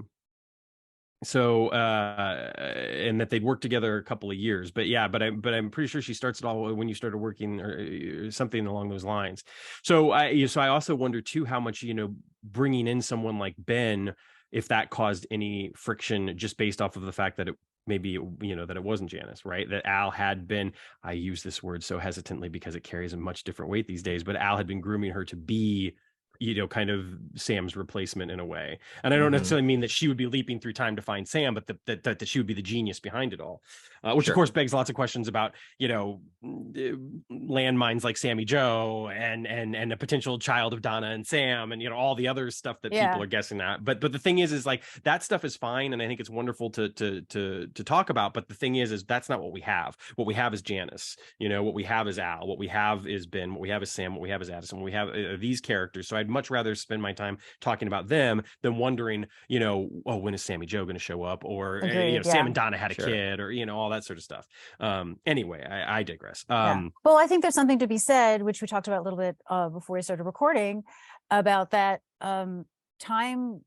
[SPEAKER 2] So and that they'd worked together a couple of years, but I'm pretty sure she starts it all when you started working or something along those lines. So I also wonder too how much, you know, bringing in someone like Ben, if that caused any friction just based off of the fact that it maybe, you know, that it wasn't Janis, right? That Al had been, I use this word so hesitantly because it carries a much different weight these days, but Al had been grooming her to be, you know, kind of Sam's replacement in a way. And I don't necessarily mean that she would be leaping through time to find Sam, but that she would be the genius behind it all. Which of course begs lots of questions about, you know, landmines like Sammy Joe and a potential child of Donna and Sam and, you know, all the other stuff that people are guessing at. But the thing is like that stuff is fine. And I think it's wonderful to talk about. But the thing is that's not what we have. What we have is Janis, you know, what we have is Al, what we have is Ben, what we have is Sam, what we have is Addison, what we have these characters. So I'd much rather spend my time talking about them than wondering, you know, oh, when is Sammy Joe going to show up? Or, you know, Sam and Donna had a kid, or, you know, all that sort of stuff. Anyway, I digress.
[SPEAKER 3] Well, I think there's something to be said, which we talked about a little bit before we started recording, about that time,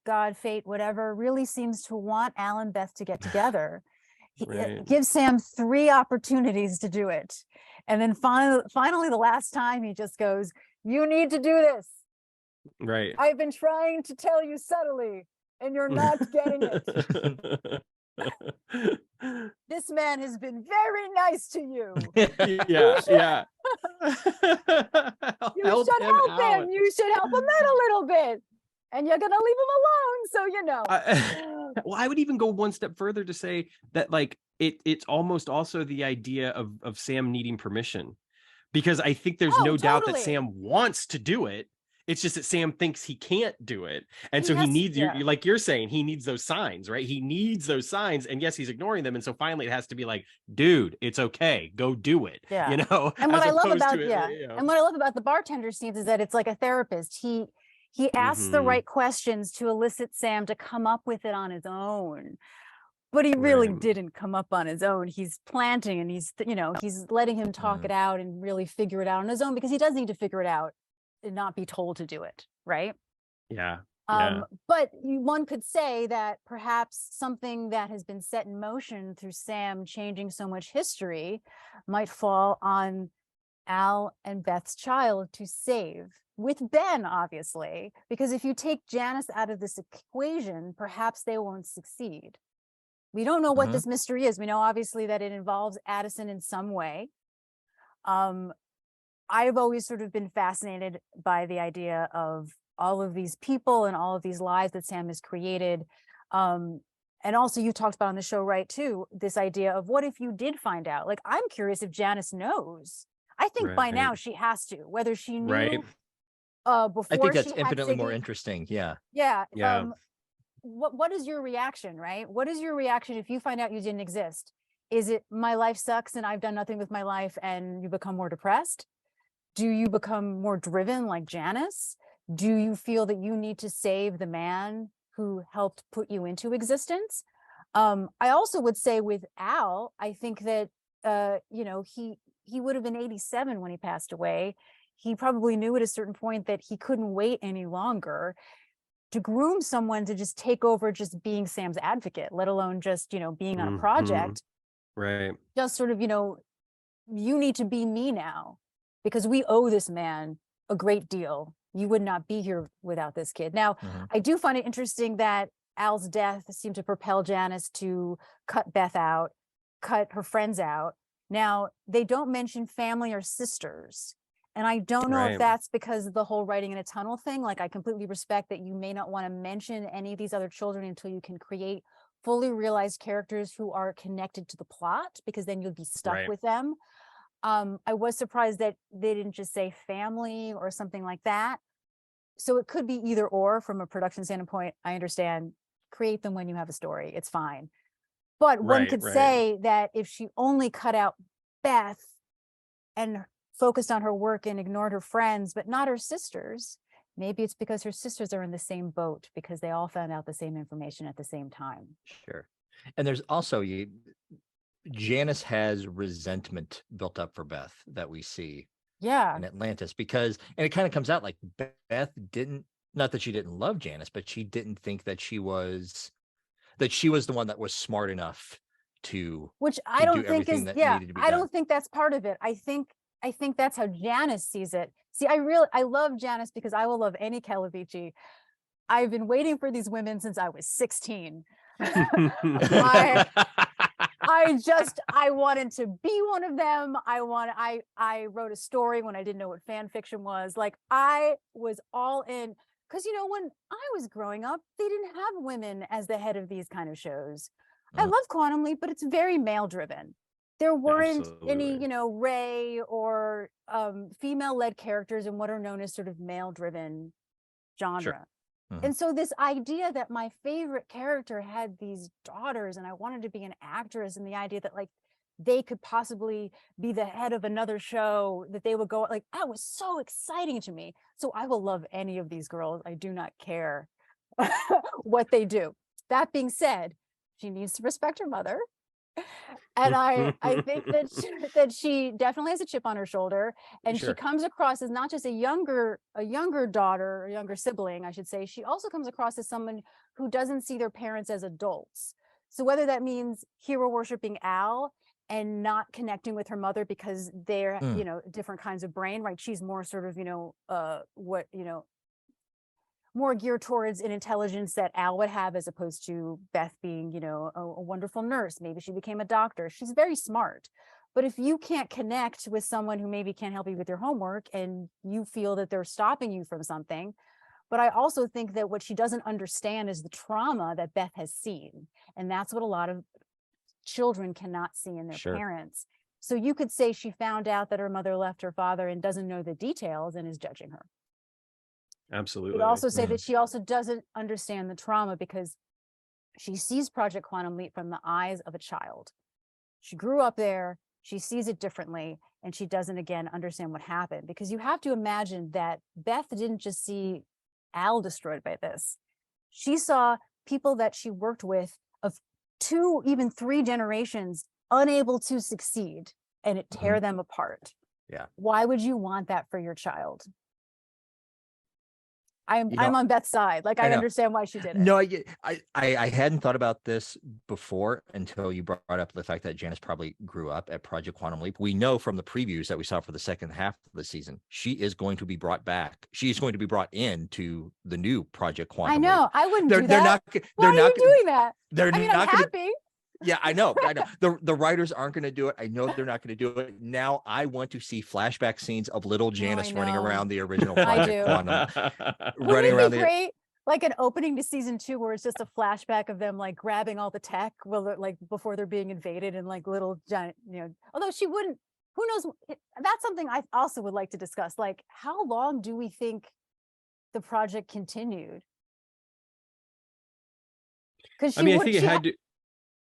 [SPEAKER 3] God, fate, whatever, really seems to want Al and Beth to get together. He gives Sam 3 opportunities to do it. And then finally, the last time he just goes, you need to do this.
[SPEAKER 2] Right.
[SPEAKER 3] I've been trying to tell you subtly, and you're not getting it. This man has been very nice to you.
[SPEAKER 2] Yeah.
[SPEAKER 3] You should help him. You should help him out a little bit. And you're gonna leave him alone, so you know.
[SPEAKER 2] Well, I would even go one step further to say that like it's almost also the idea of Sam needing permission. Because I think there's no doubt that Sam wants to do it. It's just that Sam thinks he can't do it. And so he needs, like you're saying, he needs those signs, right? He needs those signs. And yes, he's ignoring them. And so finally it has to be like, dude, it's okay. Go do it. You know?
[SPEAKER 3] And what I love about, and what I love about the bartender scenes is that it's like a therapist. He asks the right questions to elicit Sam to come up with it on his own. But he really didn't come up on his own. He's planting and he's, you know, he's letting him talk it out and really figure it out on his own, because he does need to figure it out and not be told to do it. Right. But one could say that perhaps something that has been set in motion through Sam changing so much history might fall on Al and Beth's child to save. with Ben, obviously, because if you take Janis out of this equation, perhaps they won't succeed. We don't know what this mystery is. We know obviously that it involves Addison in some way. I've always sort of been fascinated by the idea of all of these people and all of these lives that Sam has created. And also you talked about on the show, right, too, this idea of what if you did find out? Like, I'm curious if Janis knows. I think by now she has to, whether she knew before.
[SPEAKER 1] I think that's
[SPEAKER 3] she had
[SPEAKER 1] infinitely
[SPEAKER 3] Siggy.
[SPEAKER 1] more interesting. Yeah.
[SPEAKER 3] Yeah.
[SPEAKER 2] Yeah.
[SPEAKER 3] What is your reaction, right? What is your reaction if you find out you didn't exist? Is it my life sucks and I've done nothing with my life and you become more depressed? Do you become more driven like Janis? Do you feel that you need to save the man who helped put you into existence? I also would say with Al, I think that, you know, he would have been 87 when he passed away. He probably knew at a certain point that he couldn't wait any longer to groom someone to just take over just being Sam's advocate, let alone just, you know, being on a project.
[SPEAKER 2] Right.
[SPEAKER 3] Just sort of, you know, you need to be me now because we owe this man a great deal. You would not be here without this kid. Now, I do find it interesting that Al's death seemed to propel Janis to cut Beth out, cut her friends out. Now, they don't mention family or sisters. And I don't know if that's because of the whole writing in a tunnel thing. Like, I completely respect that you may not want to mention any of these other children until you can create fully realized characters who are connected to the plot, because then you'll be stuck with them. I was surprised that they didn't just say family or something like that. So it could be either or from a production standpoint. I understand, create them when you have a story, it's fine. But one could say that if she only cut out Beth and focused on her work and ignored her friends, but not her sisters, maybe it's because her sisters are in the same boat because they all found out the same information at the same time.
[SPEAKER 1] Sure. And there's also Janis has resentment built up for Beth that we see in Atlantis, because, and it kind of comes out like Beth didn't, not that she didn't love Janis, but she didn't think that she was the one that was smart enough to,
[SPEAKER 3] which I don't think is,
[SPEAKER 1] needed to be
[SPEAKER 3] I
[SPEAKER 1] done.
[SPEAKER 3] don't think that's part of it. I think that's how Janis sees it. See, I love Janis because I will love any Calavicci. I've been waiting for these women since I was 16. I wanted to be one of them. I wrote a story when I didn't know what fan fiction was. Like, I was all in, because, you know, when I was growing up, they didn't have women as the head of these kind of shows. I love Quantum Leap, but it's very male driven. There weren't any, you know, Ray or female-led characters in what are known as sort of male-driven genre. And so this idea that my favorite character had these daughters and I wanted to be an actress, and the idea that like they could possibly be the head of another show, that they would go, like, that was so exciting to me. So I will love any of these girls. I do not care what they do. That being said, she needs to respect her mother. And I think that she definitely has a chip on her shoulder, and she comes across as not just a younger daughter, or younger sibling, I should say. She also comes across as someone who doesn't see their parents as adults. So whether that means hero worshiping Al and not connecting with her mother because they're, you know, different kinds of brain, right? She's more sort of, you know, more geared towards an intelligence that Al would have, as opposed to Beth being, you know, a wonderful nurse. Maybe she became a doctor. She's very smart. But if you can't connect with someone who maybe can't help you with your homework and you feel that they're stopping you from something, but I also think that what she doesn't understand is the trauma that Beth has seen. And that's what a lot of children cannot see in their parents. So you could say she found out that her mother left her father and doesn't know the details and is judging her.
[SPEAKER 2] Absolutely.
[SPEAKER 3] You'd also say that she also doesn't understand the trauma because she sees Project Quantum Leap from the eyes of a child. She grew up there, she sees it differently, and she doesn't, again, understand what happened. Because you have to imagine that Beth didn't just see Al destroyed by this. She saw people that she worked with of 2, even 3 generations unable to succeed, and it tear them apart.
[SPEAKER 1] Yeah.
[SPEAKER 3] Why would you want that for your child? I'm
[SPEAKER 1] You know,
[SPEAKER 3] I'm on Beth's side. Like,
[SPEAKER 1] I
[SPEAKER 3] I
[SPEAKER 1] know.
[SPEAKER 3] understand why she did it.
[SPEAKER 1] No, I hadn't thought about this before until you brought up the fact that Janis probably grew up at Project Quantum Leap. We know from the previews that we saw for the second half of the season, she is going to be brought back. She is going to be brought into the new Project Quantum
[SPEAKER 3] I
[SPEAKER 1] Leap.
[SPEAKER 3] know. I wouldn't do
[SPEAKER 1] They're
[SPEAKER 3] that.
[SPEAKER 1] not.
[SPEAKER 3] Why
[SPEAKER 1] They're
[SPEAKER 3] are
[SPEAKER 1] not.
[SPEAKER 3] you doing that?
[SPEAKER 1] They're
[SPEAKER 3] I mean,
[SPEAKER 1] not
[SPEAKER 3] I'm
[SPEAKER 1] gonna,
[SPEAKER 3] happy.
[SPEAKER 1] Yeah, I know. The writers aren't going to do it. I know they're not going to do it. Now I want to see flashback scenes of little Janis running
[SPEAKER 3] know.
[SPEAKER 1] around the original
[SPEAKER 3] I
[SPEAKER 1] Project
[SPEAKER 3] do.
[SPEAKER 1] Quantum,
[SPEAKER 3] Wouldn't
[SPEAKER 1] running
[SPEAKER 3] it
[SPEAKER 1] around
[SPEAKER 3] be
[SPEAKER 1] the.
[SPEAKER 3] great? Like an opening to season 2 where it's just a flashback of them like grabbing all the tech, well, like before they're being invaded, and like little giant, although she wouldn't, who knows? That's something I also would like to discuss. Like, how long do we think the project continued? Because
[SPEAKER 2] I mean, I think it had to.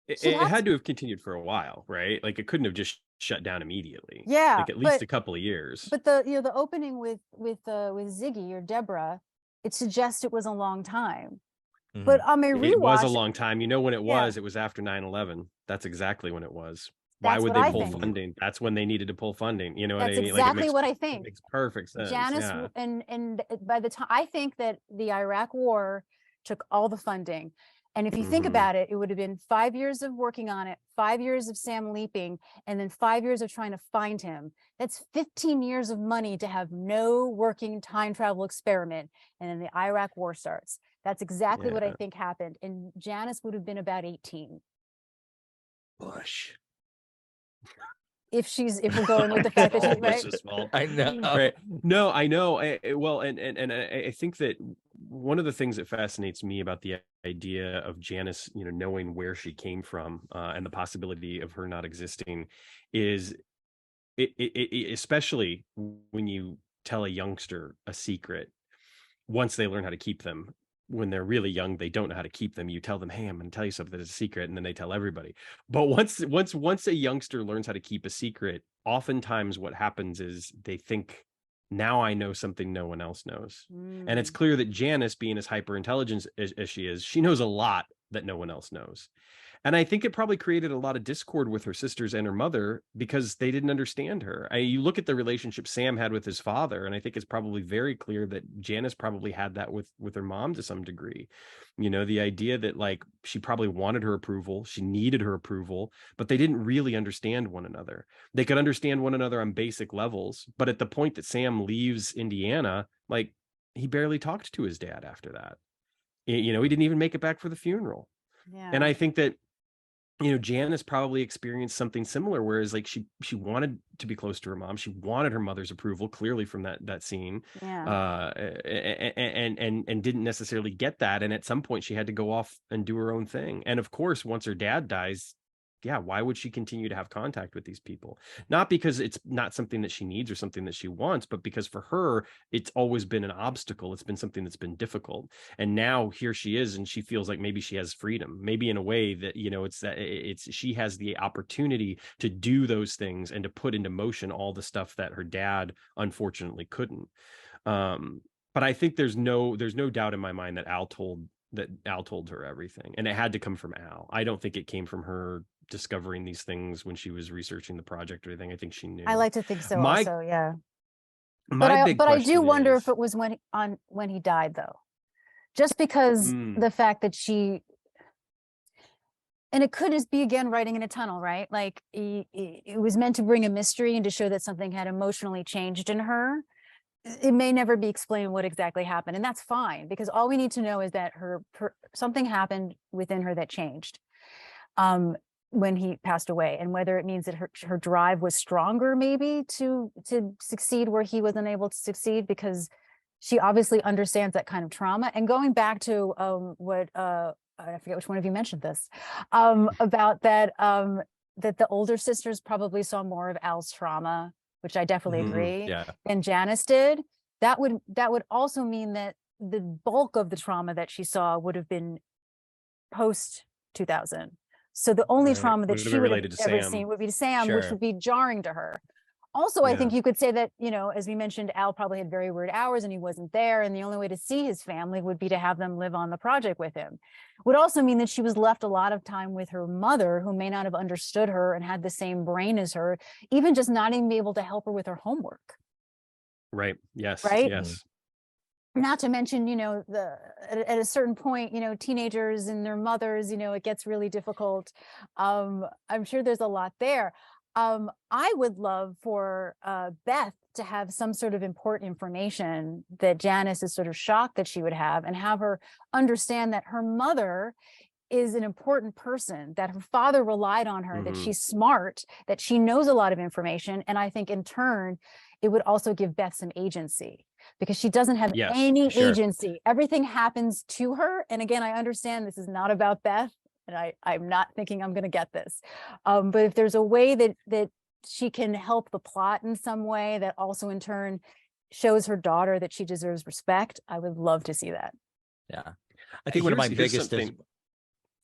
[SPEAKER 2] It had to have continued for a while, right? Like, it couldn't have just shut down immediately.
[SPEAKER 3] Yeah,
[SPEAKER 2] like at least a couple of years.
[SPEAKER 3] But the opening with Ziggy or Deborah, it suggests it was a long time. But on my rewatch,
[SPEAKER 2] it was a long time. You know when it was? It was after 9/11. That's exactly when it was. Why would they pull funding? That's when they needed to pull funding. You know what I mean?
[SPEAKER 3] Exactly what I think.
[SPEAKER 2] It makes perfect sense.
[SPEAKER 3] Janis, and by the time, I think that the Iraq War took all the funding. And if you think about it, it would have been 5 years of working on it, 5 years of Sam leaping, and then 5 years of trying to find him. That's 15 years of money to have no working time travel experiment. And then the Iraq War starts. That's exactly what I think happened. And Janis would have been about 18.
[SPEAKER 1] Bush.
[SPEAKER 3] If we're going with the fact that she's right.
[SPEAKER 2] I know. Right. No, I know. Well, and I think that one of the things that fascinates me about the idea of Janis, knowing where she came from, and the possibility of her not existing, is it especially when you tell a youngster a secret, once they learn how to keep them. When they're really young, they don't know how to keep them. You tell them, hey, I'm going to tell you something that's a secret. And then they tell everybody. But once a youngster learns how to keep a secret, oftentimes what happens is they think, now I know something no one else knows. And it's clear that Janis, being as hyper intelligent as she is, she knows a lot that no one else knows. And I think it probably created a lot of discord with her sisters and her mother because they didn't understand her. You look at the relationship Sam had with his father, and I think it's probably very clear that Janis probably had that with her mom to some degree. The idea that like she probably wanted her approval, she needed her approval, but they didn't really understand one another. They could understand one another on basic levels, but at the point that Sam leaves Indiana, like he barely talked to his dad after that. He didn't even make it back for the funeral. Yeah. And I think that Janis probably experienced something similar, whereas like she wanted to be close to her mom. She wanted her mother's approval, clearly from that scene. Yeah. And didn't necessarily get that. And at some point she had to go off and do her own thing. And of course, once her dad dies, why would she continue to have contact with these people? Not because it's not something that she needs or something that she wants, but because for her, it's always been an obstacle. It's been something that's been difficult. And now here she is, and she feels like maybe she has freedom, maybe in a way that, she has the opportunity to do those things and to put into motion all the stuff that her dad unfortunately couldn't. But I think there's no doubt in my mind that Al told her everything, and it had to come from Al. I don't think it came from her discovering these things when she was researching the project or anything. I think she knew. I
[SPEAKER 3] like to think so also, yeah.
[SPEAKER 2] But
[SPEAKER 3] I do wonder if it was when he died, though. Just because the fact that she, and it could just be again writing in a tunnel, right? Like it was meant to bring a mystery and to show that something had emotionally changed in her. It may never be explained what exactly happened, and that's fine, because all we need to know is that something happened within her that changed when he passed away, and whether it means that her drive was stronger maybe to succeed where he wasn't able to succeed, because she obviously understands that kind of trauma. And going back to what I forget which one of you mentioned this about that that the older sisters probably saw more of Al's trauma, which I definitely agree, than Janis did. That would also mean that the bulk of the trauma that she saw would have been post 2000. So the only trauma that she would have ever seen would be to Sam, which would be jarring to her. Also, I think you could say that, as we mentioned, Al probably had very weird hours and he wasn't there, and the only way to see his family would be to have them live on the project with him. Would also mean that she was left a lot of time with her mother, who may not have understood her and had the same brain as her, even just not even be able to help her with her homework.
[SPEAKER 2] Right. Yes.
[SPEAKER 3] Right.
[SPEAKER 2] Yes.
[SPEAKER 3] not to mention, at a certain point, teenagers and their mothers, it gets really difficult. I'm sure there's a lot there. I would love for Beth to have some sort of important information that Janis is sort of shocked that she would have, and have her understand that her mother is an important person, that her father relied on her, that she's smart, that she knows a lot of information. And I think in turn, it would also give Beth some agency, because she doesn't have any agency. Everything happens to her. And again, I understand this is not about Beth, and I'm not thinking I'm going to get this. But if there's a way that she can help the plot in some way that also in turn shows her daughter that she deserves respect, I would love to see that.
[SPEAKER 1] Yeah. I think one of my biggest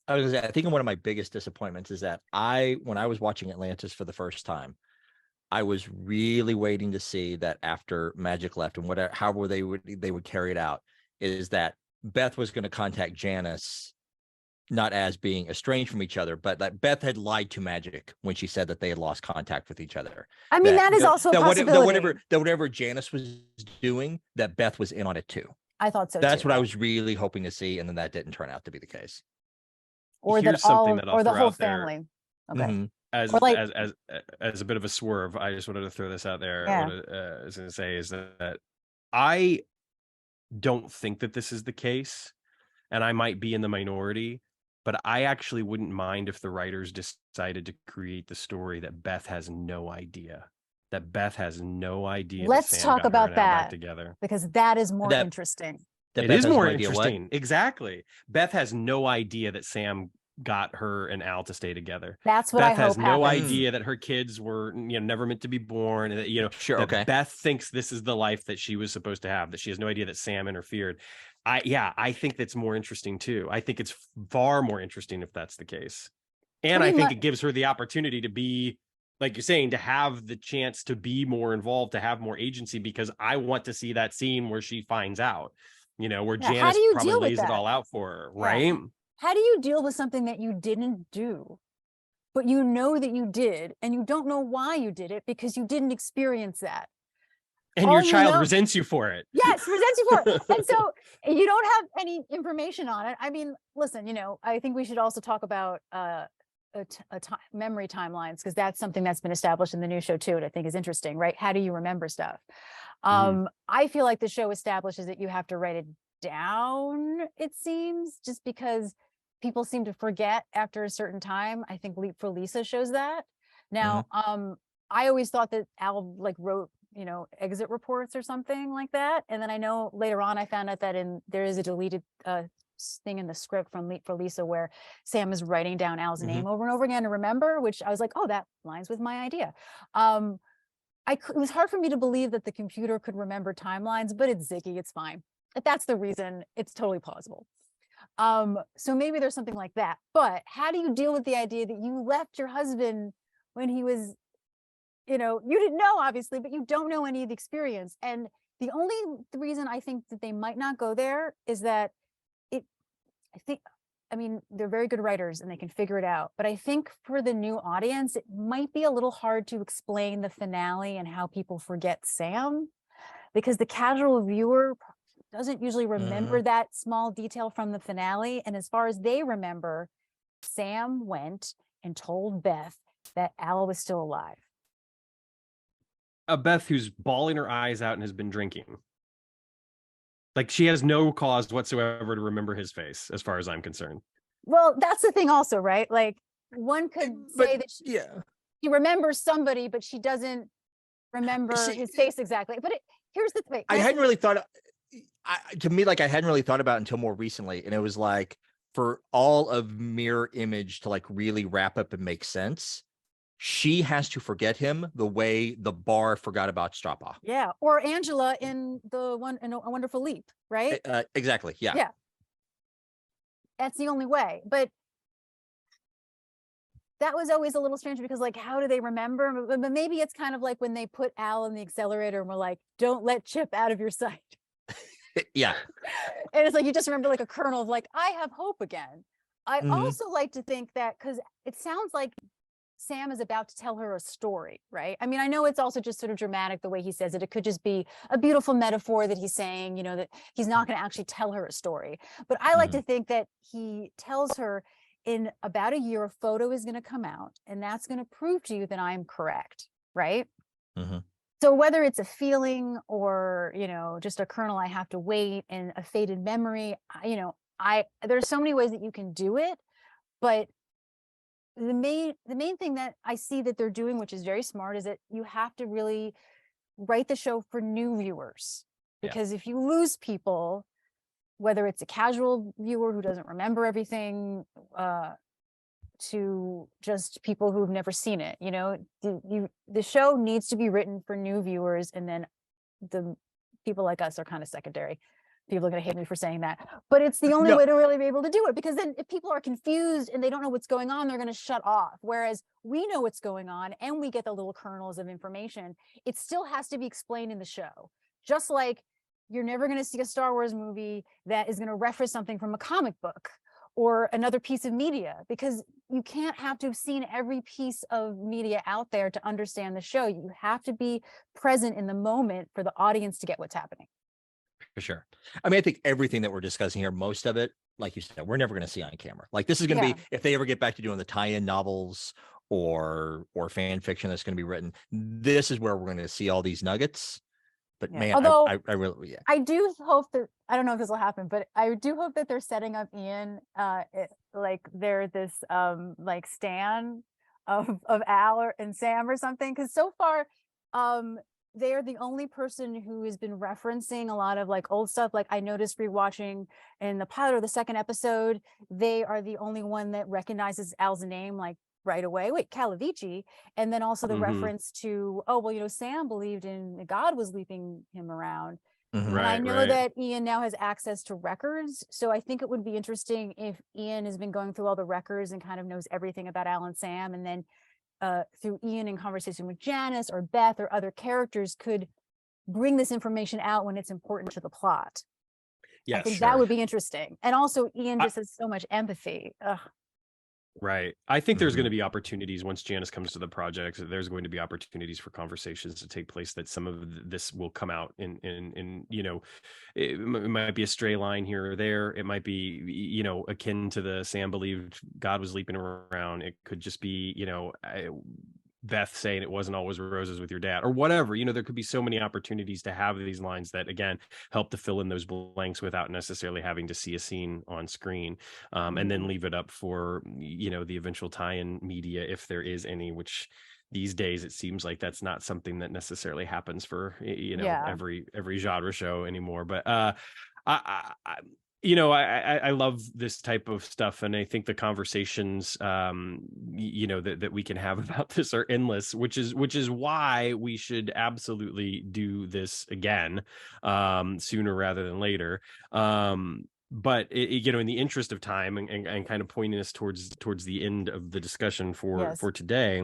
[SPEAKER 1] I think one of my biggest disappointments is that when I was watching Atlantis for the first time, I was really waiting to see that after Magic left and however they would carry it out, is that Beth was going to contact Janis, not as being estranged from each other, but that Beth had lied to Magic when she said that they had lost contact with each other.
[SPEAKER 3] I mean, that is also a possibility.
[SPEAKER 1] Whatever Janis was doing, that Beth was in on it too.
[SPEAKER 3] I thought so.
[SPEAKER 1] That's what I was really hoping to see, and then that didn't turn out to be the case.
[SPEAKER 3] Or
[SPEAKER 2] Here's
[SPEAKER 3] that or the whole family. Okay.
[SPEAKER 2] As a bit of a swerve, I just wanted to throw this out there.
[SPEAKER 3] Yeah.
[SPEAKER 2] What I was going to say is that I don't think that this is the case, and I might be in the minority, but I actually wouldn't mind if the writers decided to create the story that Beth has no idea.
[SPEAKER 3] Let's talk about that together, because that is more interesting.
[SPEAKER 2] It is more interesting. Exactly. Beth has no idea that Sam got her and Al to stay together.
[SPEAKER 3] That's what
[SPEAKER 2] Beth
[SPEAKER 3] I hope
[SPEAKER 2] has no
[SPEAKER 3] happens.
[SPEAKER 2] idea that her kids were never meant to be born, and that Beth thinks this is the life that she was supposed to have, that she has no idea that Sam interfered. I think that's more interesting too. I think it's far more interesting if that's the case. And I think it gives her the opportunity to be, like you're saying, to have the chance to be more involved, to have more agency, because I want to see that scene where she finds out. Where Janis probably lays it all out for her, right?
[SPEAKER 3] How do you deal with something that you didn't do, but you know that you did, and you don't know why you did it because you didn't experience that?
[SPEAKER 2] And your child resents you for it.
[SPEAKER 3] Yes, resents you for it. And so you don't have any information on it. I mean, listen, I think we should also talk about memory timelines, because that's something that's been established in the new show too, and I think is interesting, right? How do you remember stuff? I feel like the show establishes that you have to write it down, it seems, just because people seem to forget after a certain time. I think Leap for Lisa shows that. Now, I always thought that Al wrote, exit reports or something like that. And then I know later on I found out that there is a deleted thing in the script from Leap for Lisa where Sam is writing down Al's name over and over again to remember, which I was like, oh, that aligns with my idea. It was hard for me to believe that the computer could remember timelines, but it's Ziggy, it's fine. If that's the reason, it's totally plausible. So maybe there's something like that. But how do you deal with the idea that you left your husband when he was, you didn't know, obviously, but you don't know any of the experience. And the reason I think that they might not go there is that they're very good writers and they can figure it out. But I think for the new audience, it might be a little hard to explain the finale and how people forget Sam, because the casual viewer doesn't usually remember that small detail from the finale. And as far as they remember, Sam went and told Beth that Al was still alive.
[SPEAKER 2] A Beth who's bawling her eyes out and has been drinking. She has no cause whatsoever to remember his face, as far as I'm concerned.
[SPEAKER 3] Well, that's the thing also, right? One could say that she remembers somebody, but she doesn't remember his face exactly. But here's the thing.
[SPEAKER 1] I hadn't really thought, I hadn't really thought about it until more recently. And it was for all of Mirror Image to really wrap up and make sense, she has to forget him the way the bar forgot about Strapa.
[SPEAKER 3] Yeah, or Angela in A Wonderful Leap, right?
[SPEAKER 1] Exactly. Yeah.
[SPEAKER 3] Yeah. That's the only way. But that was always a little strange because how do they remember? But maybe it's kind of like when they put Al in the accelerator and we're like, don't let Chip out of your sight.
[SPEAKER 1] Yeah.
[SPEAKER 3] And it's you just remember a kernel of I have hope again. I also like to think that, because it sounds like Sam is about to tell her a story, right? I mean, I know it's also just sort of dramatic the way he says it. It could just be a beautiful metaphor that he's saying, you know, that he's not going to actually tell her a story. But I like to think that he tells her in about a year, a photo is going to come out, and that's going to prove to you that I'm correct, right? So whether it's a feeling or, you know, just a kernel, I have to wait, and a faded memory, you know, there's so many ways that you can do it, but the main thing that I see that they're doing, which is very smart, is that you have to really write the show for new viewers, because if you lose people, whether it's a casual viewer who doesn't remember everything, to just people who've never seen it, you know, the show needs to be written for new viewers, and then the people like us are kind of secondary. People are going to hate me for saying that, but it's the only way to really be able to do it, because then if people are confused and they don't know what's going on, they're going to shut off. Whereas we know what's going on and we get the little kernels of information. It still has to be explained in the show. Just like you're never going to see a Star Wars movie that is going to reference something from a comic book or another piece of media, because you can't have to have seen every piece of media out there to understand the show. You have to be present in the moment for the audience to get what's happening.
[SPEAKER 1] For sure. I mean, I think everything that we're discussing here, most of it, like you said, we're never going to see on camera. Like, this is going to be, if they ever get back to doing the tie-in novels or fan fiction that's going to be written, this is where we're going to see all these nuggets. But man,
[SPEAKER 3] although
[SPEAKER 1] I really,
[SPEAKER 3] I do hope that, I don't know if this will happen, but I do hope that they're setting up Ian, like they're this like stan of Al and Sam or something, because so far they are the only person who has been referencing a lot of like old stuff. Like, I noticed rewatching in the pilot or the second episode, they are the only one that recognizes Al's name like right away. Wait, Calavicci. And then also the reference to, oh, well, you know, Sam believed in God was leaping him around. And I know that Ian now has access to records. So I think it would be interesting if Ian has been going through all the records and kind of knows everything about Al and Sam. And then through Ian in conversation with Janis or Beth or other characters could bring this information out when it's important to the plot. I think that would be interesting. And also Ian just has so much empathy.
[SPEAKER 2] Right. I think there's going to be opportunities once Janis comes to the project. There's going to be opportunities for conversations to take place that some of this will come out in, you know, it might be a stray line here or there. It might be, you know, akin to the Sam believed God was leaping around. It could just be, you know, Beth saying it wasn't always roses with your dad or whatever. You know, there could be so many opportunities to have these lines that, again, help to fill in those blanks without necessarily having to see a scene on screen, and then leave it up for, you know, the eventual tie-in media, if there is any, which these days it seems like that's not something that necessarily happens for, you know, every genre show anymore. But you know, I love this type of stuff, and I think the conversations, you know, that we can have about this are endless, which is why we should absolutely do this again, sooner rather than later. But you know, in the interest of time and kind of pointing us towards the end of the discussion for today,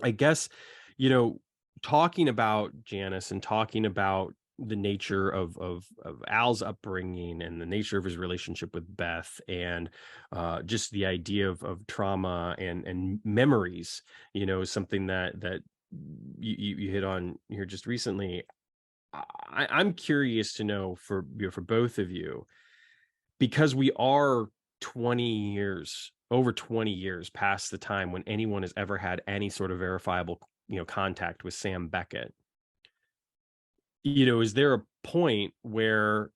[SPEAKER 2] I guess, you know, talking about Janis and talking about the nature of Al's upbringing and the nature of his relationship with Beth, and just the idea of trauma and memories, you know, something that you hit on here just recently. I'm curious to know for both of you, because we are over 20 years past the time when anyone has ever had any sort of verifiable, you know, contact with Sam Beckett. You know, is there a point where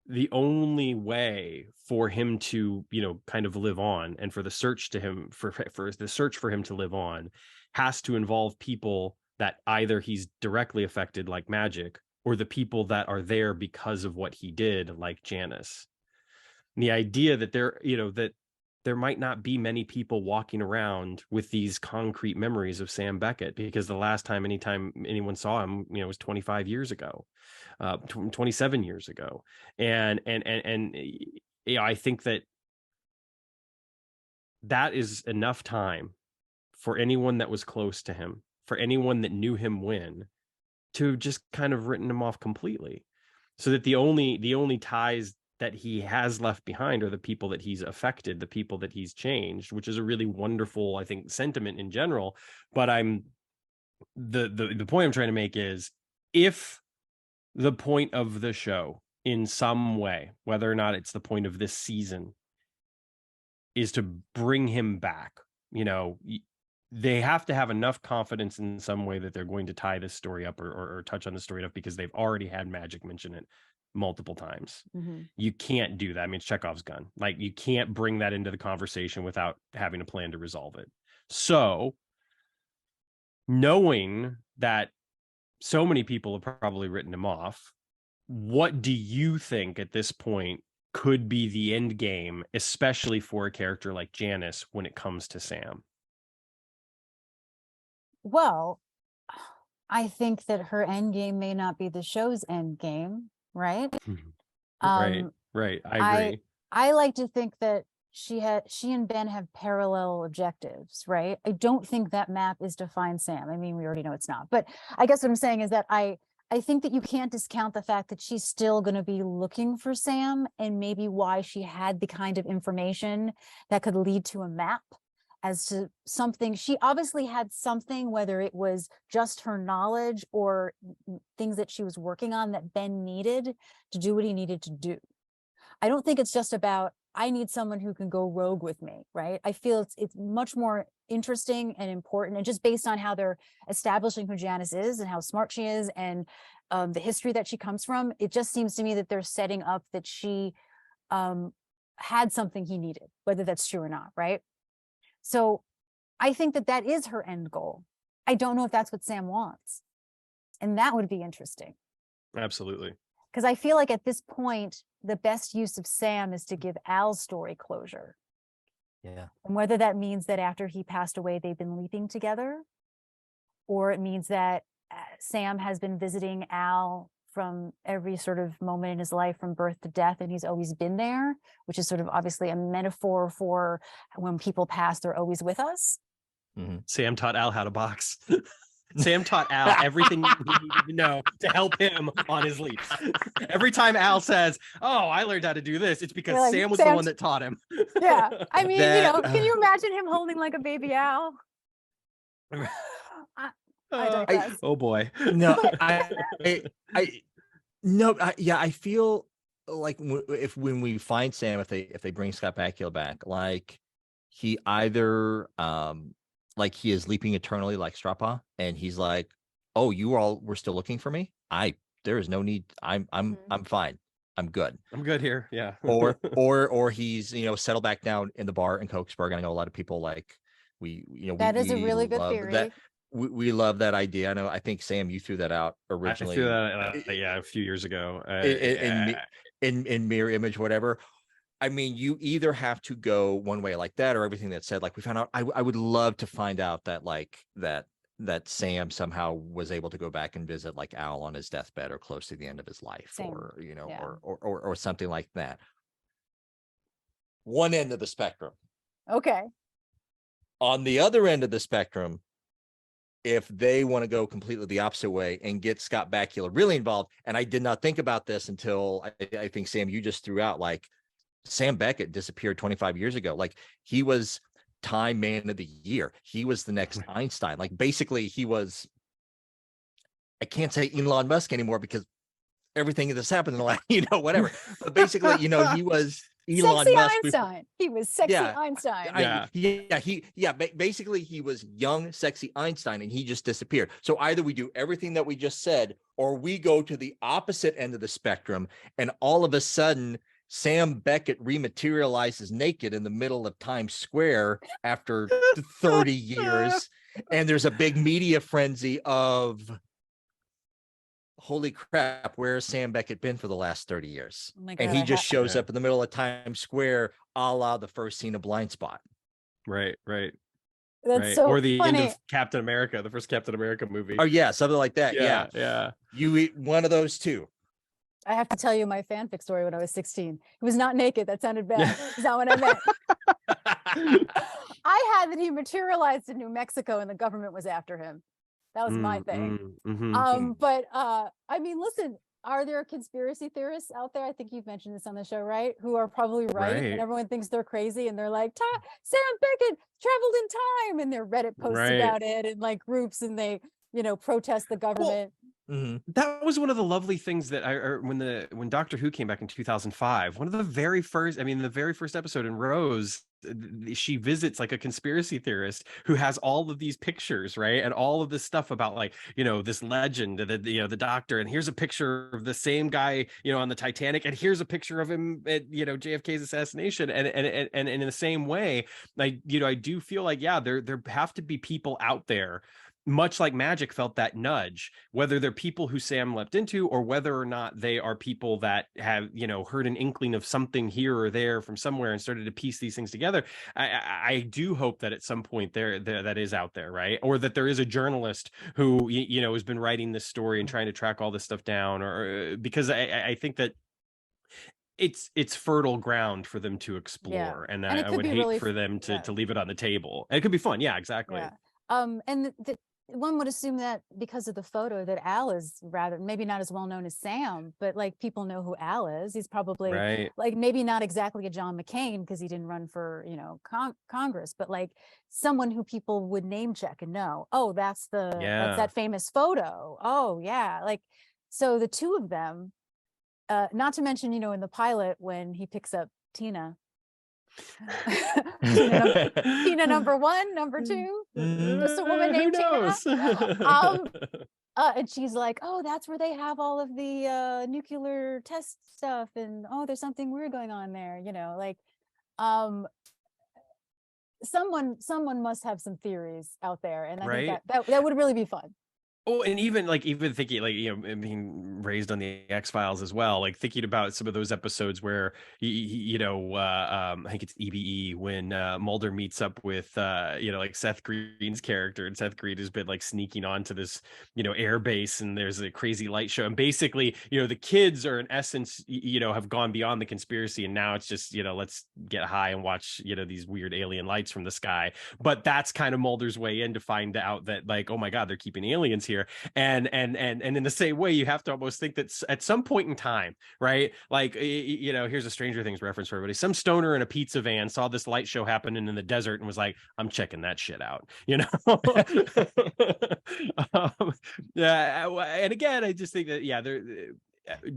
[SPEAKER 2] the only way for him to, you know, kind of live on, and for the search to him for the search for him to live on has to involve people that either he's directly affected, like magic, or the people that are there because of what he did, like Janis? And the idea that there might not be many people walking around with these concrete memories of Sam Beckett, because the last time anyone saw him, you know, was 25 years ago, 27 years ago. And you know, I think that is enough time for anyone that was close to him, for anyone that knew him when, to just kind of written him off completely, so that the only ties that he has left behind are the people that he's affected, the people that he's changed, which is a really wonderful, I think, sentiment in general. But the point I'm trying to make is, if the point of the show in some way, whether or not it's the point of this season, is to bring him back, they have to have enough confidence in some way that they're going to tie this story up or touch on the story enough, because they've already had Magic mention it multiple times. You can't do that. I mean, it's Chekhov's gun. Like, you can't bring that into the conversation without having a plan to resolve it. So, knowing that so many people have probably written him off, what do you think at this point could be the end game, especially for a character like Janis when it comes to Sam?
[SPEAKER 3] Well, I think that her end game may not be the show's end game, right?
[SPEAKER 2] Right. I agree.
[SPEAKER 3] I like to think that she and Ben have parallel objectives, right? I don't think that map is to find Sam. I mean, we already know it's not, but I guess what I'm saying is that I think that you can't discount the fact that she's still going to be looking for Sam, and maybe why she had the kind of information that could lead to a map as to something. She obviously had something, whether it was just her knowledge or things that she was working on that Ben needed to do what he needed to do. I don't think it's just about, I need someone who can go rogue with me, right? I feel it's much more interesting and important, and just based on how they're establishing who Janis is and how smart she is, and the history that she comes from, it just seems to me that they're setting up that she had something he needed, whether that's true or not, right? So I think that is her end goal. I don't know if that's what Sam wants, and that would be interesting.
[SPEAKER 2] Absolutely.
[SPEAKER 3] Because I feel like at this point, the best use of Sam is to give Al's story closure.
[SPEAKER 1] Yeah.
[SPEAKER 3] And whether that means that after he passed away, they've been leaping together, or it means that Sam has been visiting Al from every sort of moment in his life, from birth to death, and he's always been there, which is sort of obviously a metaphor for when people pass, they're always with us.
[SPEAKER 2] Sam taught Al how to box. Sam taught Al everything he needed to know to help him on his leaps. Every time Al says, "Oh, I learned how to do this," it's because like, Sam was the one that taught him.
[SPEAKER 3] Yeah. I mean, can you imagine him holding like a baby Al?
[SPEAKER 2] Oh boy.
[SPEAKER 1] No, I feel like when we find Sam, if they bring Scott Bakula back, like he either like he is leaping eternally like Strappa, and he's like, "Oh, you all were still looking for me? There is no need. I'm fine. I'm good.
[SPEAKER 2] I'm good here." Yeah.
[SPEAKER 1] or he's settled back down in the bar in Cokesburg. I know a lot of people like
[SPEAKER 3] that is a really good theory.
[SPEAKER 1] That we love that idea. I think Sam, you threw that out originally.
[SPEAKER 2] I threw that a few years ago.
[SPEAKER 1] In Mirror Image, whatever. I mean, you either have to go one way like that, or everything that's said. Like we found out, I would love to find out that that Sam somehow was able to go back and visit like Al on his deathbed or close to the end of his life. Same. Or something like that. One end of the spectrum.
[SPEAKER 3] Okay.
[SPEAKER 1] On the other end of the spectrum, if they want to go completely the opposite way and get Scott Bakula really involved, and I did not think about this until I think, Sam, you just threw out, like, Sam Beckett disappeared 25 years ago. Like, he was Time Man of the Year. He was the next Einstein. Like, basically, he was, I can't say Elon Musk anymore because everything that's happened in the last, whatever. But basically, he was Elon
[SPEAKER 3] sexy
[SPEAKER 1] Musk.
[SPEAKER 3] Einstein. He was sexy Einstein.
[SPEAKER 1] Basically he was young, sexy Einstein, and he just disappeared. So either we do everything that we just said, or we go to the opposite end of the spectrum, and all of a sudden Sam Beckett rematerializes naked in the middle of Times Square after 30 years, and there's a big media frenzy of, holy crap, where's Sam Beckett been for the last 30 years? Oh my God, and he just shows up in the middle of Times Square, a la the first scene of Blind Spot.
[SPEAKER 2] Right.
[SPEAKER 3] That's so
[SPEAKER 2] or the
[SPEAKER 3] funny.
[SPEAKER 2] end of Captain America, the first Captain America movie.
[SPEAKER 1] Oh yeah, something like that.
[SPEAKER 2] Yeah.
[SPEAKER 1] You eat one of those two.
[SPEAKER 3] I have to tell you my fanfic story when I was 16. He was not naked. That sounded bad. That's not what I meant. I had that he materialized in New Mexico and the government was after him. That was my thing. But I mean, listen, are there conspiracy theorists out there? I think you've mentioned this on the show, right? Who are probably right, and everyone thinks they're crazy, and they're like, Sam Beckett traveled in time, and their Reddit posts about it, and like groups, and they, protest the government.
[SPEAKER 2] That was one of the lovely things that when Doctor Who came back in 2005, one of the very first episode in Rose, she visits like a conspiracy theorist who has all of these pictures, right, and all of this stuff about like this legend, the Doctor, and here's a picture of the same guy on the Titanic, and here's a picture of him at JFK's assassination, and in the same way, I do feel like there have to be people out there, much like Magic felt that nudge, whether they're people who Sam leapt into or whether or not they are people that have, heard an inkling of something here or there from somewhere and started to piece these things together. I do hope that at some point there that is out there, right? Or that there is a journalist who, has been writing this story and trying to track all this stuff down, or because I think that it's fertile ground for them to explore. And I would hate really for them to leave it on the table. And it could be fun. Yeah, exactly.
[SPEAKER 3] Yeah. And one would assume that because of the photo that Al is rather maybe not as well known as Sam, but like people know who Al is. He's probably like maybe not exactly a John McCain because he didn't run for Congress, but like someone who people would name check and know. Oh, that's that famous photo. Oh yeah, like so the two of them. Not to mention in the pilot when he picks up Tina. Tina number 1, number 2, just a woman named Tina. And she's like, oh, that's where they have all of the nuclear test stuff, and oh, there's something weird going on there. Someone must have some theories out there, and I think that would really be fun.
[SPEAKER 2] Oh, and even thinking being raised on the X-Files as well, like thinking about some of those episodes where I think it's EBE when Mulder meets up with like Seth Green's character, and Seth Green has been like sneaking onto this air base, and there's a crazy light show, and basically the kids are in essence have gone beyond the conspiracy, and now it's just let's get high and watch these weird alien lights from the sky. But that's kind of Mulder's way in to find out that like, oh my god, they're keeping aliens here. And in the same way, you have to almost think that at some point in time, right, like here's a Stranger Things reference for everybody, some stoner in a pizza van saw this light show happening in the desert and was like, I'm checking that shit out. And again, I just think that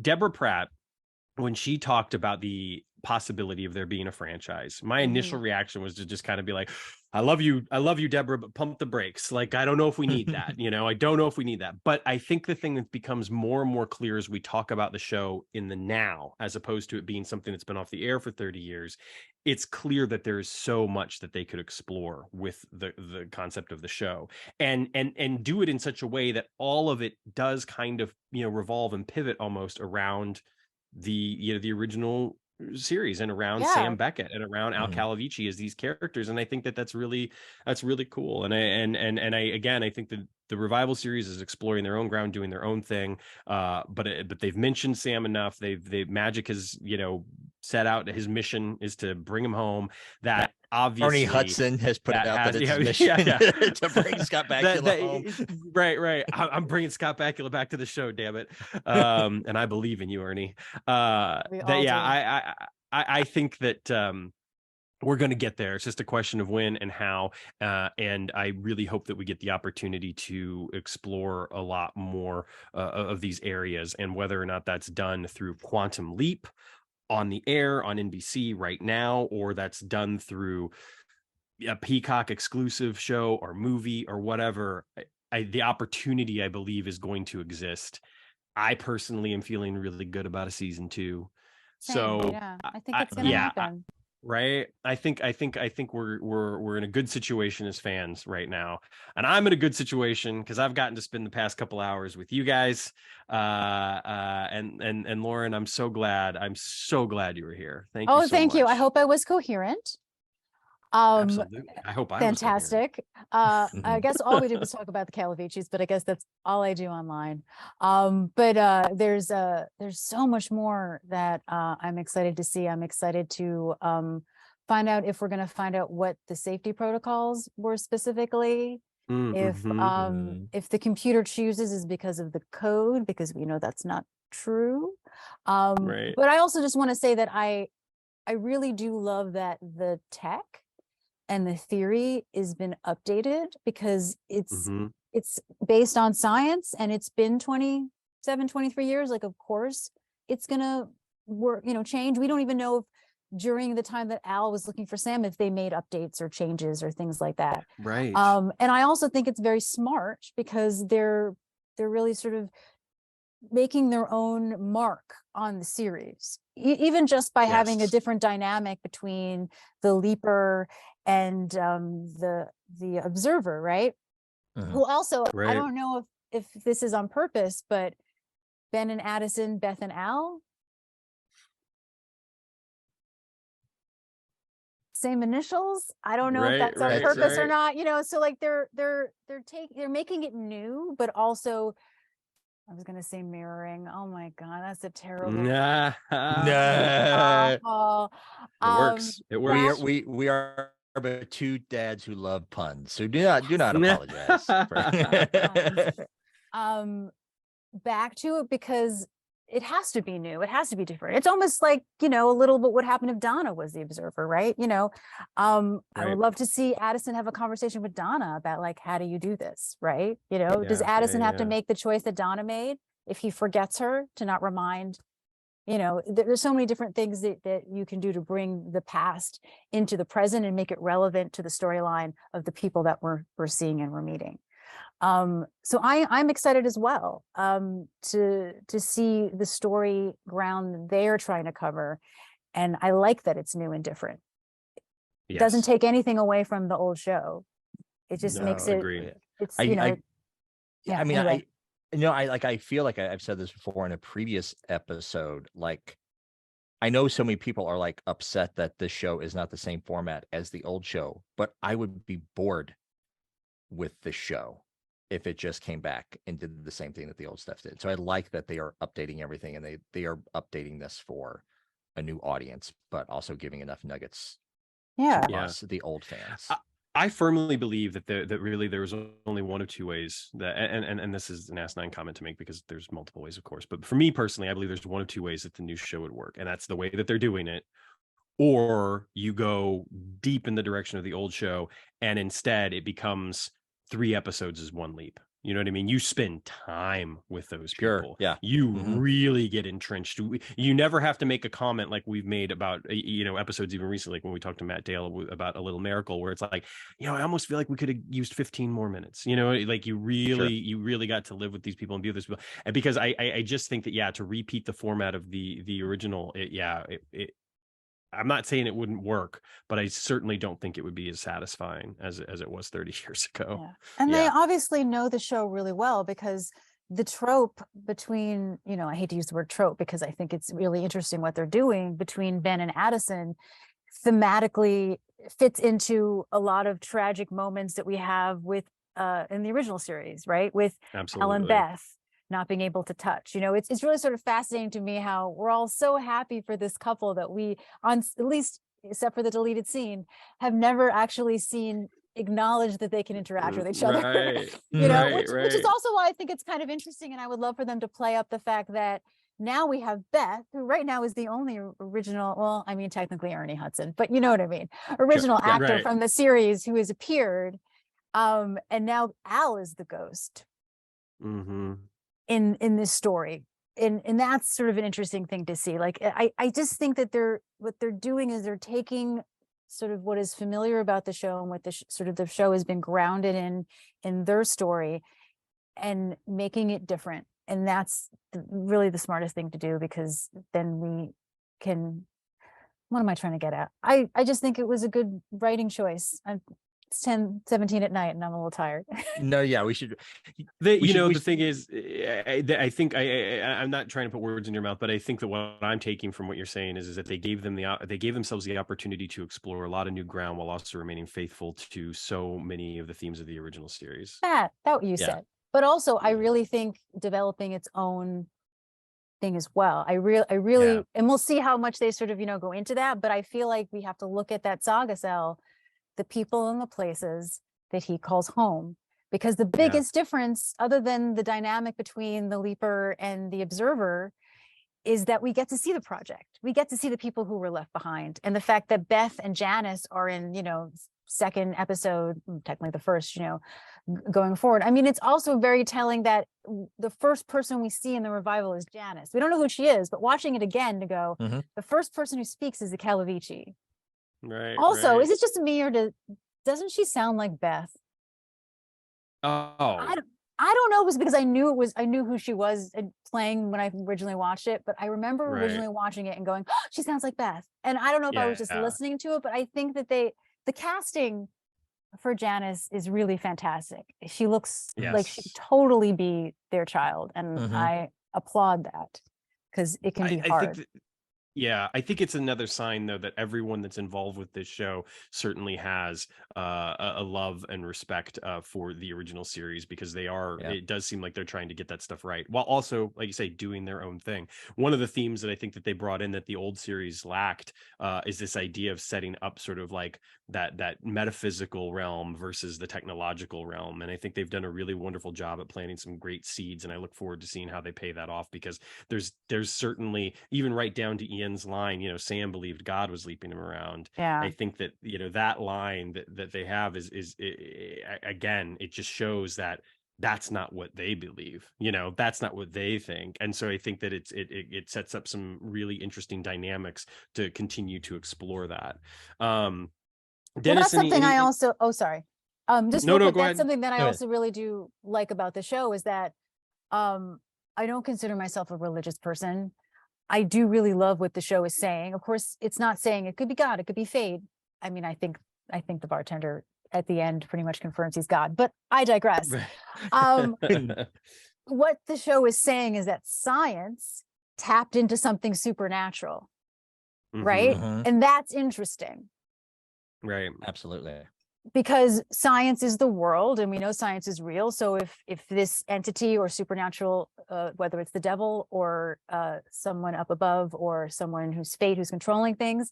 [SPEAKER 2] Deborah Pratt, when she talked about the possibility of there being a franchise, my initial reaction was to just kind of be like, I love you, Deborah, but pump the brakes. Like, I don't know if we need that. I don't know if we need that. But I think the thing that becomes more and more clear as we talk about the show in the now, as opposed to it being something that's been off the air for 30 years, it's clear that there is so much that they could explore with the concept of the show, and do it in such a way that all of it does kind of revolve and pivot almost around the original series and around Sam Beckett and around Al Calavicci as these characters. And I think that's really cool. And I think that the revival series is exploring their own ground, doing their own thing. But they've mentioned Sam enough. Magic has, set out his mission is to bring him home. That obviously
[SPEAKER 1] Ernie Hudson has put it out that it's his mission to bring Scott Bakula home.
[SPEAKER 2] Right. I'm bringing Scott Bakula back to the show, damn it. And I believe in you, Ernie. I think that we're going to get there. It's just a question of when and how. And I really hope that we get the opportunity to explore a lot more of these areas, and whether or not that's done through Quantum Leap on the air on NBC right now, or that's done through a Peacock exclusive show or movie or whatever. The opportunity, I believe, is going to exist. I personally am feeling really good about a season 2.
[SPEAKER 3] Same, so I think it's going to happen.
[SPEAKER 2] Right. I think we're in a good situation as fans right now, and I'm in a good situation because I've gotten to spend the past couple hours with you guys. And Lauren, I'm so glad you were here. Thank you.
[SPEAKER 3] Thank you. I hope I was coherent.
[SPEAKER 2] Absolutely. I hope I
[SPEAKER 3] fantastic. I guess all we did was talk about the Calaviccis, but I guess that's all I do online. But there's so much more that I'm excited to see. I'm excited to find out if we're going to find out what the safety protocols were specifically. If the computer chooses is because of the code, because we know that's not true.
[SPEAKER 2] Right.
[SPEAKER 3] But I also just want to say that I really do love that the tech and the theory has been updated, because it's based on science, and it's been 27, 23 years. Like, of course, it's gonna work, change. We don't even know if during the time that Al was looking for Sam, if they made updates or changes or things like that.
[SPEAKER 2] Right.
[SPEAKER 3] And I also think it's very smart, because they're really sort of making their own mark on the series, even just by having a different dynamic between the leaper and the observer, right? Who also, I don't know if this is on purpose, but Ben and Addison, Beth and Al, same initials. I don't know if that's on purpose or not, so like they're making it new, but also, I was gonna say mirroring. Oh my God, that's a terrible.
[SPEAKER 1] No.
[SPEAKER 2] It works. It works.
[SPEAKER 1] We are but two dads who love puns, so do not apologize.
[SPEAKER 3] Back to it, because it has to be new. It has to be different. It's almost like, a little bit what happened if Donna was the observer, right? I would love to see Addison have a conversation with Donna about, like, how do you do this, right? Does Addison have to make the choice that Donna made if he forgets her, to not remind? There's so many different things that you can do to bring the past into the present and make it relevant to the storyline of the people that we're seeing and we're meeting. So I'm excited as well, to see the story ground they're trying to cover. And I like that it's new and different. It doesn't take anything away from the old show. It just makes it, it's,
[SPEAKER 1] I feel like I've said this before in a previous episode, like, I know so many people are like upset that this show is not the same format as the old show, but I would be bored with the show if it just came back and did the same thing that the old stuff did. So I like that they are updating everything, and they are updating this for a new audience, but also giving enough nuggets to us, the old fans.
[SPEAKER 2] I firmly believe that really there was only one of two ways that, and this is an asinine comment to make, because there's multiple ways, of course, but for me personally, I believe there's one of two ways that the new show would work, and that's the way that they're doing it, or you go deep in the direction of the old show, and instead it becomes 3 episodes is one leap. You know what I mean? You spend time with those people.
[SPEAKER 1] Yeah.
[SPEAKER 2] You really get entrenched. You never have to make a comment like we've made about, episodes even recently, like when we talked to Matt Dale about A Little Miracle, where it's like, I almost feel like we could have used 15 more minutes. Like you really got to live with these people and be with these people. And because I just think that, to repeat the format of the original, I'm not saying it wouldn't work, but I certainly don't think it would be as satisfying as it was 30 years ago.
[SPEAKER 3] Yeah. And they obviously know the show really well, because the trope between, I hate to use the word trope, because I think it's really interesting what they're doing between Ben and Addison thematically fits into a lot of tragic moments that we have with in the original series, right? With Al and Beth not being able to touch. It's really sort of fascinating to me how we're all so happy for this couple that we, at least except for the deleted scene, have never actually seen acknowledge that they can interact with each other. Which is also why I think it's kind of interesting, and I would love for them to play up the fact that now we have Beth, who right now is the only original, well, I mean, technically Ernie Hudson, but you know what I mean, original actor from the series who has appeared. And now Al is the ghost. In this story, and that's sort of an interesting thing to see. Like, I just think that what they're doing is they're taking sort of what is familiar about the show and what the sort of the show has been grounded in their story, and making it different. And that's really the smartest thing to do, because then we can. What am I trying to get at? I just think it was a good writing choice. It's 10:17 at night and I'm a little tired.
[SPEAKER 1] No, we should.
[SPEAKER 2] The thing is, I think I'm not trying to put words in your mouth, but I think that what I'm taking from what you're saying is that they gave themselves the opportunity to explore a lot of new ground while also remaining faithful to so many of the themes of the original series.
[SPEAKER 3] That what you said, but also I really think developing its own thing as well. I really, and we'll see how much they sort of go into that. But I feel like we have to look at that saga cell, the people and the places that he calls home, Because the biggest difference, other than the dynamic between the leaper and the observer, is that we get to see the project. We get to see the people who were left behind. And the fact that Beth and Janis are in, second episode, technically the first, going forward. I mean, it's also very telling that the first person we see in the revival is Janis. We don't know who she is, but watching it again to go, the first person who speaks is the Calavicci.
[SPEAKER 2] Right.
[SPEAKER 3] Also, is it just me or doesn't she sound like Beth?
[SPEAKER 2] Oh,
[SPEAKER 3] I don't know if it was because I knew who she was playing when I originally watched it, but I remember originally watching it and going, oh, she sounds like Beth. And I don't know if I was just listening to it, but I think that the casting for Janis is really fantastic. She looks like she could totally be their child. And I applaud that because it can be hard.
[SPEAKER 2] I think it's another sign, though, that everyone that's involved with this show certainly has a love and respect for the original series, because they are, it does seem like they're trying to get that stuff right, while also, like you say, doing their own thing. One of the themes that I think that they brought in that the old series lacked is this idea of setting up sort of like that metaphysical realm versus the technological realm. And I think they've done a really wonderful job at planting some great seeds. And I look forward to seeing how they pay that off, because there's certainly, even right down to Ian's line, Sam believed God was leaping him around. I think that, that line that they have is again, it just shows that that's not what they believe, that's not what they think. And so I think that it sets up some really interesting dynamics to continue to explore that.
[SPEAKER 3] Dennis, that's something I also, just
[SPEAKER 2] no,
[SPEAKER 3] real quick,
[SPEAKER 2] go
[SPEAKER 3] that's
[SPEAKER 2] ahead.
[SPEAKER 3] something that I also really do like about the show is that I don't consider myself a religious person. I do really love what the show is saying. Of course, it's not saying it could be God, it could be fate. I mean, I think the bartender at the end pretty much confirms he's God, but I digress. What the show is saying is that science tapped into something supernatural, right? And that's interesting.
[SPEAKER 2] Right.
[SPEAKER 1] Absolutely.
[SPEAKER 3] Because science is the world and we know science is real. So if this entity or supernatural, whether it's the devil or someone up above or someone who's fate, who's controlling things,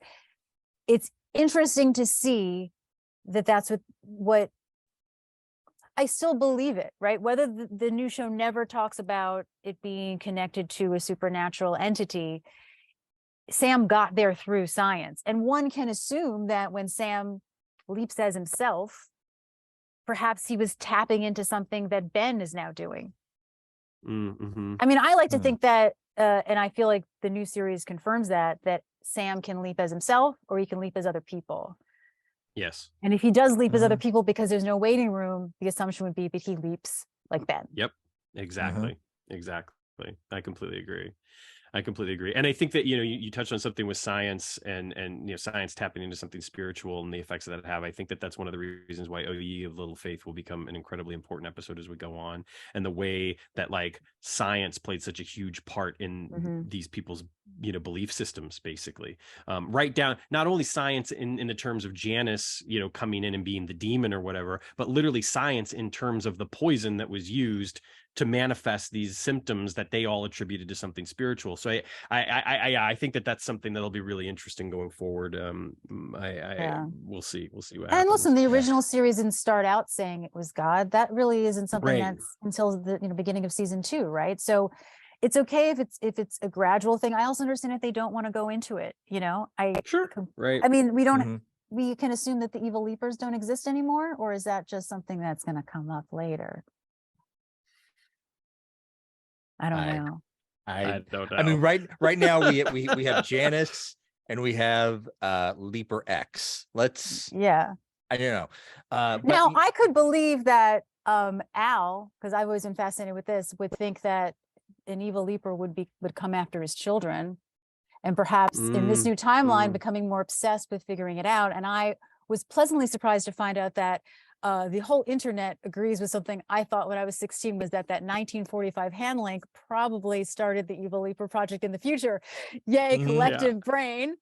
[SPEAKER 3] it's interesting to see that that's what I still believe it, right? Whether the new show never talks about it being connected to a supernatural entity, Sam got there through science. And one can assume that when Sam leaps as himself, perhaps he was tapping into something that Ben is now doing. I mean, I like to think that, and I feel like the new series confirms that Sam can leap as himself or he can leap as other people.
[SPEAKER 2] Yes.
[SPEAKER 3] And if he does leap as other people because there's no waiting room, the assumption would be that he leaps like Ben.
[SPEAKER 2] Yep. Exactly. I completely agree. And I think that, you touched on something with science and science tapping into something spiritual and the effects that have. I think that that's one of the reasons why OE of Little Faith will become an incredibly important episode as we go on. And the way that like science played such a huge part in these people's, belief systems, basically. Right down, not only science in the terms of Janis, coming in and being the demon or whatever, but literally science in terms of the poison that was used to manifest these symptoms that they all attributed to something spiritual. So I think that that's something that'll be really interesting going forward. We'll see what happens.
[SPEAKER 3] And listen, the original series didn't start out saying it was God. That really isn't something that's until the beginning of season 2, right? So it's okay if it's a gradual thing. I also understand if they don't want to go into it.
[SPEAKER 2] Right.
[SPEAKER 3] I mean, we don't. We can assume that the evil leapers don't exist anymore, or is that just something that's going to come up later? I don't know.
[SPEAKER 2] I don't know.
[SPEAKER 1] I mean, right now we have Janis and we have Leaper X. I don't know.
[SPEAKER 3] Now I could believe that Al, because I've always been fascinated with this, would think that an evil leaper would come after his children, and perhaps in this new timeline becoming more obsessed with figuring it out. And I was pleasantly surprised to find out that the whole internet agrees with something I thought when I was 16, was that 1945 hand link probably started the Evil Leaper project in the future. Yay, collective brain.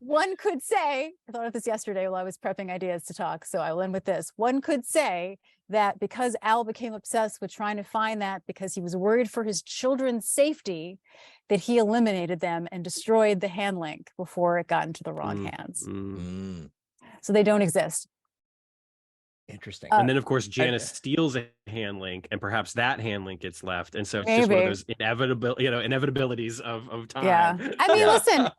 [SPEAKER 3] One could say, I thought of this yesterday while I was prepping ideas to talk, so I will end with this. One could say that because Al became obsessed with trying to find that because he was worried for his children's safety, that he eliminated them and destroyed the hand link before it got into the wrong hands. So they don't exist.
[SPEAKER 1] Interesting.
[SPEAKER 2] And then, of course, Janis steals a hand link, and perhaps that hand link gets left. And so it's just one of those inevitabilities of time.
[SPEAKER 3] Yeah. I mean, listen,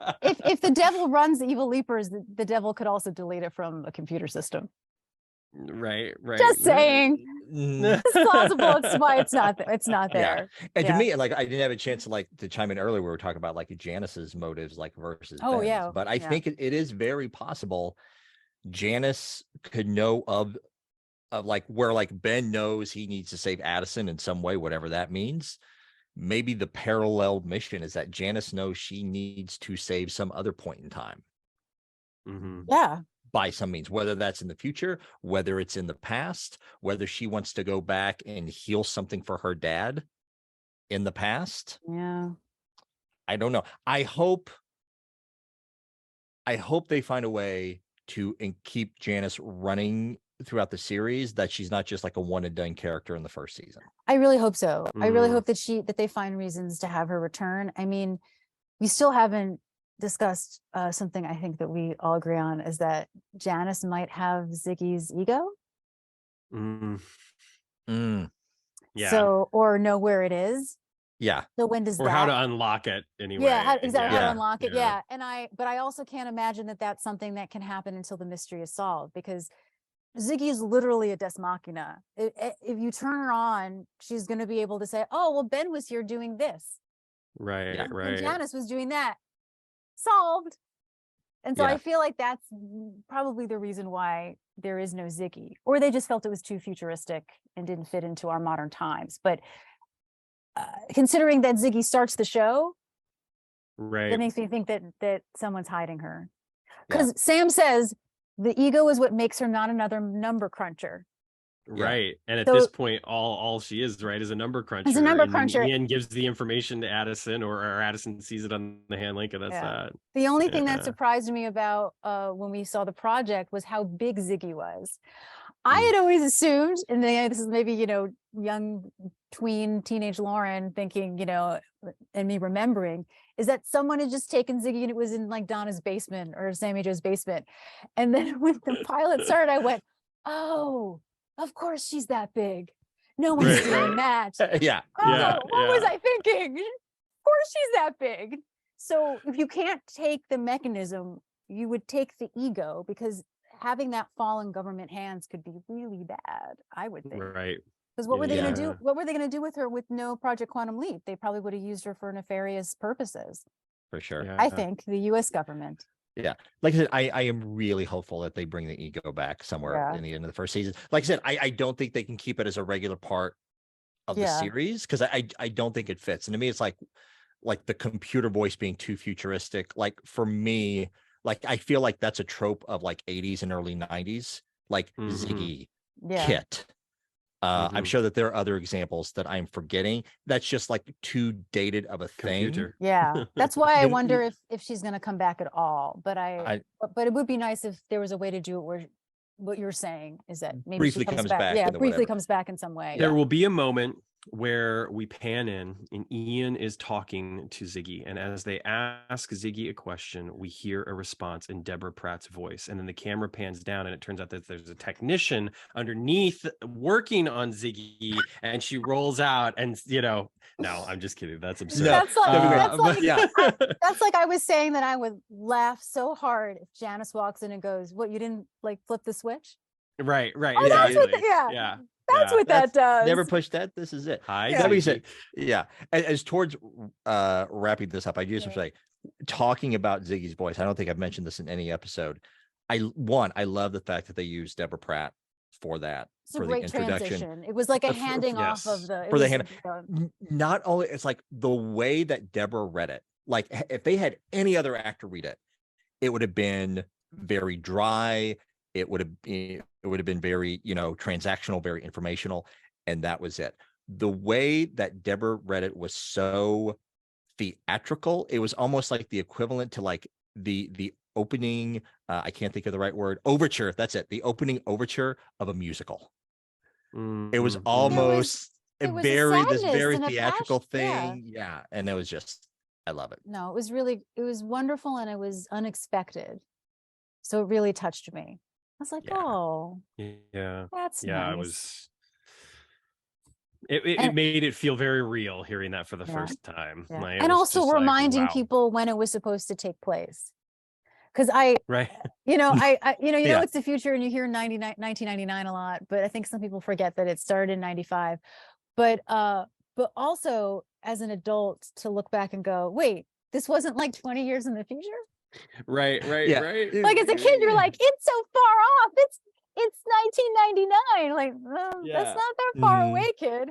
[SPEAKER 3] if the devil runs evil leapers, the devil could also delete it from a computer system.
[SPEAKER 2] Right.
[SPEAKER 3] Just saying. It's plausible. It's why it's not there.
[SPEAKER 1] Yeah. And to me, like, I didn't have a chance to chime in earlier. We were talking about like Janis's motives, like versus Ben's. But I think it is very possible Janis could know of like where like Ben knows he needs to save Addison in some way, whatever that means. Maybe the parallel mission is that Janis knows she needs to save some other point in time.
[SPEAKER 3] Yeah.
[SPEAKER 1] By some means, whether that's in the future, whether it's in the past, whether she wants to go back and heal something for her dad in the past.
[SPEAKER 3] Yeah.
[SPEAKER 1] I don't know. I hope they find a way to keep Janis running throughout the series, that she's not just like a one and done character in the first season.
[SPEAKER 3] I really hope so. I really hope that they find reasons to have her return. I mean, we still haven't discussed something I think that we all agree on, is that Janis might have Ziggy's ego.
[SPEAKER 2] Yeah.
[SPEAKER 3] So, or know where it is.
[SPEAKER 1] Yeah.
[SPEAKER 3] So when does
[SPEAKER 2] or how to unlock it anyway?
[SPEAKER 3] Yeah, how to unlock it.
[SPEAKER 2] Yeah.
[SPEAKER 3] And but I also can't imagine that that's something that can happen until the mystery is solved, because Ziggy is literally a des machina. If you turn her on, she's going to be able to say, "Oh, well, Ben was here doing this,
[SPEAKER 2] right,
[SPEAKER 3] and Janis was doing that." Solved. And so I feel like that's probably the reason why there is no Ziggy, or they just felt it was too futuristic and didn't fit into our modern times. But considering that Ziggy starts the show, that makes me think that someone's hiding her, because Sam says the ego is what makes her not another number cruncher.
[SPEAKER 2] Right. And at this point, all she is, is a number cruncher.
[SPEAKER 3] Is a number cruncher.
[SPEAKER 2] Ian gives the information to Addison, or Addison sees it on the hand link, and that's that.
[SPEAKER 3] The only thing that surprised me about when we saw the project was how big Ziggy was. I had always assumed, and this is maybe, young teenage Lauren thinking, and me remembering, is that someone had just taken Ziggy and it was in like Donna's basement or Sammy Joe's basement. And then when the pilot started, I went, oh, of course she's that big. No one's doing that. What was I thinking? Of course she's that big. So if you can't take the mechanism, you would take the ego, because having that fall in government hands could be really bad, I would think.
[SPEAKER 2] Right.
[SPEAKER 3] Because what were they going to do? What were they going to do with her with no Project Quantum Leap? They probably would have used her for nefarious purposes.
[SPEAKER 1] For sure.
[SPEAKER 2] Yeah.
[SPEAKER 3] I think the U.S. government.
[SPEAKER 1] Yeah. Like I said, I am really hopeful that they bring the ego back somewhere in the end of the first season. Like I said, I don't think they can keep it as a regular part of the series, because I don't think it fits. And to me, it's like the computer voice being too futuristic. Like for me, like I feel like that's a trope of like 80s and early 90s, like Ziggy, Kit. I'm sure that there are other examples that I'm forgetting. That's just like too dated of a thing.
[SPEAKER 3] Yeah, that's why I wonder if she's going to come back at all. But but it would be nice if there was a way to do it where what you're saying is that maybe
[SPEAKER 1] briefly
[SPEAKER 3] she comes back. Yeah, briefly comes back in some way.
[SPEAKER 2] There will be a moment where we pan in and Ian is talking to Ziggy, and as they ask Ziggy a question, we hear a response in Deborah Pratt's voice, and then the camera pans down and it turns out that there's a technician underneath working on Ziggy, and she rolls out, and no, I'm just kidding, that's absurd.
[SPEAKER 3] That's like I was saying that I would laugh so hard if Janis walks in and goes, "What, you didn't like flip the switch?"
[SPEAKER 2] Right
[SPEAKER 3] Oh, exactly. That's what that does.
[SPEAKER 1] Never push that. This is it. That being said, as towards wrapping this up, I just say, talking about Ziggy's voice, I don't think I've mentioned this in any episode. I love the fact that they used Deborah Pratt for that.
[SPEAKER 3] It's a great transition. It was like a handing off of the
[SPEAKER 1] Not only, it's like the way that Deborah read it. Like if they had any other actor read it, it would have been very dry. It would have been very, transactional, very informational, and that was it. The way that Deborah read it was so theatrical. It was almost like the equivalent to like the opening. I can't think of the right word. Overture. That's it. The opening overture of a musical. It was almost this very theatrical thing. Yeah, and it was just, I love it.
[SPEAKER 3] No, it was wonderful, and it was unexpected. So it really touched me. was like,
[SPEAKER 1] Yeah.
[SPEAKER 3] oh,
[SPEAKER 2] Yeah.
[SPEAKER 3] that's
[SPEAKER 2] Yeah,
[SPEAKER 3] nice.
[SPEAKER 2] it
[SPEAKER 3] And
[SPEAKER 2] made it feel very real hearing that for the
[SPEAKER 3] yeah,
[SPEAKER 2] first time.
[SPEAKER 3] yeah.
[SPEAKER 2] Like, it
[SPEAKER 3] And
[SPEAKER 2] was
[SPEAKER 3] also
[SPEAKER 2] just like,
[SPEAKER 3] reminding
[SPEAKER 2] wow.
[SPEAKER 3] people when it was supposed to take place. Because
[SPEAKER 2] Right.
[SPEAKER 1] Yeah.
[SPEAKER 3] it's the future and you hear 1999 a lot, but I think some people forget that it started in 95. But also as an adult to look back and go, wait, this wasn't like 20 years in the future?
[SPEAKER 2] Right.
[SPEAKER 1] Yeah.
[SPEAKER 3] Like as a kid, you're like, it's so far off. It's 1999. Like, that's
[SPEAKER 2] Yeah.
[SPEAKER 3] not that far away, kid.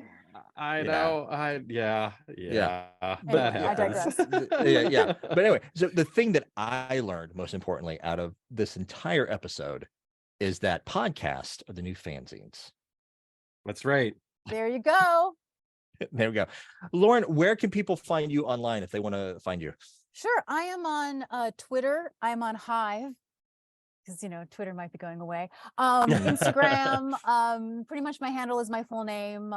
[SPEAKER 2] I
[SPEAKER 1] Yeah.
[SPEAKER 2] know.
[SPEAKER 1] Yeah.
[SPEAKER 2] That
[SPEAKER 3] Anyway, I
[SPEAKER 2] happens.
[SPEAKER 3] digress.
[SPEAKER 1] Yeah. But anyway, so the thing that I learned most importantly out of this entire episode is that podcasts are the new fanzines.
[SPEAKER 2] That's right.
[SPEAKER 3] There you go.
[SPEAKER 1] There we go. Lauren, where can people find you online if they want to find you?
[SPEAKER 3] Sure. I am on Twitter. I'm on Hive because, Twitter might be going away. Instagram, pretty much my handle is my full name,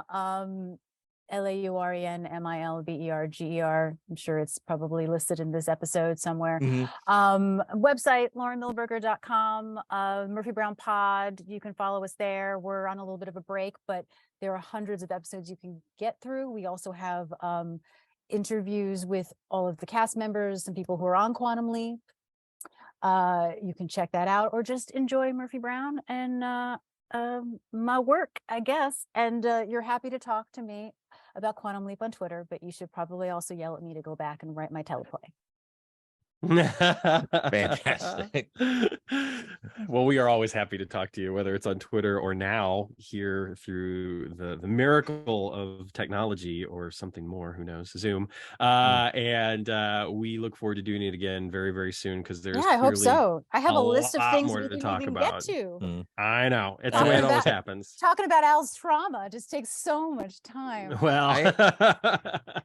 [SPEAKER 3] LAURENMILBERGER. I'm sure it's probably listed in this episode somewhere. Website, laurenmilberger.com, Murphy Brown Pod. You can follow us there. We're on a little bit of a break, but there are hundreds of episodes you can get through. We also have interviews with all of the cast members and people who are on Quantum Leap. You can check that out or just enjoy Murphy Brown and my work, I guess. And you're happy to talk to me about Quantum Leap on Twitter, but you should probably also yell at me to go back and write my teleplay.
[SPEAKER 1] Fantastic.
[SPEAKER 2] Well, we are always happy to talk to you, whether it's on Twitter or now here through the miracle of technology or something more, who knows, Zoom. And we look forward to doing it again very, very soon, because there's
[SPEAKER 3] I hope so. I have a list of things
[SPEAKER 2] more
[SPEAKER 3] we
[SPEAKER 2] to
[SPEAKER 3] didn't
[SPEAKER 2] talk
[SPEAKER 3] even
[SPEAKER 2] about.
[SPEAKER 3] get to.
[SPEAKER 2] I know, it's the way it always happens.
[SPEAKER 3] Talking about Al's trauma just takes so much time.
[SPEAKER 2] Well,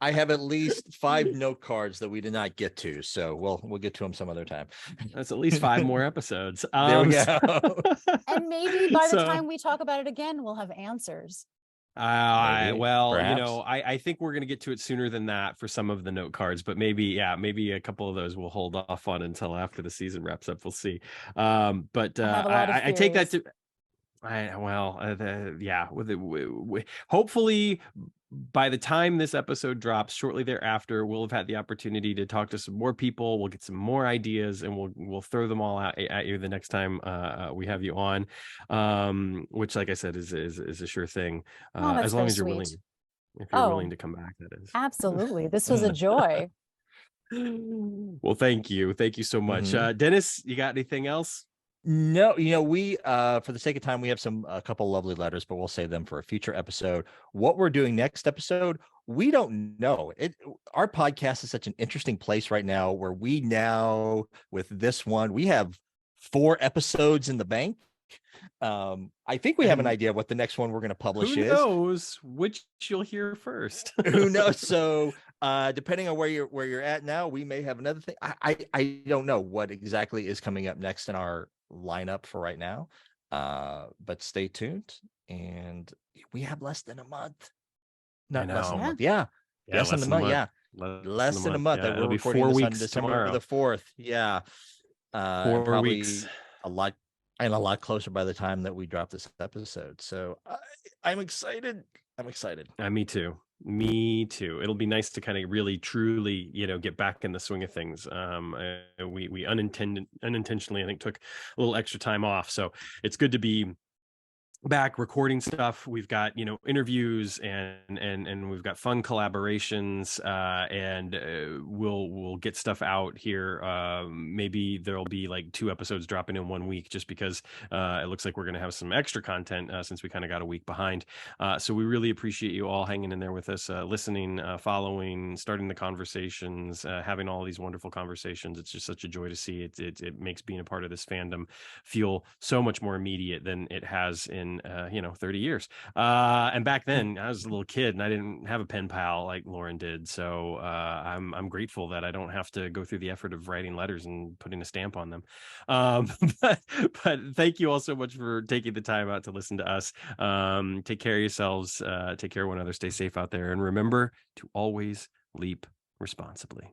[SPEAKER 1] I have at least 5 note cards that we did not get to, so we'll get to them some other time.
[SPEAKER 2] That's at least 5 more episodes.
[SPEAKER 1] There we go.
[SPEAKER 3] And maybe by the time we talk about it again, we'll have answers.
[SPEAKER 1] Maybe, perhaps.
[SPEAKER 2] I think we're going to get to it sooner than that for some of the note cards, but maybe a couple of those we'll hold off on until after the season wraps up. We'll see. But I take that to. Hopefully by the time this episode drops, shortly thereafter, we'll have had the opportunity to talk to some more people. We'll get some more ideas, and we'll throw them all out at you the next time we have you on. Which, like I said, is a sure thing. As long as you're willing, if you're willing to come back, that is.
[SPEAKER 3] Absolutely, this was a joy.
[SPEAKER 2] Well, thank you so much, Dennis. You got anything else?
[SPEAKER 1] No, we for the sake of time, we have a couple lovely letters, but we'll save them for a future episode. What we're doing next episode, we don't know. Our podcast is such an interesting place right now, where we now, with this one, we have 4 episodes in the bank. I think we have an idea of what the next one we're going to publish is.
[SPEAKER 2] Who knows which you'll hear first?
[SPEAKER 1] Who knows? So depending on where you're at now, we may have another thing. I don't know what exactly is coming up next in our lineup for right now, but stay tuned. And we have less than a month. Not less than a month. Yeah, less than a month. Yeah, less than a month.
[SPEAKER 2] Yeah,
[SPEAKER 1] That we're recording
[SPEAKER 2] 4
[SPEAKER 1] this
[SPEAKER 2] weeks
[SPEAKER 1] on December
[SPEAKER 2] tomorrow.
[SPEAKER 1] the 4th. Yeah,
[SPEAKER 2] 4 weeks.
[SPEAKER 1] A lot closer by the time that we drop this episode. So I'm excited. Me too. It'll be nice to kind of really truly, get back in the swing of things. We unintentionally, I think, took a little extra time off. So it's good to be back recording stuff. We've got interviews and we've got fun collaborations, and we'll get stuff out here. Maybe there'll be like 2 episodes dropping in 1 week, just because it looks like we're going to have some extra content since we kind of got a week behind. So we really appreciate you all hanging in there with us, listening, following, starting the conversations, having all these wonderful conversations. It's just such a joy to see. It makes being a part of this fandom feel so much more immediate than it has in 30 years. And back then I was a little kid and I didn't have a pen pal like Lauren did. So I'm grateful that I don't have to go through the effort of writing letters and putting a stamp on them. But thank you all so much for taking the time out to listen to us. Take care of yourselves. Take care of one another. Stay safe out there. And remember to always leap responsibly.